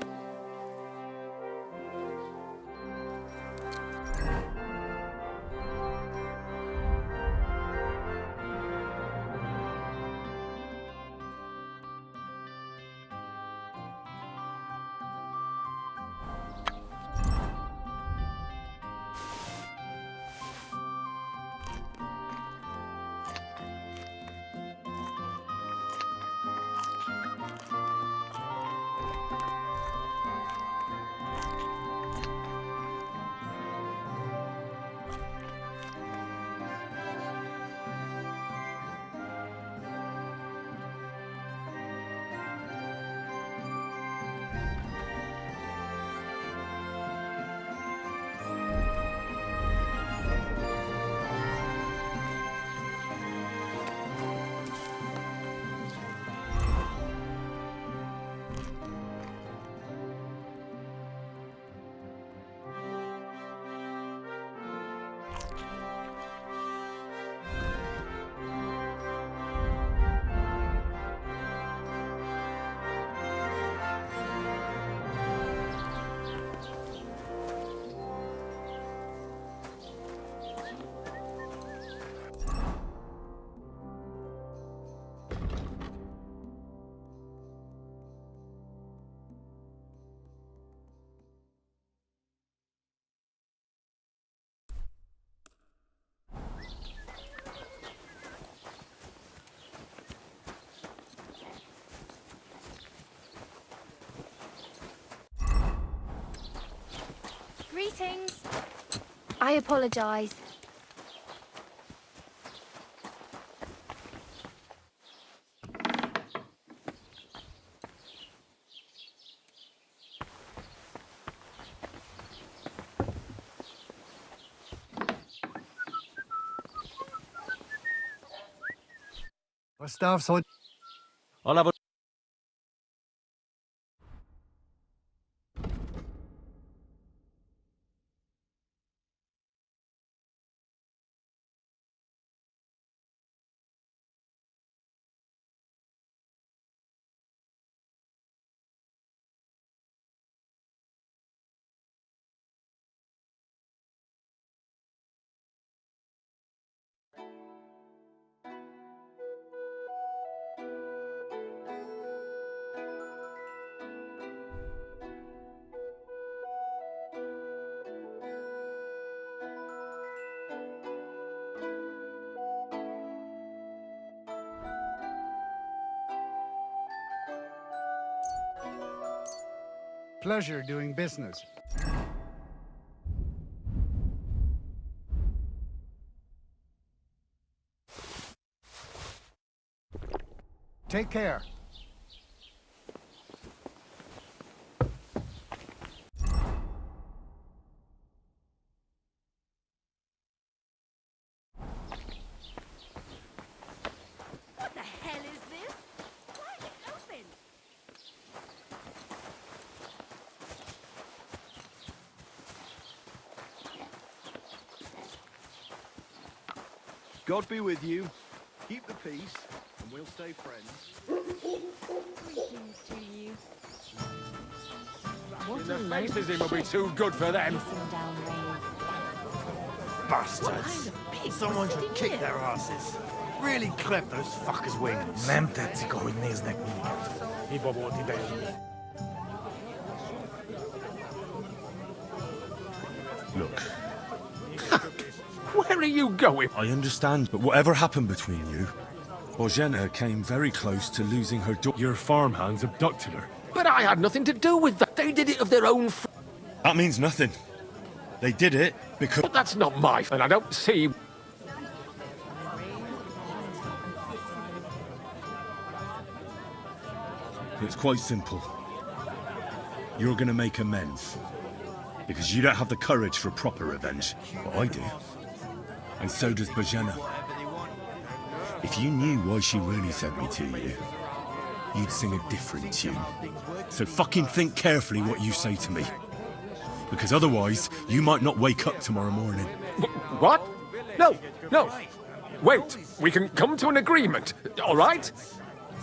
Greetings. I apologize. Staff's on. I'll have a... Pleasure doing business. Take care. What the hell is this? Why is it open? God be with you. Keep the peace, and we'll stay friends. Greetings to you. The racism will be too good for them. Bastards. Someone should kick their asses. Really clip those fuckers' wings. Look, Where are you going? I understand, but whatever happened between you, Bozhena came very close to losing her daughter. Your farmhands abducted her. But I had nothing to do with that. They did it of their own That means nothing. They did it because... But that's not my fault, and I don't see... It's quite simple. You're gonna make amends. Because you don't have the courage for proper revenge. But I do. And so does Bozhena. If you knew why she really sent me to you, you'd sing a different tune. So fucking think carefully what you say to me. Because otherwise, you might not wake up tomorrow morning. What? No, no. Wait, we can come to an agreement, all right?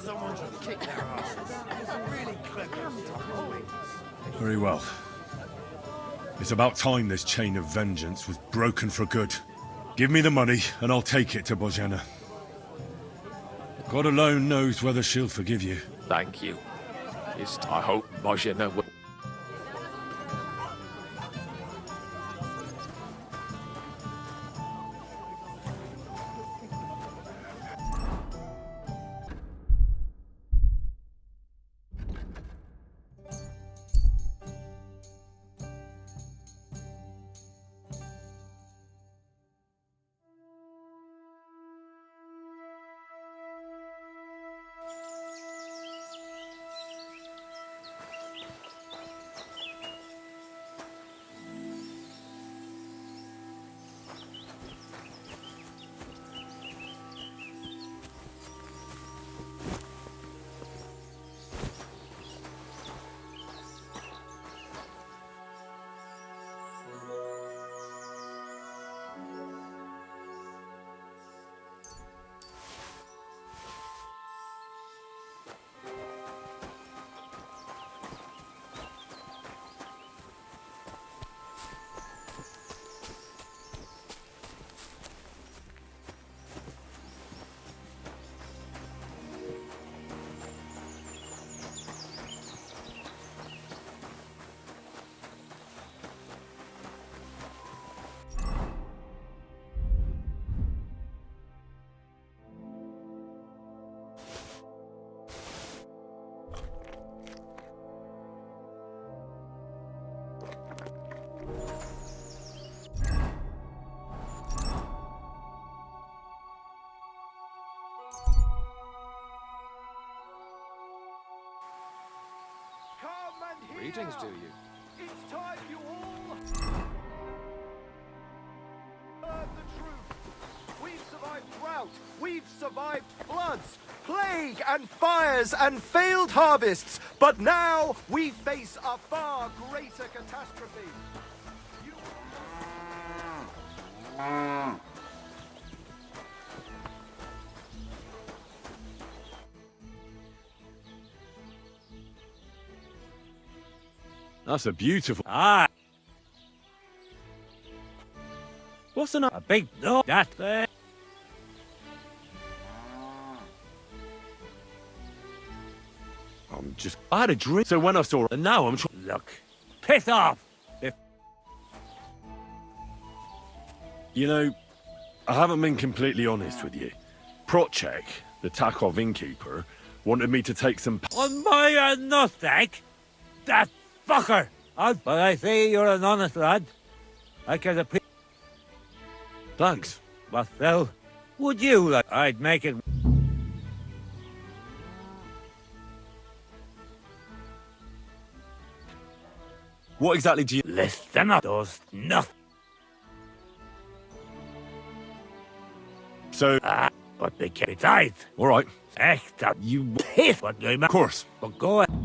Someone should kick their asses. Really clip those fuckers' wings. Very well. It's about time this chain of vengeance was broken for good. Give me the money, and I'll take it to Bozhena. God alone knows whether she'll forgive you. Thank you. I hope Bozhena will... Greetings to you. It's time you all heard the truth. We've survived drought. We've survived floods, plague and fires and failed harvests. But now we face a far greater catastrophe. That's a beautiful... Ah! What's a big dog? That thing. I had a dream. So when I saw it, and now I'm trying... Look. Piss off! You know, I haven't been completely honest with you. Procek, the Takov innkeeper, wanted me to take some... On my nothing? That fucker! But I see you're an honest lad. I can appreciate... Thanks. But still, would you like... I'd make it... What exactly do you... Listen up, those nothing. So... But they can't decide. All right. Echt, that you piss what you... Of course. But go ahead.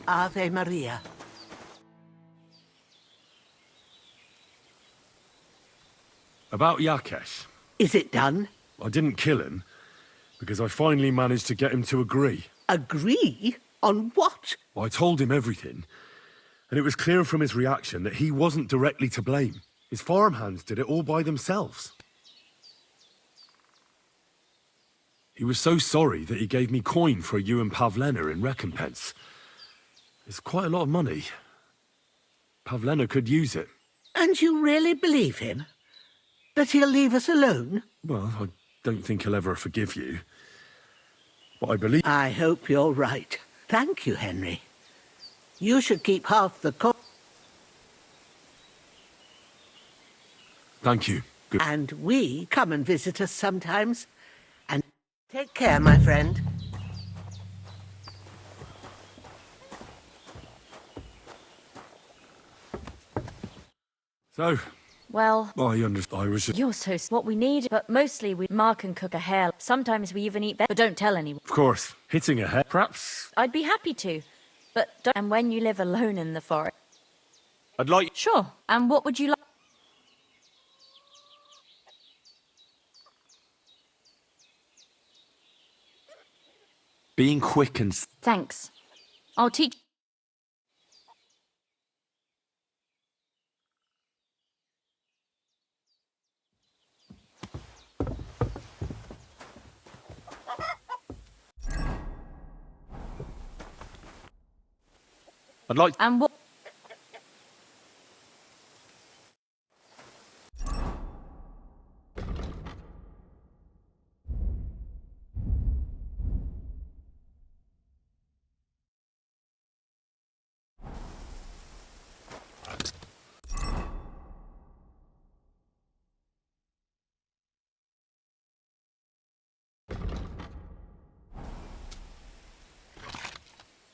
Ave Maria. About Yakesh. Is it done? I didn't kill him, because I finally managed to get him to agree. Agree? On what? I told him everything, and it was clear from his reaction that he wasn't directly to blame. His farmhands did it all by themselves. He was so sorry that he gave me coin for you and Pavlena in recompense. It's quite a lot of money. Pavlena could use it. And you really believe him? That he'll leave us alone? Well, I don't think he'll ever forgive you. But I believe... I hope you're right. Thank you, Henry. You should keep half the Thank you. Good. And we come and visit us sometimes. And take care, my friend. So... Well... I understand. I was just... You're so... What we need, but mostly Mark can cook a hare. Sometimes we even eat that, but don't tell anyone. Of course. Hitting a head, perhaps? I'd be happy to, but don't... And when you live alone in the forest... I'd like... Sure. And what would you like? Being quick and... Thanks. I'll teach... I'd like... And what